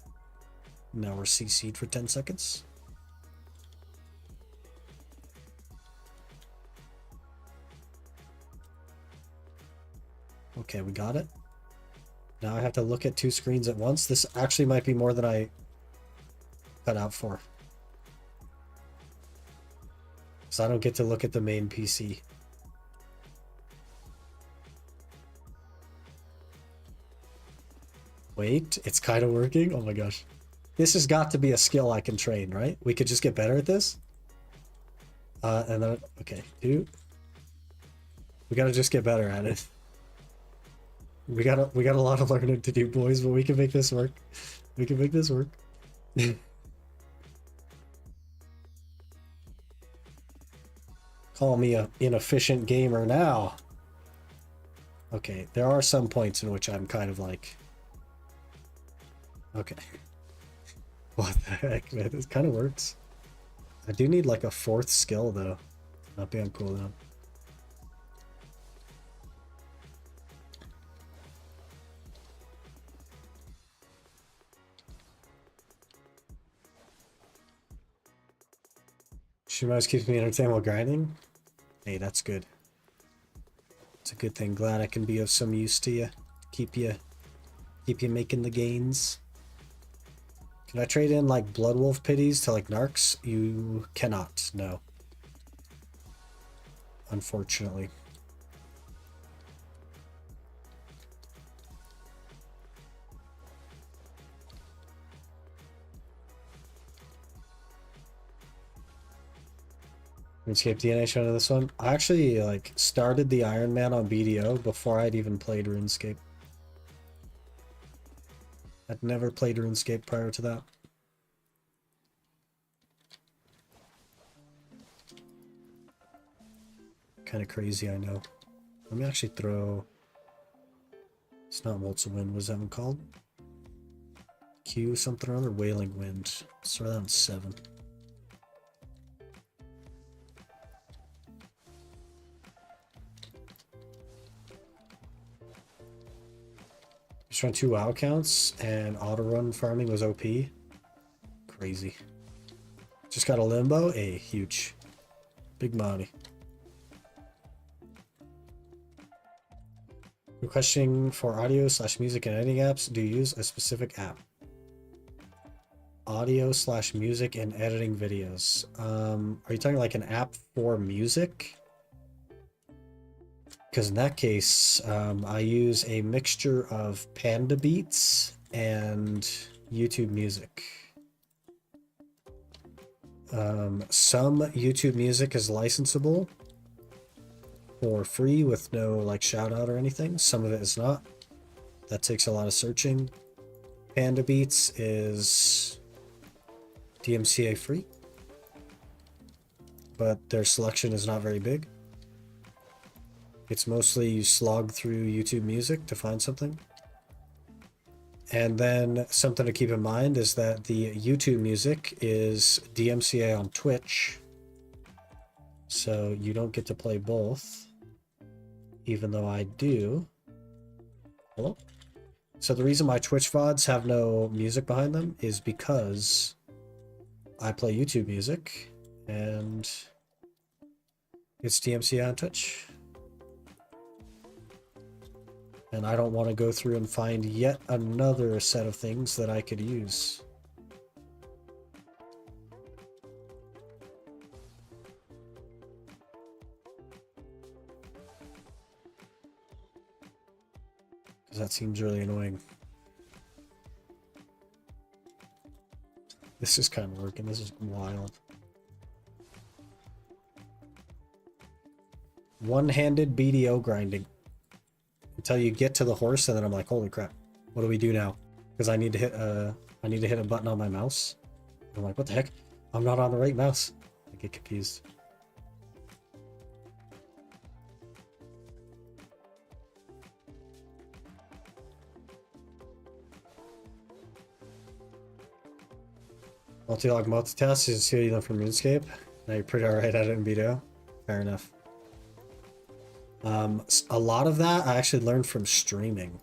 Now we're CC'd for 10 seconds. Okay, we got it. Now I have to look at 2 screens at once. This actually might be more than I cut out for. So I don't get to look at the main PC. Wait, it's kind of working? Oh my gosh. This has got to be a skill I can train, right? We could just get better at this? And then, okay, 2. We gotta just get better at it. We got a lot of learning to do, boys, but we can make this work. We can make this work. Call me a inefficient gamer now. Okay, there are some points in which I'm kind of like... Okay. What the heck, man? This kind of works. I do need like a 4th skill, though. Not be on cooldown. Shimaz keeps me entertained while grinding. Hey, that's good. It's a good thing. Glad I can be of some use to you. Keep you making the gains. Can I trade in like Bloodwolf Pities to like Narcs? You cannot, no. Unfortunately. RuneScape DNA show to this one. I actually like started the Iron Man on BDO before I'd even played RuneScape. I'd never played RuneScape prior to that. Kind of crazy, I know. Let me actually throw... It's not Waltz of Wind, what is that one called? Q something or other? Wailing Wind. Let's throw that on 7. Just run 2 WoW accounts and auto run farming was OP. Crazy. Just got a limbo. Huge. Big money. Requesting for audio/music and editing apps. Do you use a specific app? Audio/music and editing videos. Are you talking like an app for music? Because in that case, I use a mixture of Panda Beats and YouTube Music. Some YouTube Music is licensable for free with no like shout out or anything. Some of it is not. That takes a lot of searching. Panda Beats is DMCA free, but their selection is not very big. It's mostly you slog through YouTube Music to find something. And then something to keep in mind is that the YouTube Music is DMCA on Twitch. So you don't get to play both, even though I do. Hello? So the reason my Twitch VODs have no music behind them is because I play YouTube Music and it's DMCA on Twitch. And I don't want to go through and find yet another set of things that I could use. Because that seems really annoying. This is kind of working. This is wild. One-handed BDO grinding. Until you get to the horse, and then I'm like, holy crap, what do we do now? Because I need to hit a button on my mouse. I'm like, what the heck? I'm not on the right mouse. I get confused. Multi-log multitask is skill you learn from RuneScape. Now you're pretty alright at it in BDO. Fair enough. A lot of that I actually learned from streaming,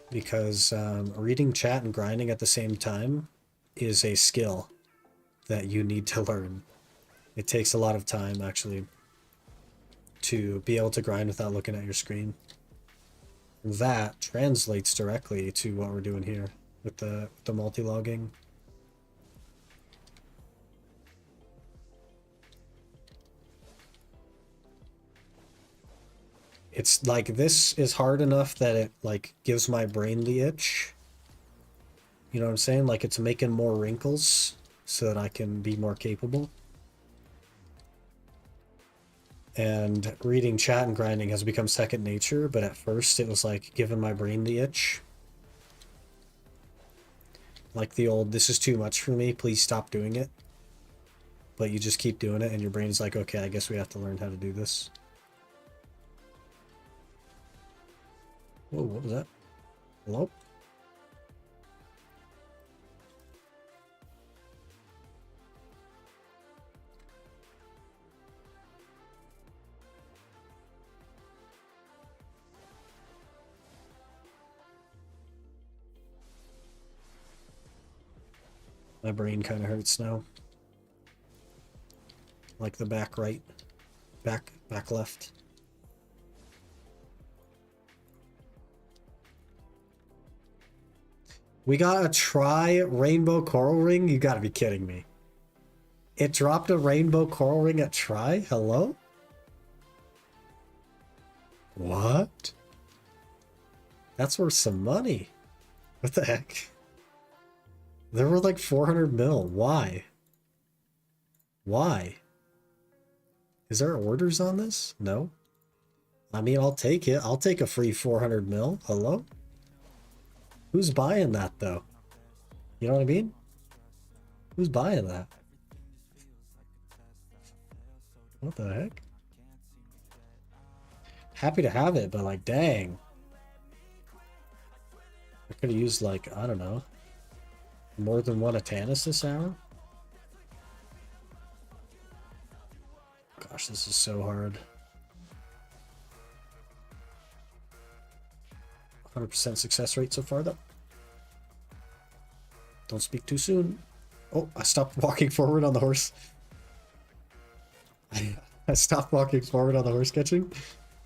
because reading chat and grinding at the same time is a skill that you need to learn. It takes a lot of time actually to be able to grind without looking at your screen. That translates directly to what we're doing here with the multi-logging. It's like, this is hard enough that it like gives my brain the itch. You know what I'm saying? Like, it's making more wrinkles so that I can be more capable. And reading chat and grinding has become second nature, but at first it was like giving my brain the itch. Like the old, this is too much for me, please stop doing it. But you just keep doing it and your brain's like, okay, I guess we have to learn how to do this. Whoa, what was that? Hello? My brain kind of hurts now. Like the back right, back left. We got a try rainbow coral ring? You gotta be kidding me. It dropped a rainbow coral ring at try? Hello? What? That's worth some money. What the heck? There were like 400 mil. Why? Why? Is there orders on this? No. I mean, I'll take it. I'll take a free 400 mil. Hello? Who's buying that, though? You know what I mean? Who's buying that? What the heck? Happy to have it, but like, dang. I could have used, like, I don't know, more than one Atanis this hour. Gosh, this is so hard. 100% success rate so far, though. Don't speak too soon. Oh, I stopped walking forward on the horse. I stopped walking forward on the horse catching.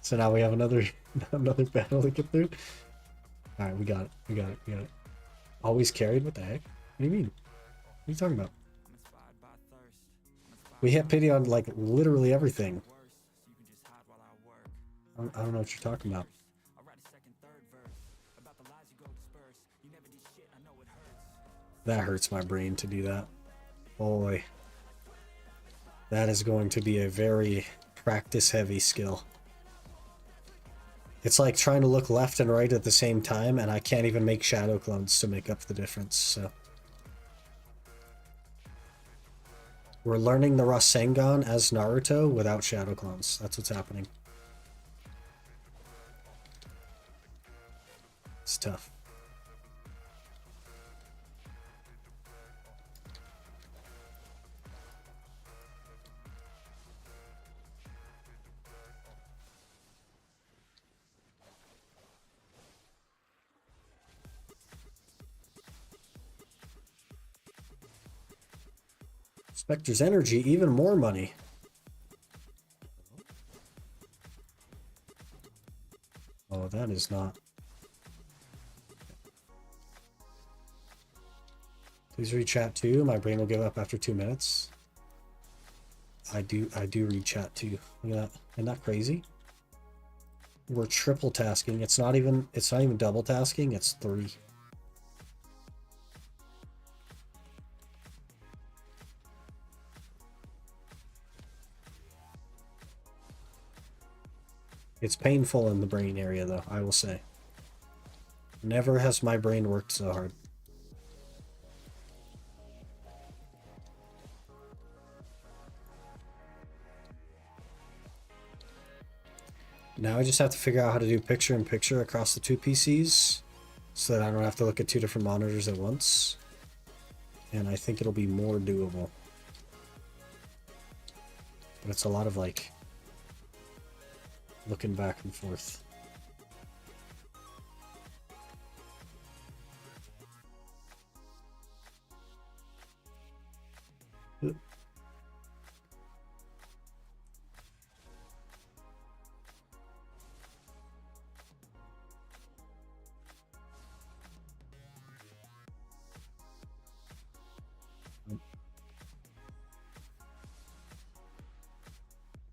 So now we have another battle to get through. Alright, we got it. We got it. We got it. Always carried? What the heck? What do you mean? What are you talking about? We hit pity on, like, literally everything. I don't know what you're talking about. That hurts my brain to do that. Boy. That is going to be a very practice-heavy skill. It's like trying to look left and right at the same time, and I can't even make shadow clones to make up the difference, so... We're learning the Rasengan as Naruto without shadow clones. That's what's happening. It's tough. Spectre's energy, even more money. Oh, that is not. Please read chat too. My brain will give up after 2 minutes. I do read chat too. Look at that. Isn't that crazy? We're triple tasking. It's not even double tasking, it's 3. It's painful in the brain area, though, I will say. Never has my brain worked so hard. Now I just have to figure out how to do picture-in-picture across the 2 PCs so that I don't have to look at 2 different monitors at once. And I think it'll be more doable. But it's a lot of, like, looking back and forth.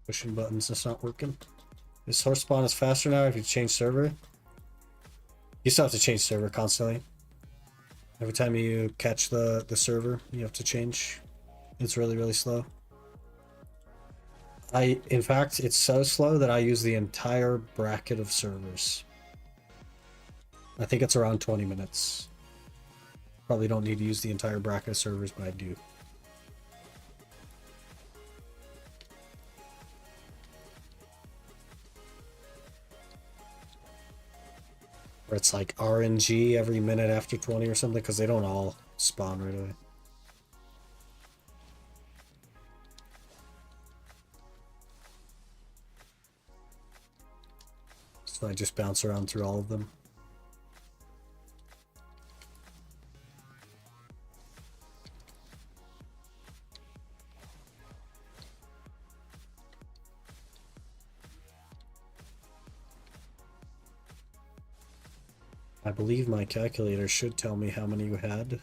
Pushing buttons, that's not working. This horse spawn is faster now if you change server. You still have to change server constantly. Every time you catch the server, you have to change. It's really, really slow. In fact, it's so slow that I use the entire bracket of servers. I think it's around 20 minutes. Probably don't need to use the entire bracket of servers, but I do. Or it's like RNG every minute after 20 or something, because they don't all spawn right away. So I just bounce around through all of them. I believe my calculator should tell me how many you had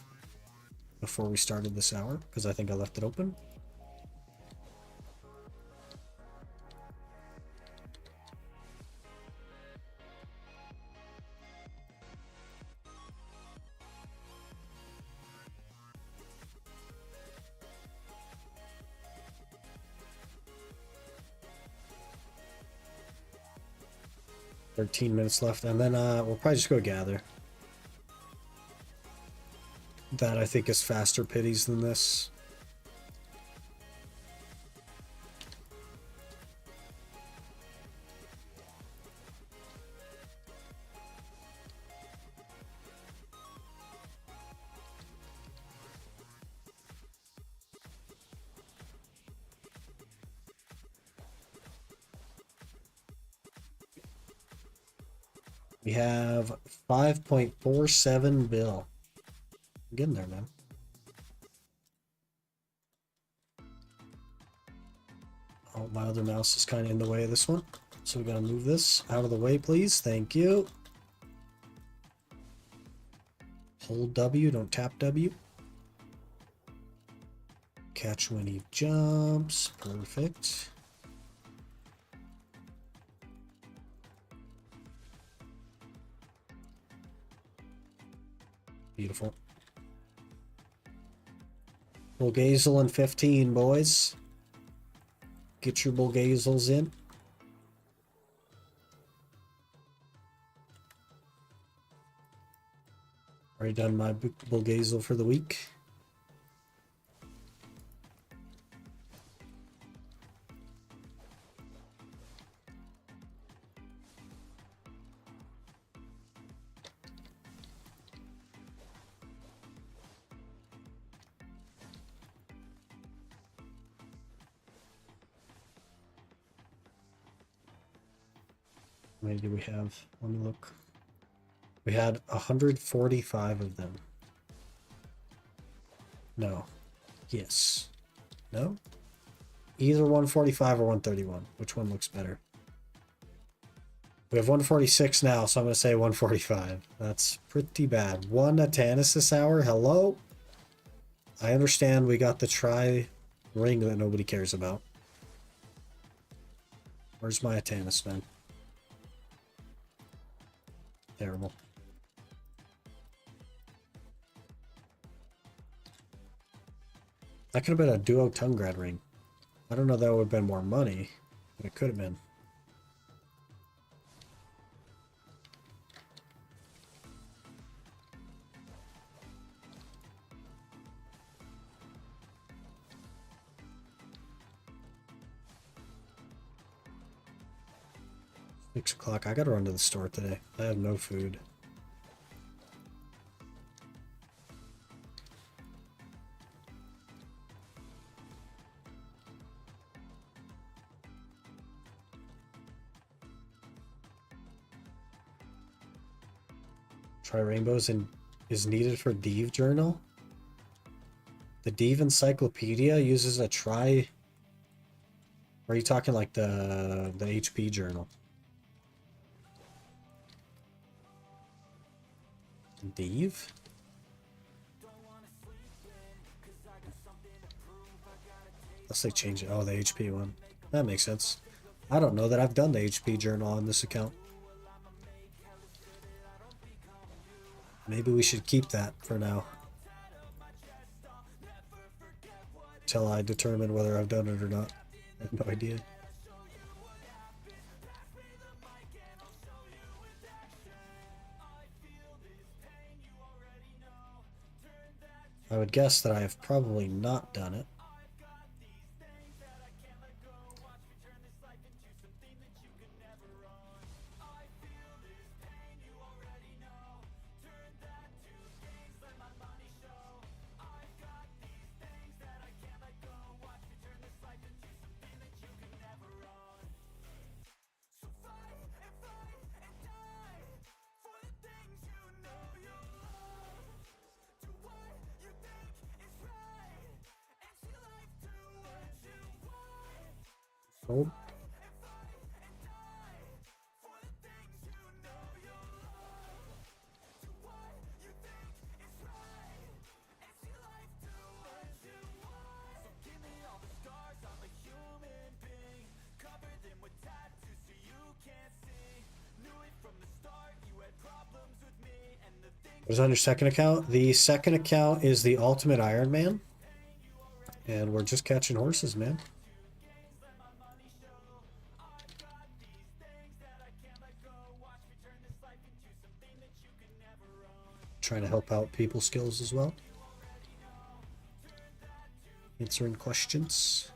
before we started this hour, because I think I left it open. $13 minutes left, and then we'll probably just go gather. That I think is faster pities than this. We have 5.47 bill. I'm getting there, man. Oh, my other mouse is kind of in the way of this one. So we gotta move this out of the way, please. Thank you. Hold W, don't tap W. Catch when he jumps. Perfect. Beautiful. Bulgazel in 15, boys. Get your Bulgazels in. Already done my Bulgazel for the week. How many do we have? Let me look. We had 145 of them. No. Yes. No? Either 145 or 131. Which one looks better? We have 146 now, so I'm going to say 145. That's pretty bad. One Atanis this hour? Hello? I understand we got the try ring that nobody cares about. Where's my Atanis, man? Terrible. That could have been a duo tongue grad ring. I don't know if that would have been more money, but it could have been. Six o'clock. I gotta run to the store today. I have no food. Try rainbows and is needed for Div journal. The Div encyclopedia uses a try. Or are you talking like the HP journal? Div? Unless they change it. Oh, the HP one. That makes sense. I don't know that I've done the HP journal on this account. Maybe we should keep that for now. Till I determine whether I've done it or not. I have no idea. I would guess that I have probably not done it. Sold. What's on your second account? The second account is the Ultimate Iron Man. And we're just catching horses, man. Trying to help out people skills as well. Answering questions.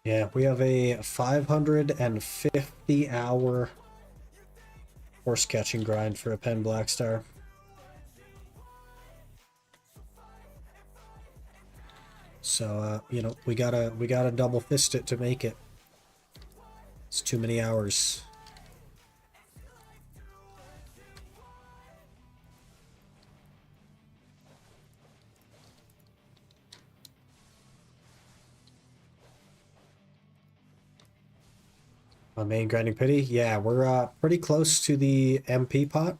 Yeah, we have a 550-hour horse catching grind for a Penn Blackstar. So you know, we gotta double fist it to make it. It's too many hours. My main grinding pity? Yeah, we're pretty close to the MP pot.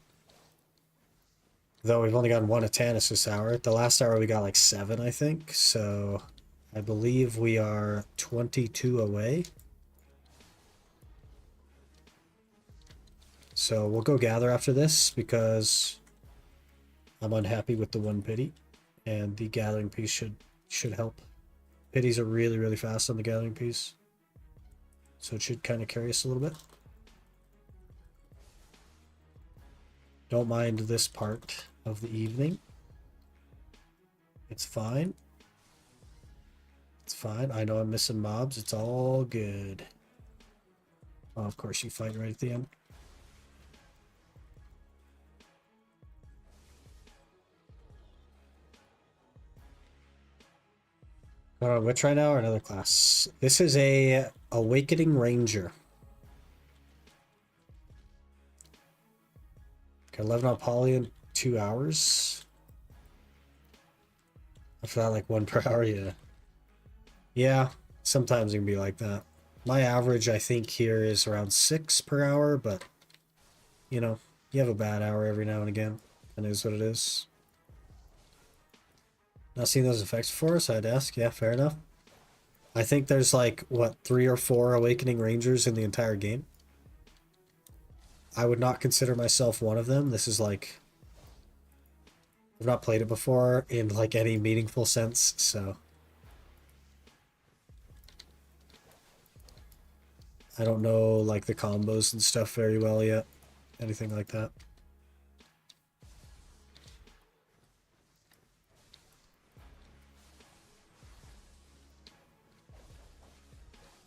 Though we've only gotten 1 Atanus this hour. The last hour we got like 7, I think. So I believe we are 22 away. So we'll go gather after this because I'm unhappy with the 1 pity. And the gathering piece should help. Pities are really, really fast on the gathering piece. So it should kind of carry us a little bit. Don't mind this part of the evening. It's fine. It's fine. I know I'm missing mobs. It's all good. Oh, of course, you fight right at the end. Which right now or another class? This is a Awakening Ranger. Okay, 11 on poly in 2 hours. After that, like 1 per hour, yeah. Yeah, sometimes it can be like that. My average, I think, here is around 6 per hour, but, you know, you have a bad hour every now and again. It is what it is. Not seeing those effects before, so I'd ask. Yeah, fair enough. I think there's like, what, 3 or 4 Awakening Rangers in the entire game. I would not consider myself one of them. This is like... I've not played it before in like any meaningful sense, so... I don't know like the combos and stuff very well yet. Anything like that.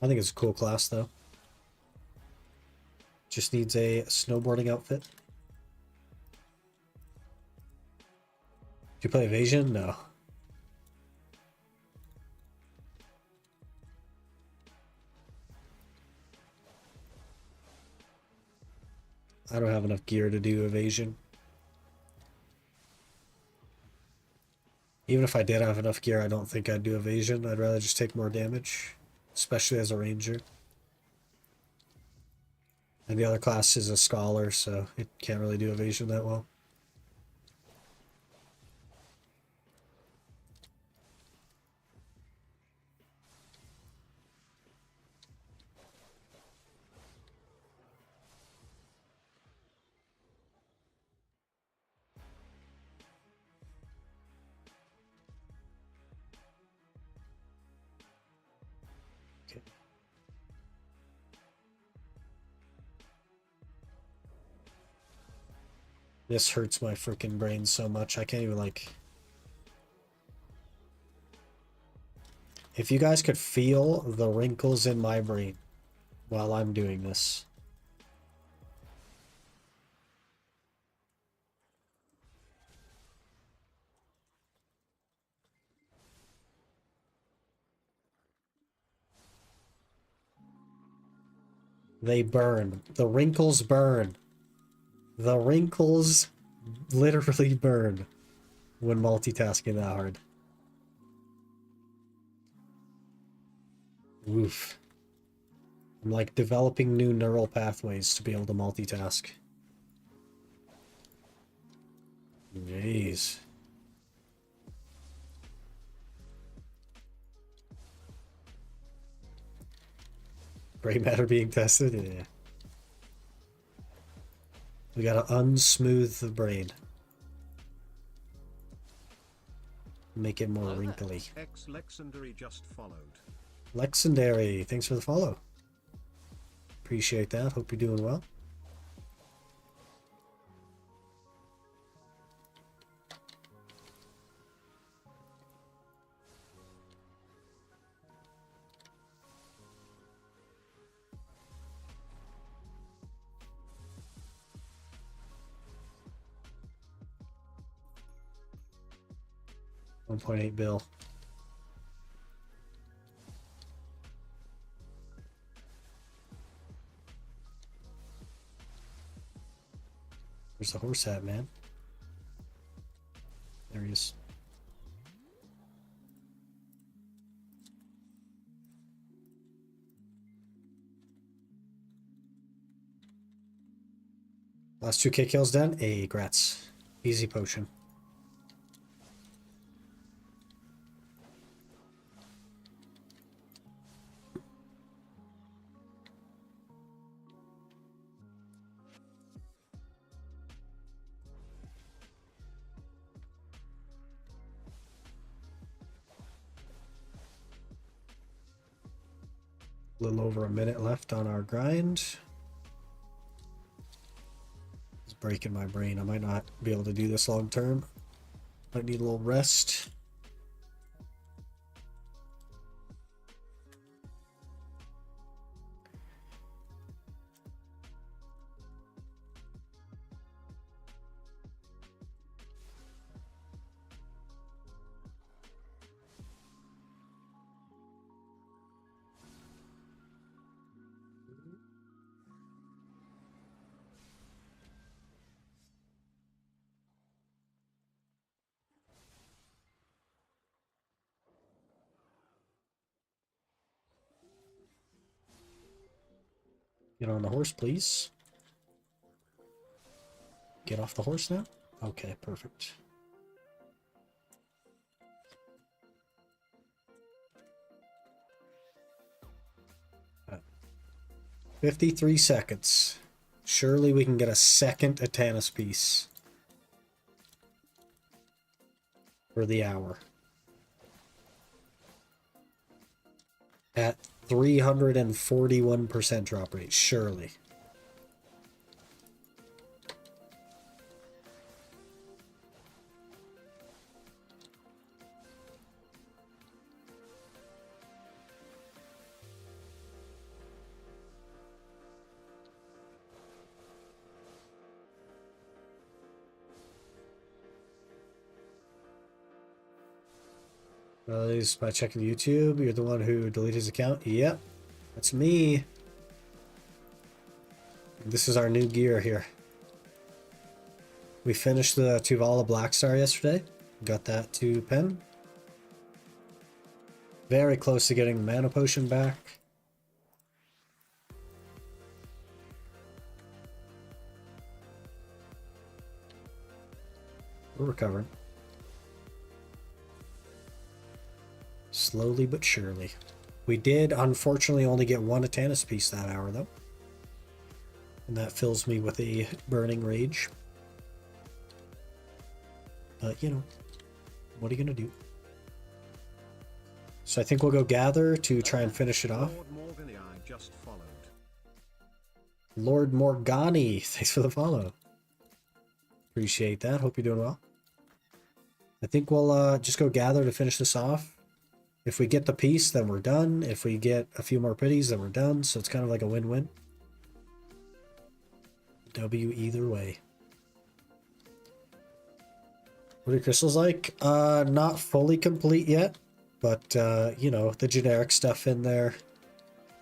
I think it's a cool class though. Just needs a snowboarding outfit. Do you play Evasion? No. I don't have enough gear to do Evasion. Even if I did have enough gear, I don't think I'd do Evasion. I'd rather just take more damage, especially as a ranger. And the other class is a scholar, so it can't really do Evasion that well. Okay. This hurts my freaking brain so much. I can't even like... If you guys could feel the wrinkles in my brain while I'm doing this. They burn. The wrinkles burn. The wrinkles literally burn when multitasking that hard. Oof. I'm like developing new neural pathways to be able to multitask. Jeez. Gray matter being tested? Yeah. We gotta unsmooth the brain. Make it more wrinkly. Lexandary just followed. Lexandary, thanks for the follow. Appreciate that. Hope you're doing well. $1.8 bill. Where's the horse at, man? There he is. Last 2k kills done. Hey, grats. Easy potion. A little over a minute left on our grind. It's breaking my brain. I might not be able to do this long term. Might need a little rest. Get on the horse, please. Get off the horse now? Okay, perfect. Uh, 53 seconds. Surely we can get a second Atanas piece for the hour. At 341% drop rate, surely. At least by checking YouTube, you're the one who deleted his account? Yep, that's me. This is our new gear here. We finished the Tuvala Black Star yesterday. Got that to pen. Very close to getting the mana potion back. We're recovering. Slowly but surely. We did unfortunately only get one Atanas piece that hour though. And that fills me with a burning rage. But you know, what are you gonna do? So I think we'll go gather to try and finish it off. Lord Morgani, I just followed. Lord Morgani, thanks for the follow. Appreciate that. Hope you're doing well. I think we'll just go gather to finish this off. If we get the piece, then we're done. If we get a few more pities, then we're done. So it's kind of like a win-win. W either way. What are crystals like? Not fully complete yet. But, you know, the generic stuff in there.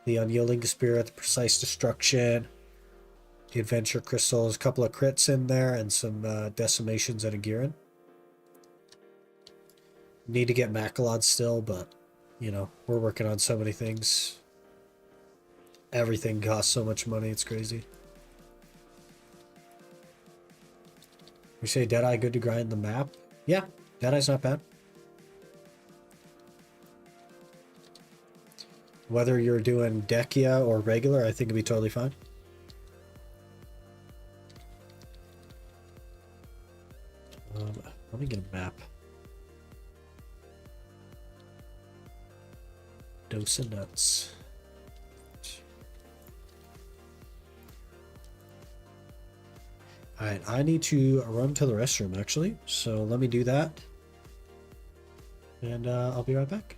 The Unyielding Spirit, the Precise Destruction. The Adventure Crystals. A couple of crits in there. And some Decimations and a Giran. Need to get Macalod still, but, you know, we're working on so many things. Everything costs so much money, it's crazy. We say Deadeye good to grind the map? Yeah, Deadeye's not bad. Whether you're doing Dekia or regular, I think it'd be totally fine. Let me get a map. Dose of nuts. Alright, I need to run to the restroom actually, so let me do that. And I'll be right back.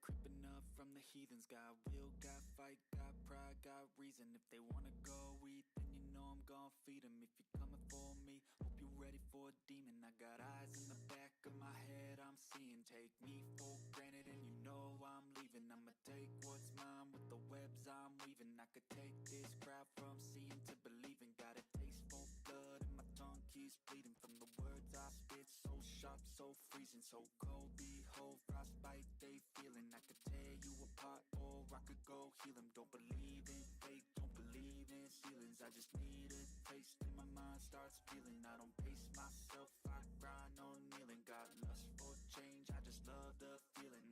creeping up from the heathens. Got will, got fight, got pride, got reason. If they wanna go eat, then you know I'm gon' feed them. If you're coming for me, hope you're ready for a demon. I got eyes in the back of my head, I'm seeing. Take me for granted and you know I'm leaving. I'ma take what's mine with the webs I'm weaving. I could take this crowd from seeing to believing. Got a taste for blood and my tongue keeps bleeding from the words I spit. So sharp, so freezing, so cold. Behold, frostbite they feeling. I could tear you apart or I could go heal them. Don't believe in fate, don't believe in ceilings. I just need a taste and my mind starts feeling. I don't pace myself, I grind on kneeling. Got lust for change, I just love the feeling.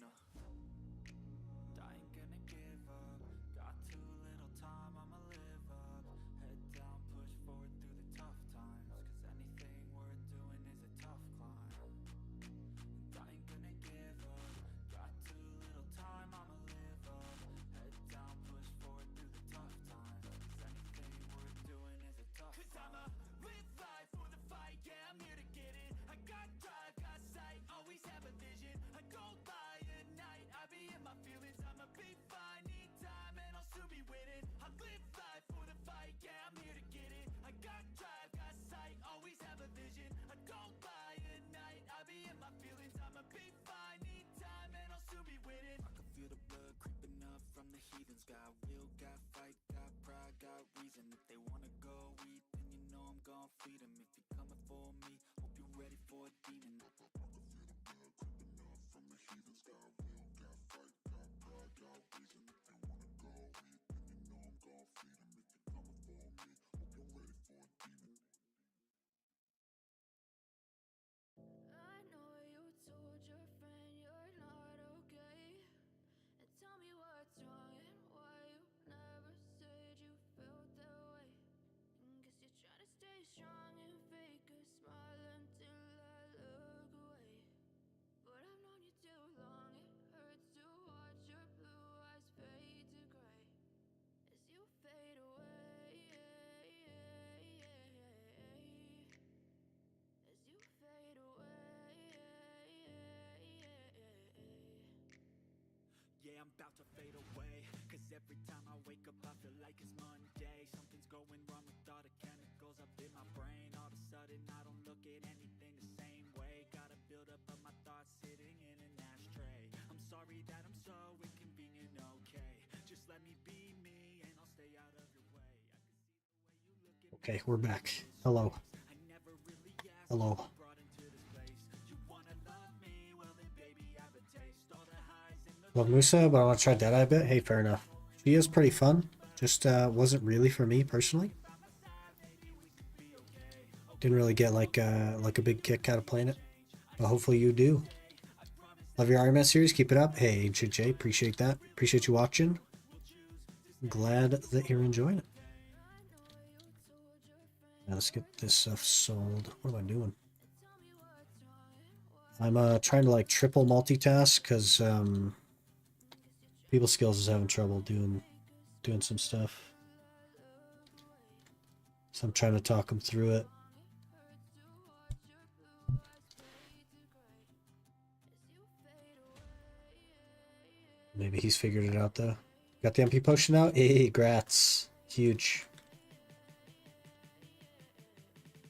I ain't gonna give up. Got too little time, I'ma live up. Head down, push forward through the tough times. Cause anything worth doing is a tough climb. And I ain't gonna give up. Got too little time, I'ma live up. Head down, push forward through the tough times. Cause anything worth doing is a tough climb. Cause I'ma live life for the fight, yeah, I'm here to get it. I got drive, got sight, always have a vision. I go by at night, I be in my feelings. I'ma be fine, need time, and I'll soon be winning. I live life for the fight, yeah, I'm here to get it. I got drive, got sight, always have a vision. I go by at night, I be in my feelings. I'ma be fine, need time, and I'll soon be winning. I can feel the blood creeping up from the heathens. Got will, got fight, got pride, got reason. If they wanna go eat, then you know I'm gon' feed them. If you're coming for me, hope you're ready for a demon. I can feel the blood creeping up from the heathens. Got will, got fight, got pride, got reason. If they wanna go eat, then you know I'm gon' feed them. If you're coming for me, hope you're ready for a demon. I know you told your friend you're not okay, and tell me what's wrong and why you never said you felt that way. Guess you're trying to stay strong and fake a smile until I look away. But I've known you too long, it hurts to watch your blue eyes fade to gray as you fade away, as you fade away. Yeah, I'm about to fade away. Cause every time I wake up I feel like it's Monday. Something's going wrong with all the chemicals up in my brain. All of a sudden I don't look at anything the same way. Gotta build up of my thoughts sitting in an ashtray. I'm sorry that I'm so inconvenient, okay. Just let me be me and I'll stay out of your way. I can see the way you look at me. Okay, we're back. Hello. I never really asked Hello. to be brought into this place. You wanna love me? Well then baby I have a taste. All the highs and the Love Musa, but I want to try Deadeye a bit. Hey, fair enough. She is pretty fun. Just wasn't really for me personally. Didn't really get like a big kick out of playing it. But hopefully you do. Love your Iron Man series. Keep it up. Hey, JJ, appreciate that. Appreciate you watching. Glad that you're enjoying it. Now let's get this stuff sold. What am I doing? I'm trying to like triple multitask because People Skills is having trouble doing some stuff. So I'm trying to talk him through it. Maybe he's figured it out though. Got the MP potion out? Hey, grats. Huge.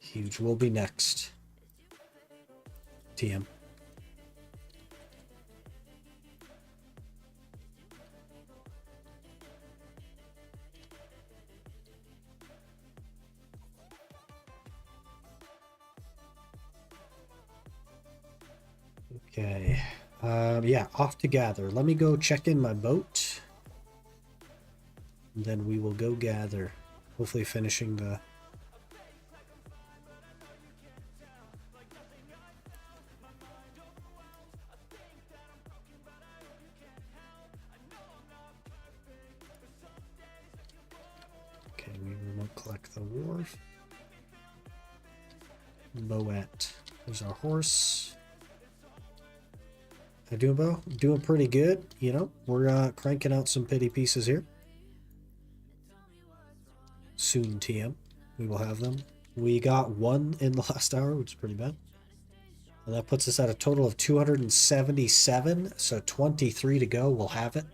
Huge. Will be next. TM. Okay. Yeah, off to gather. Let me go check in my boat. And then we will go gather. Hopefully finishing the... Okay, we remote collect the wharf. Moet. There's our horse. How doing, Bo? Doing pretty good. You know, we're cranking out some pity pieces here. Soon, TM. We will have them. We got one in the last hour, which is pretty bad. And that puts us at a total of 277. So 23 to go. We'll have it.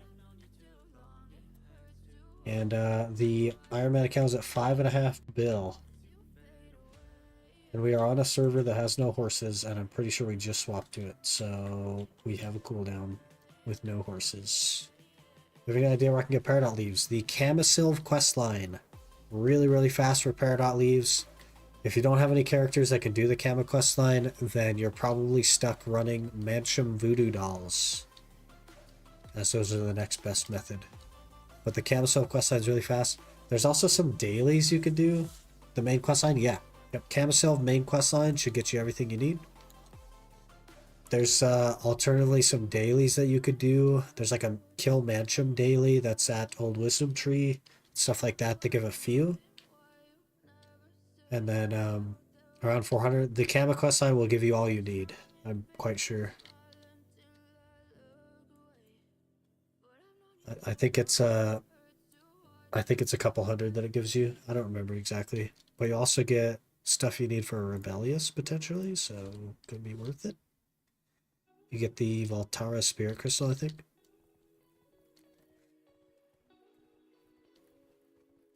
And the Iron Man account is at 5.5 bill. And we are on a server that has no horses, and I'm pretty sure we just swapped to it. So we have a cooldown with no horses. We have any idea where I can get Peridot leaves? The Camisilv questline. Really, really fast for Peridot leaves. If you don't have any characters that can do the Kama questline, then you're probably stuck running Mansion Voodoo Dolls, as those are the next best method. But the Camisilv questline is really fast. There's also some dailies you could do. The main questline, yeah. Yep, Camisilv main questline should get you everything you need. There's alternatively some dailies that you could do. There's like a Kill Mansion daily that's at Old Wisdom Tree. Stuff like that to give a few. And then around 400. The Kama questline will give you all you need. I'm quite sure. I think it's a couple hundred that it gives you. I don't remember exactly. But you also get stuff you need for Rebellious potentially, so could be worth it. You get the Voltara Spirit Crystal, I think.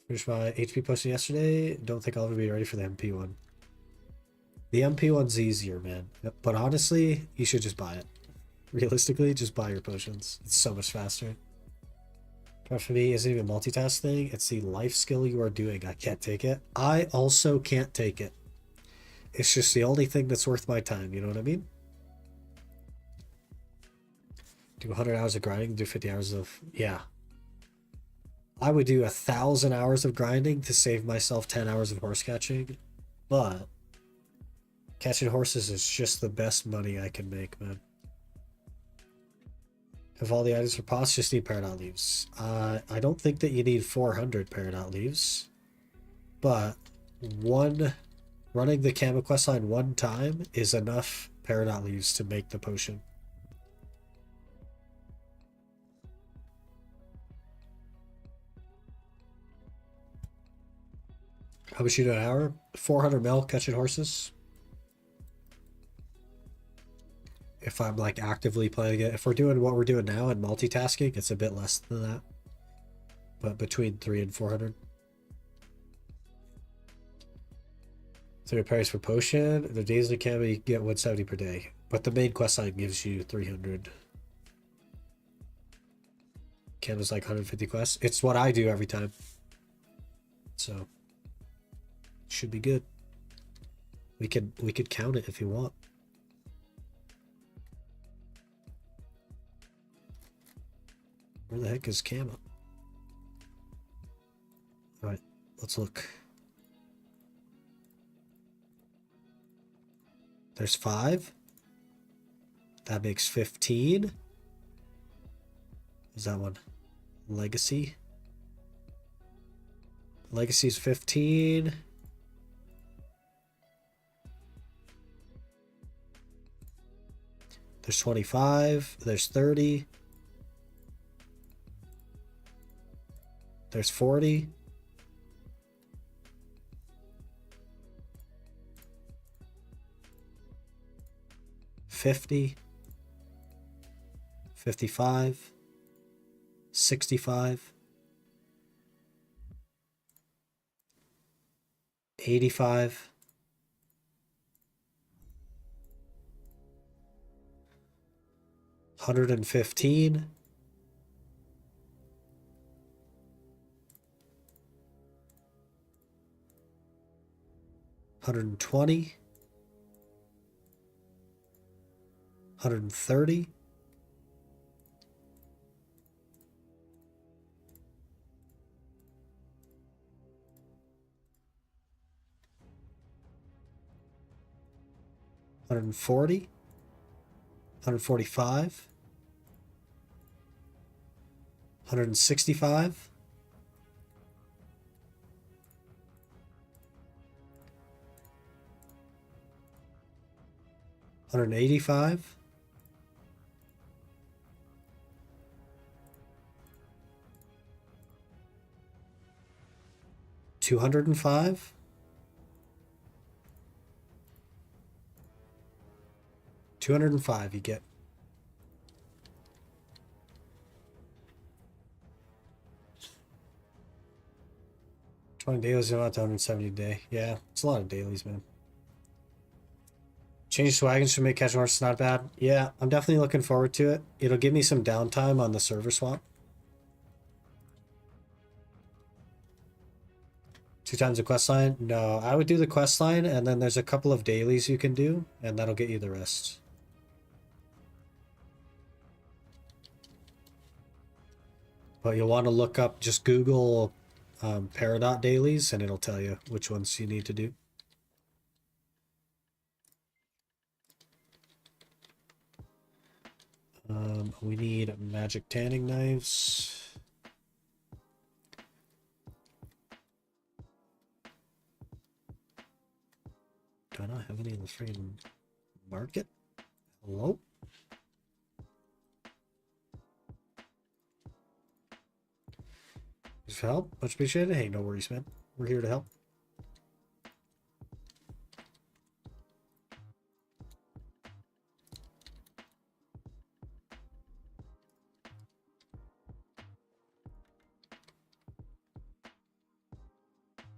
Finished my HP posting yesterday. Don't think I'll ever be ready for the MP one. The MP one's easier, man. But honestly, you should just buy it. Realistically, just buy your potions. It's so much faster. But for me, isn't even multitasking. It's the life skill you are doing. I can't take it. I also can't take it. It's just the only thing that's worth my time. You know what I mean? Do 100 hours of grinding, do 50 hours of... Yeah. I would do 1,000 hours of grinding to save myself 10 hours of horse catching. But catching horses is just the best money I can make, man. Have all the items for POS, just need Peridot leaves. I don't think that you need 400 Peridot leaves. But running the Kama questline one time is enough Peridot leaves to make the potion. How much you do an hour? 400 mil catching horses. If I'm like actively playing it. If we're doing what we're doing now and multitasking, it's a bit less than that. But between 300 and 400. 3 repairs for potion. The days in the camera you get 170 per day. But the main quest line gives you 300. Canada's like 150 quests. It's what I do every time. So should be good. We could count it if you want. Where the heck is Kama? Alright, let's look. There's 5. That makes 15. Is that one? Legacy. Legacy's 15. There's 25. There's 30. There's 40. $50. $55. $65. $85. $115. $120. $130. $140. $145. $165. $185. $205. 205 you get. $20 dailies, about 170 a day. Yeah, it's a lot of dailies, man. Change to wagons should make catching horses not bad. Yeah, I'm definitely looking forward to it. It'll give me some downtime on the server swap. 2 times the quest line? No, I would do the quest line, and then there's a couple of dailies you can do, and that'll get you the rest. But you'll want to look up, just Google Peridot dailies, and it'll tell you which ones you need to do. We need magic tanning knives. Do I not have any in the freaking market? Hello? Thanks for help. Much appreciated. Hey, no worries, man. We're here to help.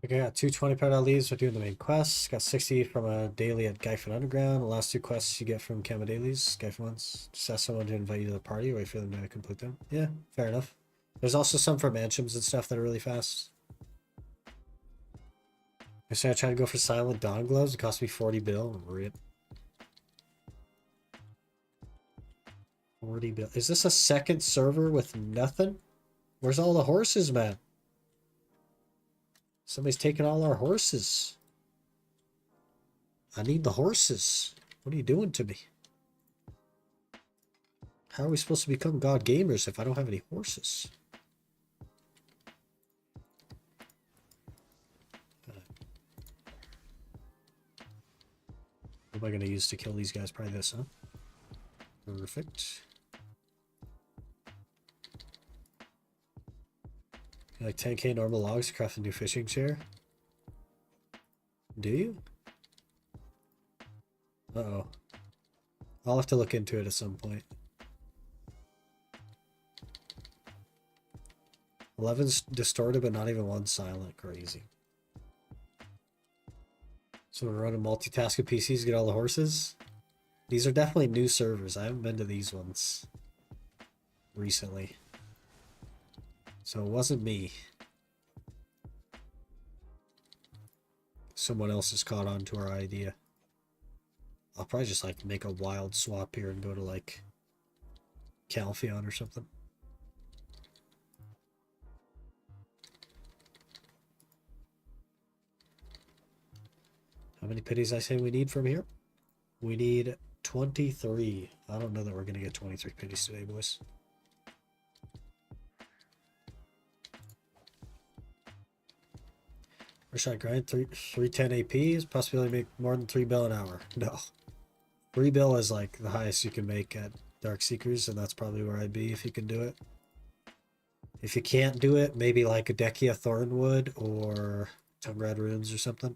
Okay, I got 220 Paradise leaves for doing the main quests. Got 60 from a daily at Gyfin Underground. The last 2 quests you get from Kama dailies, Gyfin ones. Just ask someone to invite you to the party, wait for them to complete them. Yeah, fair enough. There's also some for mansions and stuff that are really fast. I say I tried to go for Silent Dawn gloves. It cost me 40 bill. Rip. 40 bill. Is this a second server with nothing? Where's all the horses, man? Somebody's taking all our horses. I need the horses. What are you doing to me? How are we supposed to become god gamers if I don't have any horses? What am I going to use to kill these guys? Probably this, huh? Perfect. Like 10k normal logs to craft a new fishing chair? Do you? Uh-oh. I'll have to look into it at some point. 11's distorted, but not even one silent. Crazy. So we're running multitasking PCs to get all the horses? These are definitely new servers. I haven't been to these ones recently. So it wasn't me. Someone else has caught on to our idea. I'll probably just like make a wild swap here and go to like Calpheon or something. How many pities I say we need from here? We need 23. I don't know that we're going to get 23 pities today, boys. Where should I grind? 310 APs? Possibility make more than 3 bill an hour. No. 3 bill is like the highest you can make at Dark Seekers, and that's probably where I'd be if you can do it. If you can't do it, maybe like a Dekia Thornwood or Tongrad Runes or something.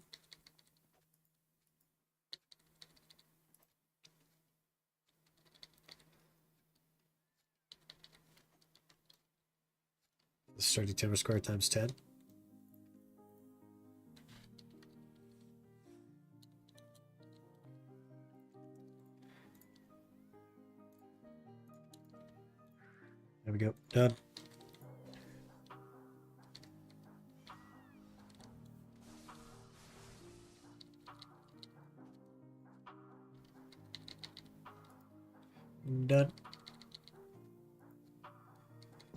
The sturdy timber square times 10. There we go. Done. Done.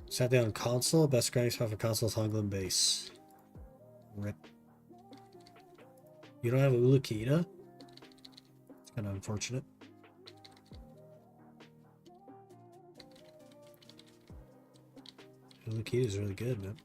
Sat down on console. Best grinding spot for console is Honglin base. Rip. You don't have Ulukita? It's kind of unfortunate. Ulukita is really good, man.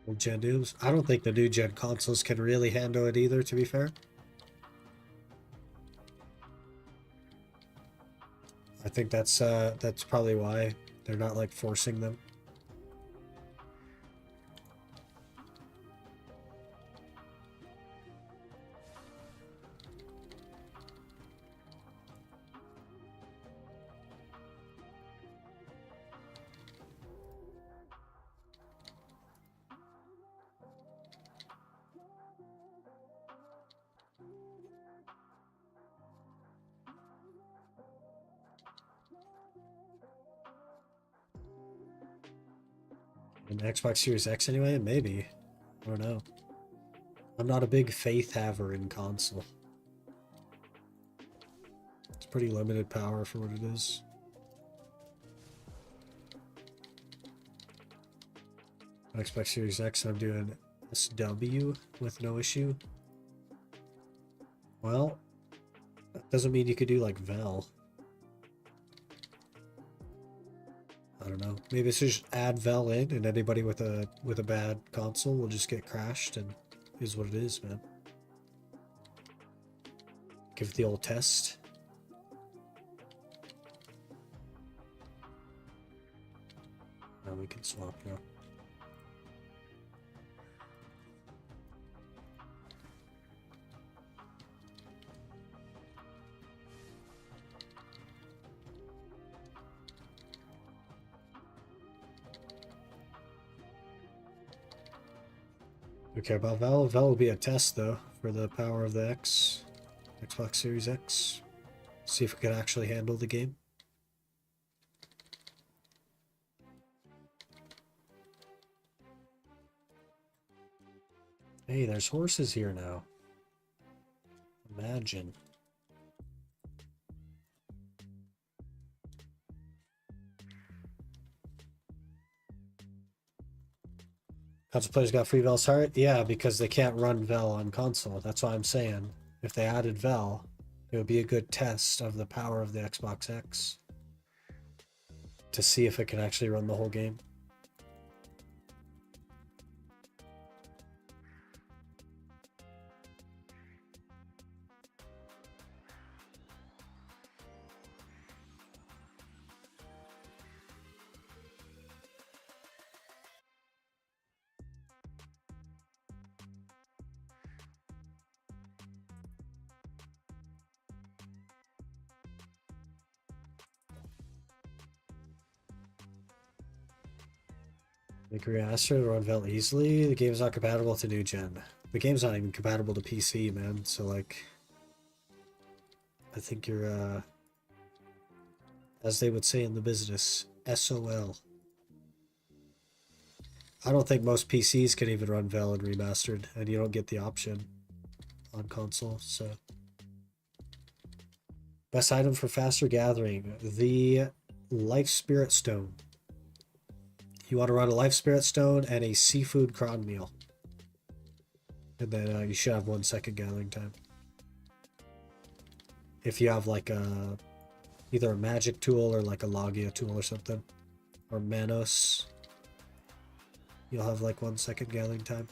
Old gen noobs. I don't think the new gen consoles can really handle it either, to be fair. I think that's probably why they're not like forcing them. An Xbox Series X anyway? Maybe. I don't know. I'm not a big faith haver in console. It's pretty limited power for what it is. Xbox Series X, I'm doing SW with no issue. Well, that doesn't mean you could do like Vel. I don't know. Maybe it's just add Vel in, and anybody with a bad console will just get crashed, and is what it is, man. Give it the old test. Now we can swap now. We care about Vel. Vel will be a test though for the power of the X, Xbox Series X. See if it can actually handle the game. Hey, there's horses here now. Imagine. Console players got free Vel start? Yeah, because they can't run Vel on console. That's why I'm saying. If they added Vel, it would be a good test of the power of the Xbox X. To see if it can actually run the whole game. Make remaster to run Vel easily. The game's not compatible to new gen. The game's not even compatible to PC, man. So like, I think you're, as they would say in the business, SOL. I don't think most PCs can even run Vel and remastered, and you don't get the option on console. So, best item for faster gathering: the Life Spirit Stone. You want to run a Life Spirit Stone and a Seafood Cron Meal. And then you should have 1 second gathering time. If you have like a, either a magic tool or like a Logia tool or something. Or Manos. You'll have like 1 second gathering time.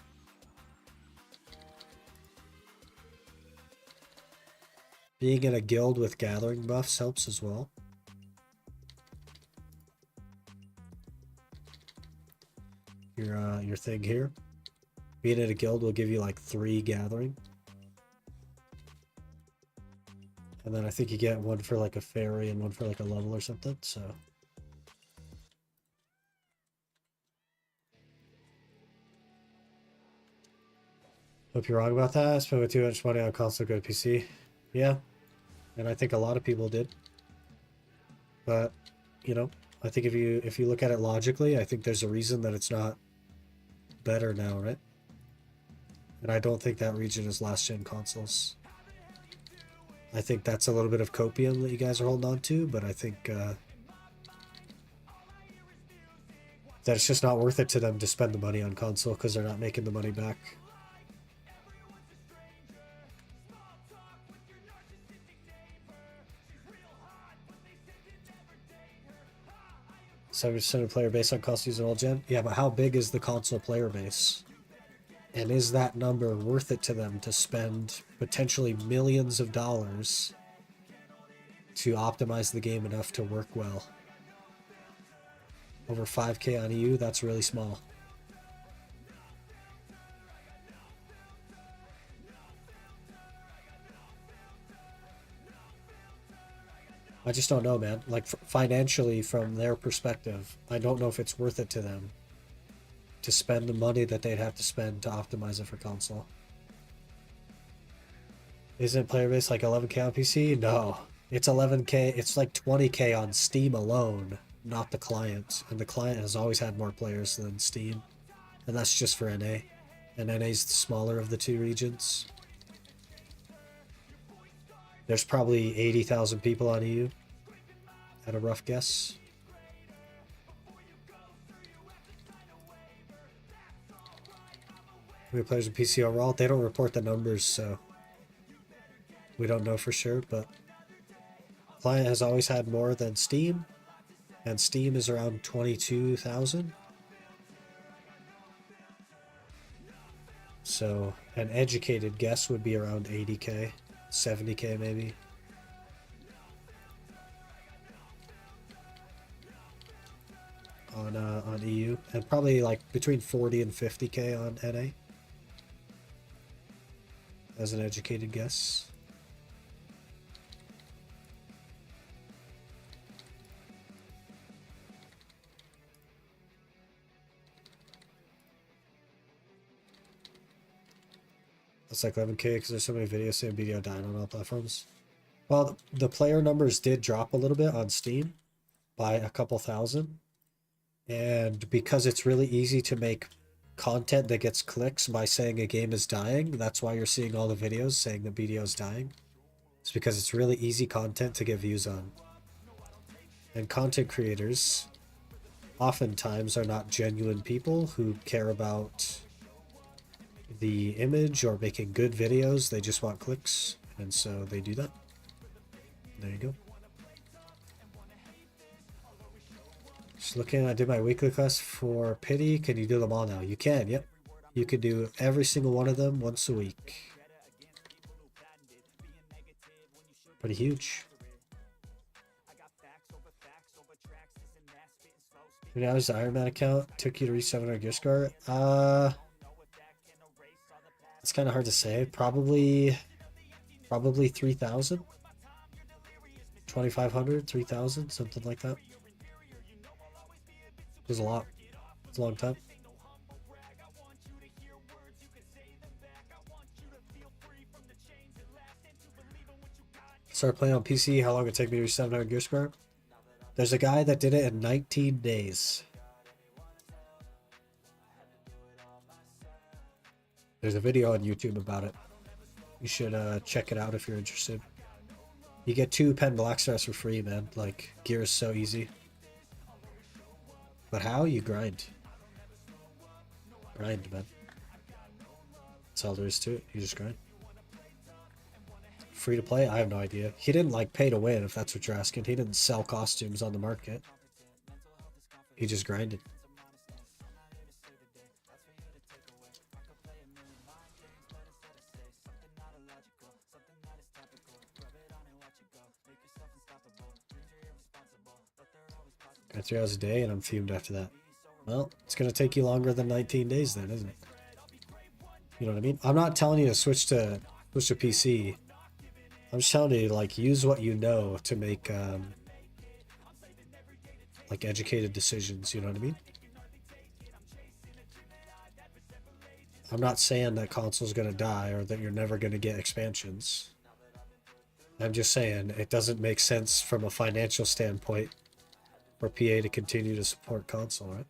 Being in a guild with gathering buffs helps as well. Your thing here. Being in a guild will give you like 3 gathering. And then I think you get 1 for like a fairy and 1 for like a level or something, so. Hope you're wrong about that. I spent too much money on console, go to PC. Yeah. And I think a lot of people did. But, you know, I think if you look at it logically, I think there's a reason that it's not better now, right? And I don't think that region is last gen consoles. I think that's a little bit of copium that you guys are holding on to, but I think that it's just not worth it to them to spend the money on console because they're not making the money back. 70% of player base on console using old gen. Yeah, but how big is the console player base? And is that number worth it to them to spend potentially millions of dollars to optimize the game enough to work well? Over 5K on EU, that's really small. I just don't know, man. Like, financially, from their perspective, I don't know if it's worth it to them to spend the money that they'd have to spend to optimize it for console. Isn't player base like 11K on PC? No. It's 11K. It's like 20K on Steam alone, not the client. And the client has always had more players than Steam. And that's just for NA. And NA's the smaller of the two regions. There's probably 80,000 people on EU, at a rough guess. How many players in PC overall? They don't report the numbers, so we don't know for sure, but client has always had more than Steam, and Steam is around 22,000. So an educated guess would be around 80K, 70K maybe. On EU, and probably like between 40 and 50K on NA. As an educated guess. That's like 11K because there's so many videos saying BDO dying on all platforms. Well, the player numbers did drop a little bit on Steam by a couple thousand. And because it's really easy to make content that gets clicks by saying a game is dying, that's why you're seeing all the videos saying that BDO is dying. It's because it's really easy content to get views on. And content creators oftentimes are not genuine people who care about the image or making good videos. They just want clicks, and so they do that. There you go. Just looking, I did my weekly class for Pity. Can you do them all now? You can, yep. You can do every single one of them once a week. Pretty huge. How many hours the Iron Man account took you to reach 700 gear score? It's kind of hard to say. Probably 3,000. 2,500, 3,000, something like that. It was a lot. It's a long time. Start playing on PC. How long it take me to reach 700 gear score? There's a guy that did it in 19 days. There's a video on YouTube about it. You should check it out if you're interested. You get 2 pen black stars for free, man. Like, gear is so easy. But how? You grind. Grind, man. That's all there is to it. You just grind. Free to play? I have no idea. He didn't like pay to win, if that's what you're asking. He didn't sell costumes on the market. He just grinded. Got 3 hours a day and I'm fumed after that. Well, it's going to take you longer than 19 days then, isn't it? You know what I mean? I'm not telling you to switch to PC. I'm just telling you, like, use what you know to make, like, educated decisions, you know what I mean? I'm not saying that console's going to die or that you're never going to get expansions. I'm just saying it doesn't make sense from a financial standpoint for PA to continue to support console, right?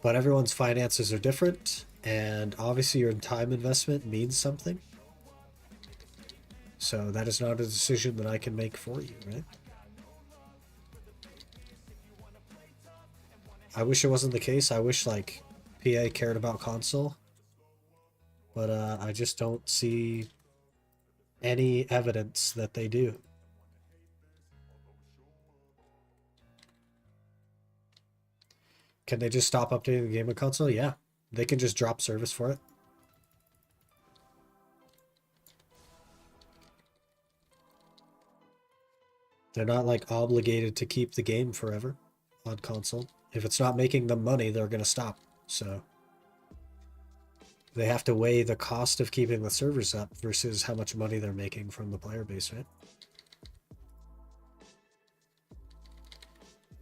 But everyone's finances are different, and obviously your time investment means something. So that is not a decision that I can make for you, right? I wish it wasn't the case. I wish, like, PA cared about console. But I just don't see any evidence that they do. Can they just stop updating the gaming console? Yeah. They can just drop service for it. They're not like obligated to keep the game forever on console. If it's not making them money, they're going to stop. So they have to weigh the cost of keeping the servers up versus how much money they're making from the player base, right?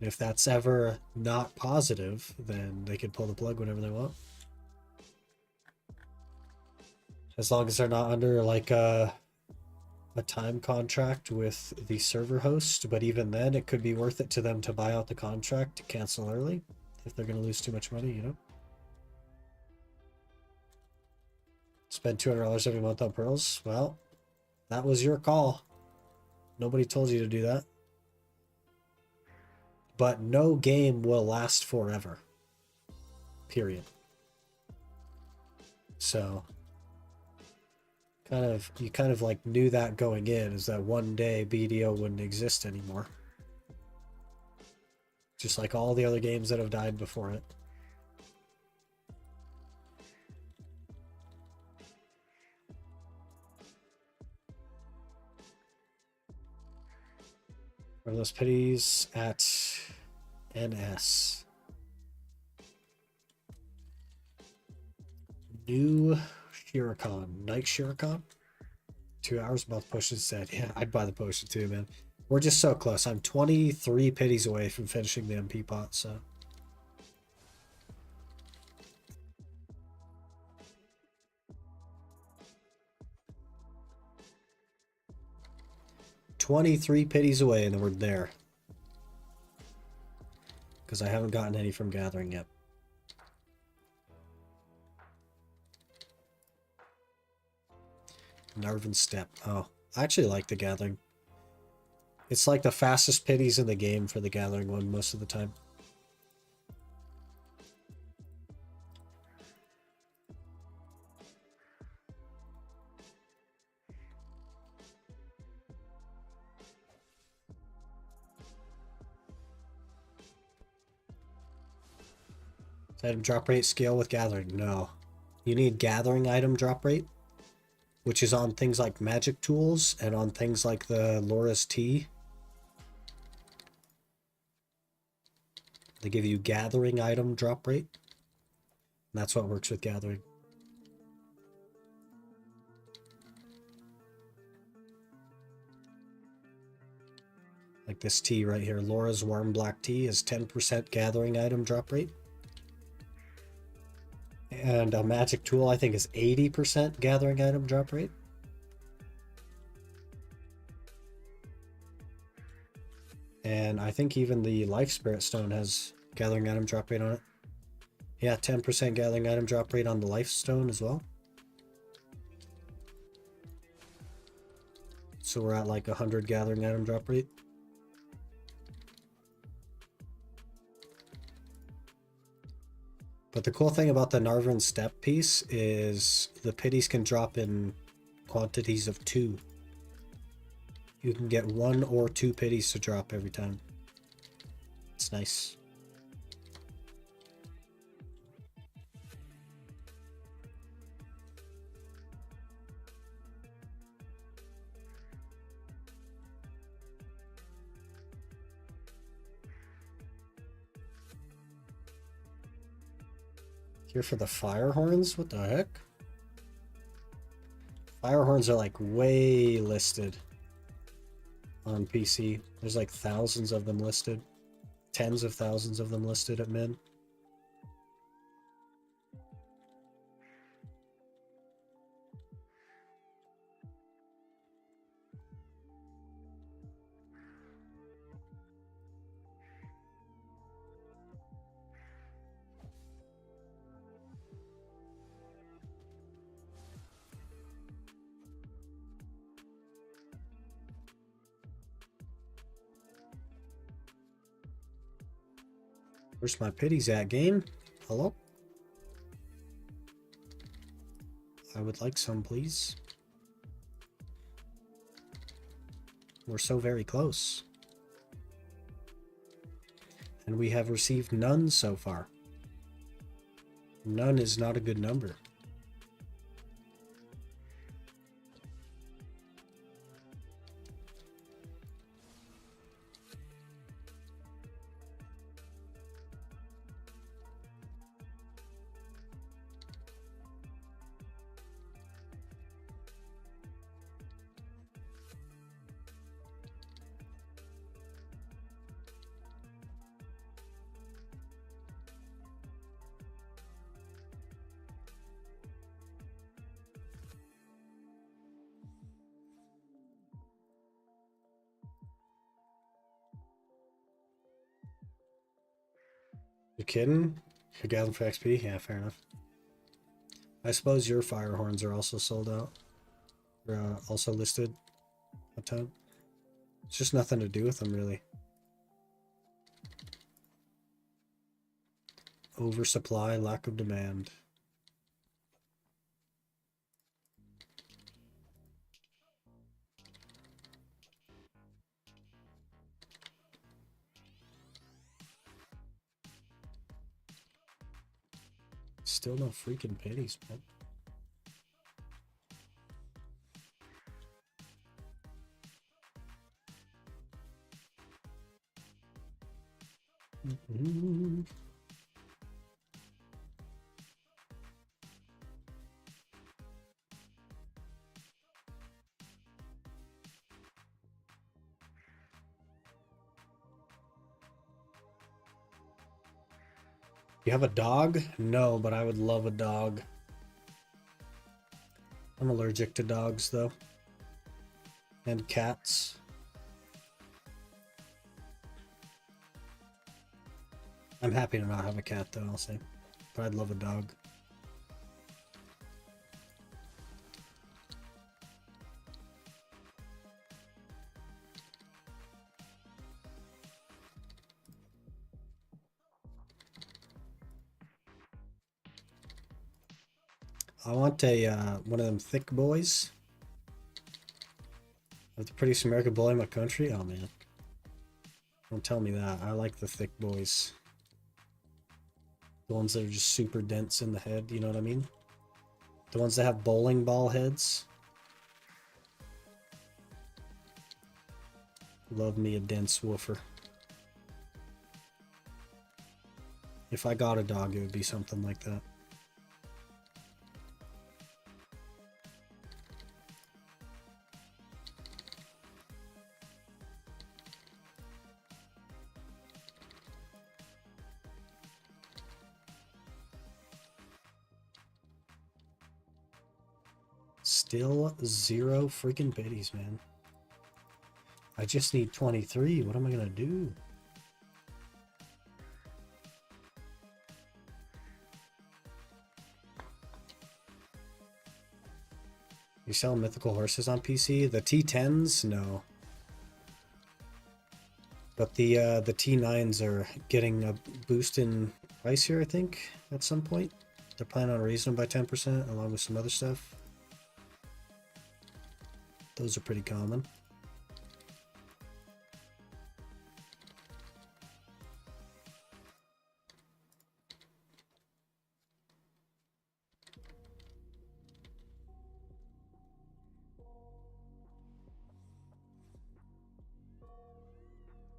And if that's ever not positive, then they can pull the plug whenever they want. As long as they're not under like a time contract with the server host, but even then it could be worth it to them to buy out the contract to cancel early if they're going to lose too much money, you know? Spend $200 every month on pearls? Well, that was your call. Nobody told you to do that. But no game will last forever. Period. So you kind of like knew that going in, is that one day BDO wouldn't exist anymore. Just like all the other games that have died before it. Are those pities at NS? New Shiricon. Night Shiricon? 2 hours, both potions said. Yeah, I'd buy the potion too, man. We're just so close. I'm 23 pities away from finishing the MP pot, so. $23 pities away, and then we're there. Because I haven't gotten any from gathering yet. Narvan Step. Oh, I actually like the gathering. It's like the fastest pities in the game for the gathering one most of the time. Item drop rate scale with gathering? No. You need gathering item drop rate, which is on things like magic tools and on things like the Laura's Tea. They give you gathering item drop rate. And that's what works with gathering. Like this tea right here, Laura's Warm Black Tea is 10% gathering item drop rate. And a magic tool, I think, is 80% gathering item drop rate. And I think even the Life Spirit Stone has gathering item drop rate on it. Yeah, 10% gathering item drop rate on the Life Stone as well. So we're at like 100 gathering item drop rate. But the cool thing about the Narvan Step piece is the pities can drop in quantities of 2. You can get 1 or 2 pities to drop every time. It's nice. Here for the fire horns? What the heck? Fire horns are like way listed on PC. There's like thousands of them listed. Tens of thousands of them listed at min. Where's my pities at, game? Hello? I would like some, please. We're so very close. And we have received none so far. None is not a good number. You kidding? You're gathering for XP? Yeah, fair enough. I suppose your fire horns are also sold out. Or also listed a ton. It's just nothing to do with them, really. Oversupply, lack of demand. Still no freaking pennies, man. You have a dog? No, but I would love a dog. I'm allergic to dogs, though. And cats. I'm happy to not have a cat, though, I'll say. But I'd love a dog. I want a one of them thick boys. With the prettiest American boy in my country? Oh man. Don't tell me that. I like the thick boys. The ones that are just super dense in the head, you know what I mean? The ones that have bowling ball heads. Love me a dense woofer. If I got a dog, it would be something like that. Still 0 freaking biddies, man. I just need 23. What am I gonna do? You sell mythical horses on PC? The T10s? No. But the T9s are getting a boost in price here, I think, at some point. They're planning on raising them by 10% along with some other stuff. Those are pretty common.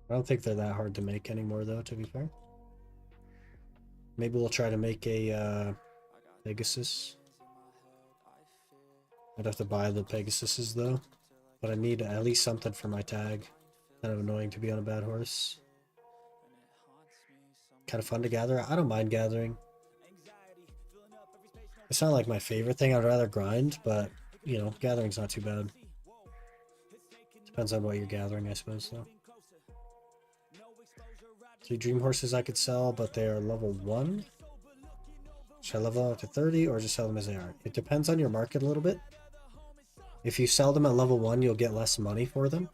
I don't think they're that hard to make anymore, though, to be fair. Maybe we'll try to make a Pegasus. I'd have to buy the Pegasuses, though. But I need at least something for my tag. Kind of annoying to be on a bad horse. Kind of fun to gather. I don't mind gathering. It's not like my favorite thing. I'd rather grind, but, you know, gathering's not too bad. Depends on what you're gathering, I suppose, though. 3 dream horses I could sell, but they are level 1. Should I level them up to 30 or just sell them as they are? It depends on your market a little bit. If you sell them at level 1, you'll get less money for them.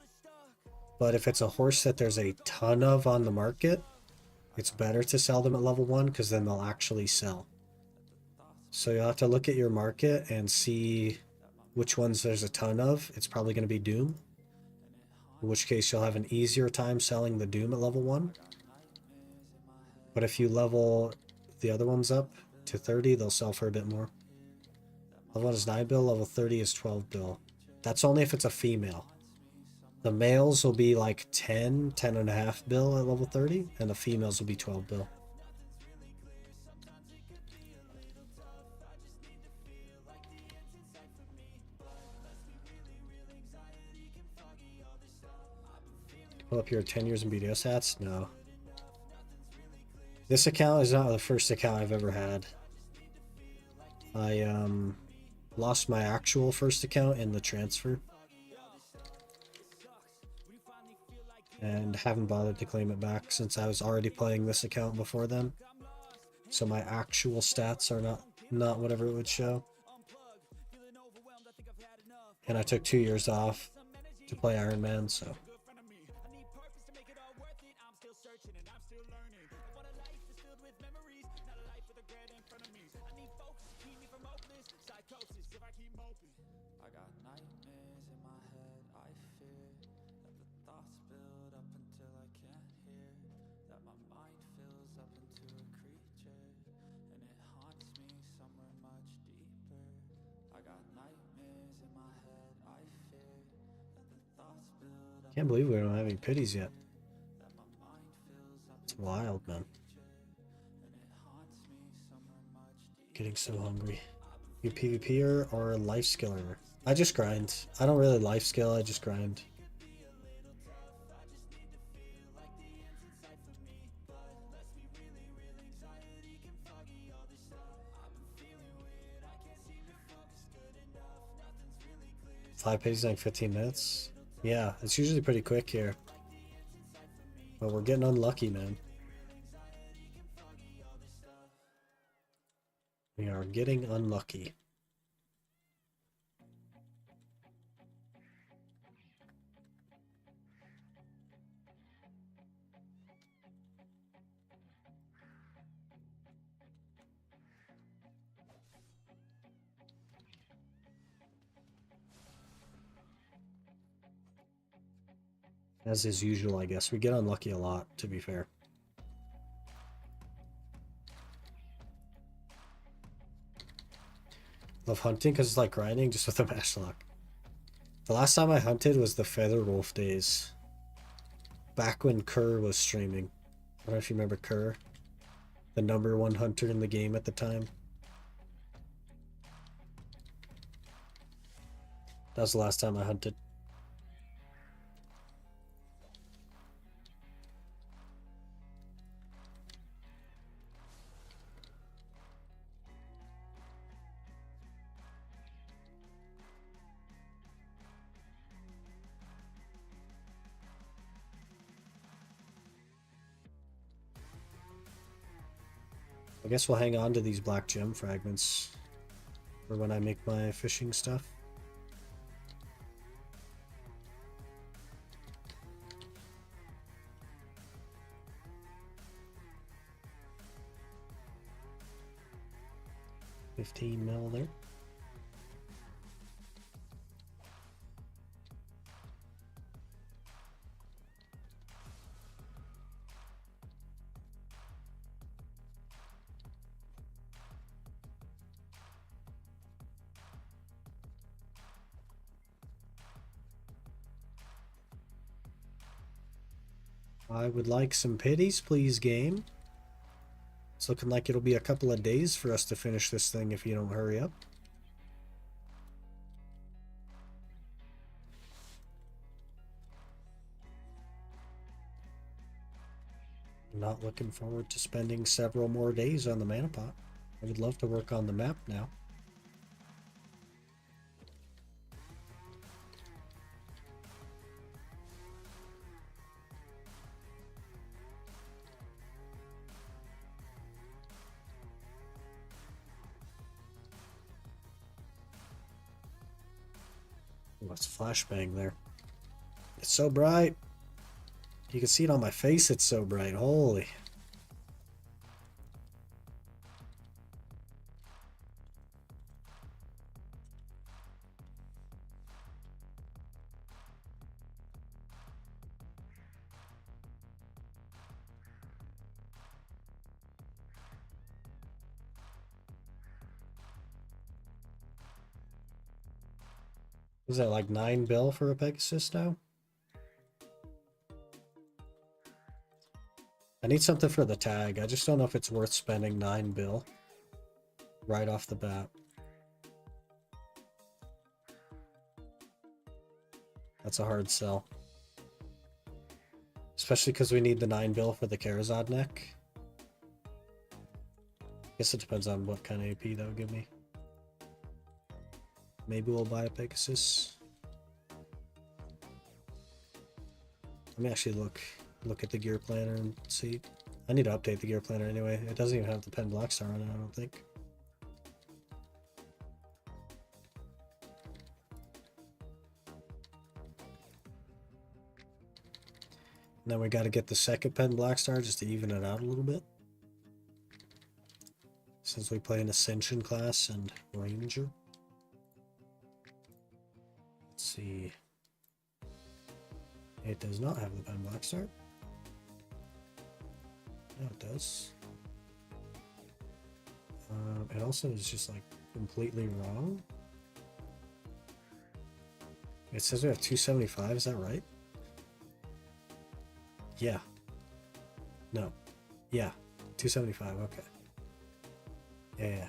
But if it's a horse that there's a ton of on the market, it's better to sell them at level 1 because then they'll actually sell. So you'll have to look at your market and see which ones there's a ton of. It's probably going to be Doom. In which case you'll have an easier time selling the Doom at level 1. But if you level the other ones up to 30, they'll sell for a bit more. Level 1 is 9 bill, level 30 is 12 bill. That's only if it's a female. The males will be like 10, 10 and a half bill at level 30, and the females will be 12 bill. Pull up your 10 years in BDS hats? No. This account is not the first account I've ever had. I lost my actual first account in the transfer. And haven't bothered to claim it back since I was already playing this account before then. So my actual stats are not whatever it would show. And I took 2 years off to play Iron Man, so. Can't believe we don't have any pities yet. It's wild, man. Getting so hungry. You PvPer or life skiller? I just grind. I don't really life skill, I just grind. Five pages in like 15 minutes? Yeah, it's usually pretty quick here. But we're getting unlucky, man. We are getting unlucky. As is usual, I guess. We get unlucky a lot, to be fair. Love hunting because it's like grinding just with a mash lock. The last time I hunted was the Feather Wolf days. Back when Kerr was streaming. I don't know if you remember Kerr. The #1 hunter in the game at the time. That was the last time I hunted. I guess we'll hang on to these black gem fragments for when I make my fishing stuff. $15 mil there. I would like some pities, please, game. It's looking like it'll be a couple of days for us to finish this thing if you don't hurry up. Not looking forward to spending several more days on the mana pot. I would love to work on the map now. What's flashbang there? It's so bright. You can see it on my face, it's so bright. Holy. Is that like 9 bill for a Pegasus now? I need something for the tag. I just don't know if it's worth spending 9 bill right off the bat. That's a hard sell. Especially because we need the 9 bill for the Karazad neck. I guess it depends on what kind of AP that would give me. Maybe we'll buy a Pegasus. Let me actually look at the gear planner and see. I need to update the gear planner anyway. It doesn't even have the Pen Black Star on it, I don't think. And then we got to get the second Pen Black Star just to even it out a little bit. Since we play an Ascension class and Ranger. Let's see. It does not have the Pen Black Star. No, it does. It also is just like completely wrong. It says we have 275, is that right? Yeah. No. Yeah. 275, okay. Yeah.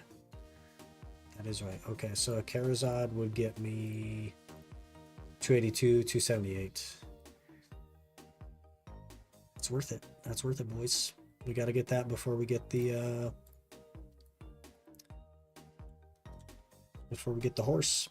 That is right. Okay, so a Karazad would get me 282, 278. It's worth it. That's worth it, boys. We got to get that before we get the horse.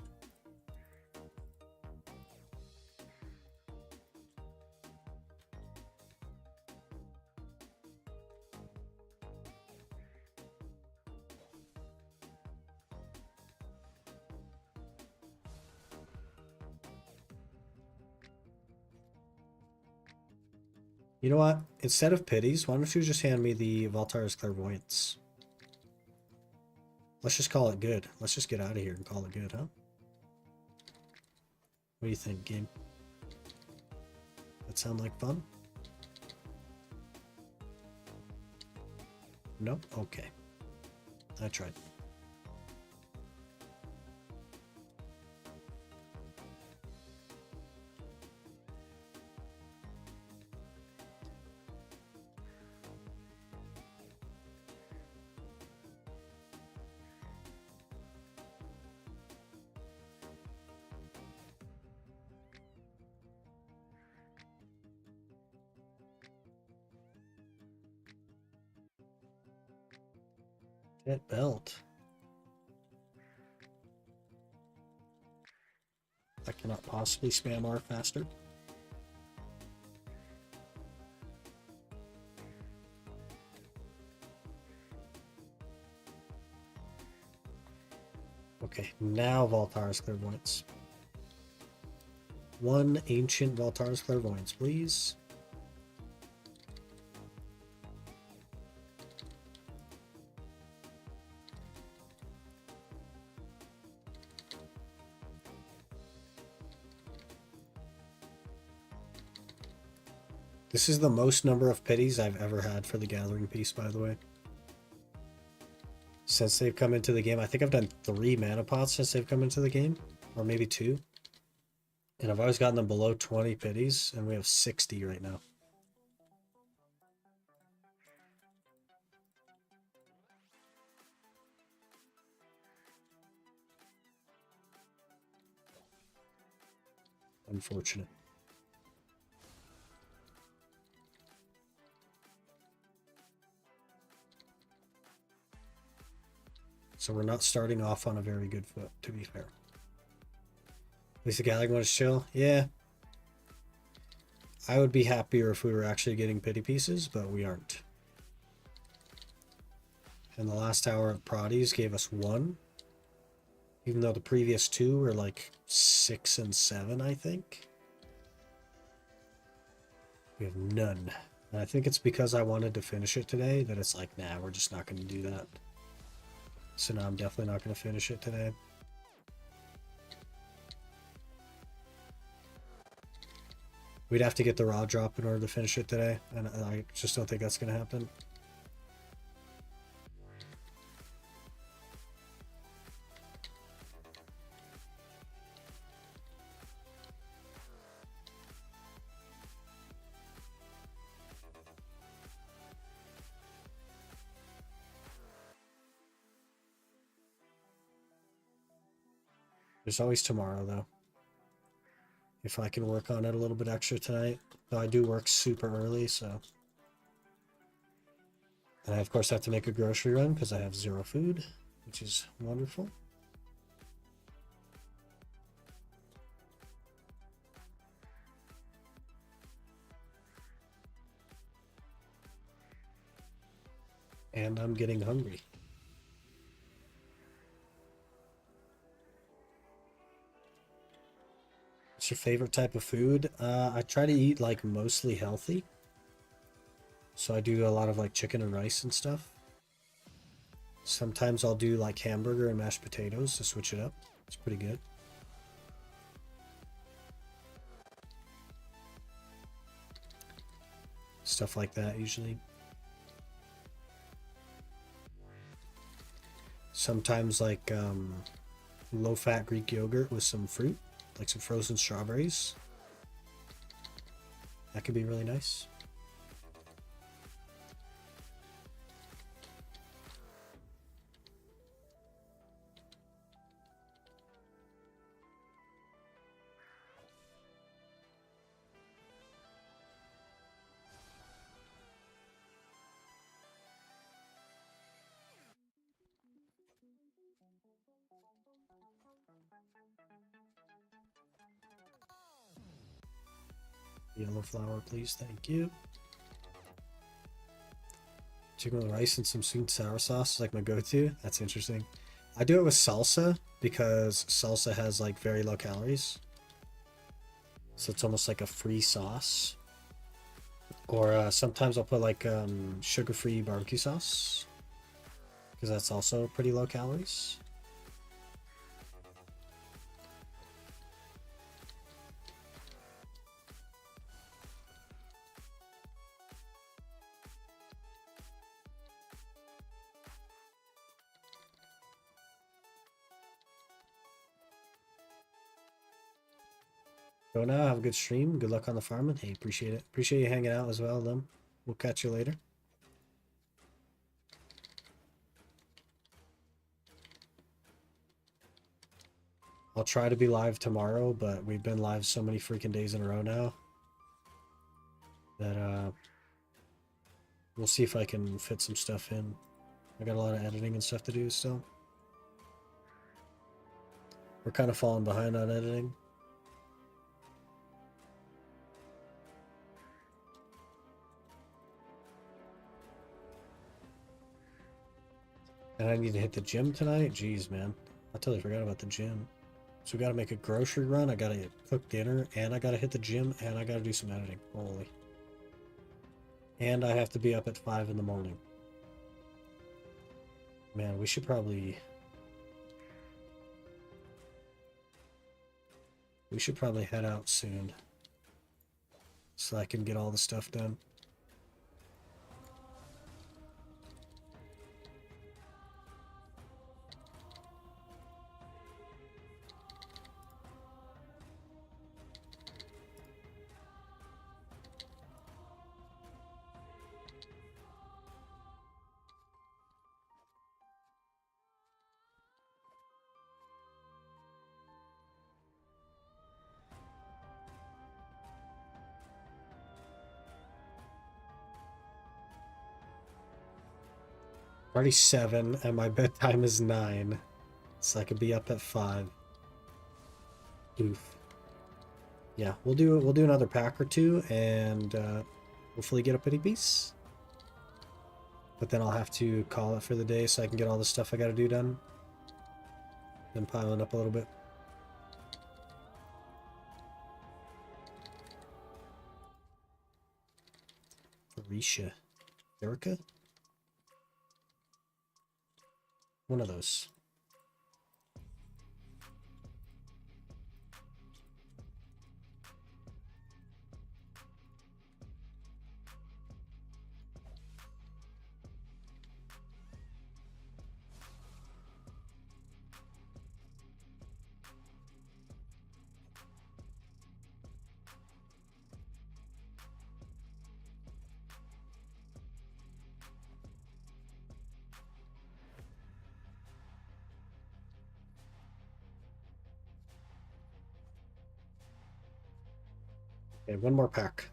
You know what? Instead of pities, why don't you just hand me the Valtara's Clairvoyance? Let's just call it good. Let's just get out of here and call it good, huh? What do you think, game? That sound like fun? No? Okay. I tried. That belt. I cannot possibly spam R faster. Okay, now Valtara's Clairvoyance. One ancient Valtara's Clairvoyance, please. This is the most number of pities I've ever had for the Gathering piece, by the way. Since they've come into the game, I think I've done 3 mana pots since they've come into the game, or maybe 2. And I've always gotten them below 20 pities, and we have 60 right now. Unfortunate. So we're not starting off on a very good foot, to be fair. At least the Gathering one is chill. Yeah. I would be happier if we were actually getting pity pieces, but we aren't. And the last tower of Prodies gave us 1. Even though the previous 2 were like 6 and 7, I think. We have none. And I think it's because I wanted to finish it today that it's like, nah, we're just not going to do that. So now I'm definitely not going to finish it today. We'd have to get the raw drop in order to finish it today, and I just don't think that's going to happen. There's always tomorrow, though. If I can work on it a little bit extra tonight. Though I do work super early, so... And I, of course, have to make a grocery run because I have 0 food, which is wonderful. And I'm getting hungry. What's your favorite type of food? I try to eat like mostly healthy. So I do a lot of like chicken and rice and stuff. Sometimes I'll do like hamburger and mashed potatoes to switch it up. It's pretty good. Stuff like that usually. Sometimes like low-fat Greek yogurt with some fruit, like some frozen strawberries. That could be really nice. Yellow flour, please. Thank you. Chicken with rice and some sweet and sour sauce is like my go-to. That's interesting. I do it with salsa because salsa has like very low calories. So it's almost like a free sauce. Or sometimes I'll put like sugar-free barbecue sauce because that's also pretty low calories. Go now. Have a good stream. Good luck on the farming. Hey, appreciate it. Appreciate you hanging out as well, Lim. We'll catch you later. I'll try to be live tomorrow, but we've been live so many freaking days in a row now that we'll see if I can fit some stuff in. I got a lot of editing and stuff to do still. We're kind of falling behind on editing. And I need to hit the gym tonight? Jeez, man. I totally forgot about the gym. So we gotta make a grocery run, I gotta cook dinner, and I gotta hit the gym, and I gotta do some editing. Holy. And I have to be up at 5 in the morning. Man, we should probably... We should probably head out soon. So I can get all the stuff done. Already 7 and my bedtime is 9. So I could be up at 5. Oof. Yeah, we'll do another pack or two and hopefully get a pretty piece. But then I'll have to call it for the day so I can get all the stuff I gotta do done. Then piling up a little bit. Arisha. Erica? One of those. Okay, one more pack.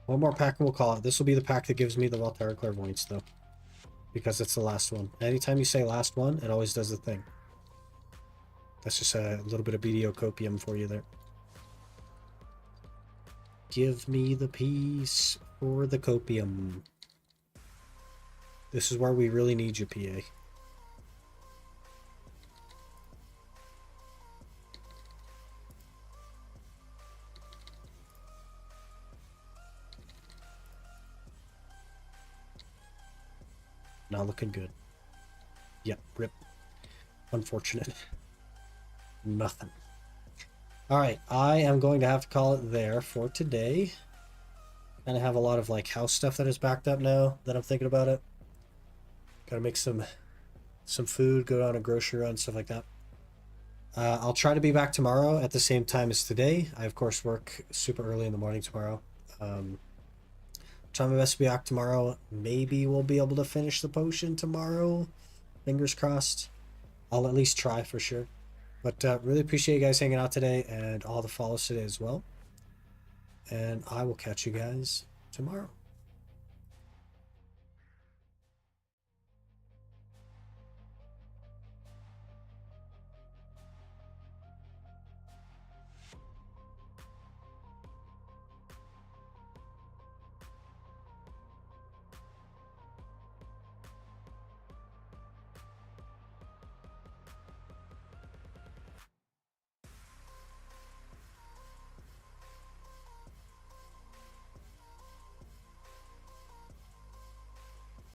One more pack and we'll call it. This will be the pack that gives me the Volterra Clairvoyance, though. Because it's the last one. Anytime you say last one, it always does the thing. That's just a little bit of BDO copium for you there. Give me the piece for the copium. This is where we really need you, PA. Not looking good. Yep, rip. Unfortunate. Nothing. Alright, I am going to have to call it there for today. Kind of have a lot of like house stuff that is backed up now that I'm thinking about it. Gotta make some food, go on a grocery run, stuff like that. I'll try to be back tomorrow at the same time as today. I, of course, work super early in the morning tomorrow. Try my best to be back tomorrow. Maybe we'll be able to finish the potion tomorrow. Fingers crossed. I'll at least try for sure. But really appreciate you guys hanging out today and all the follows today as well. And I will catch you guys tomorrow.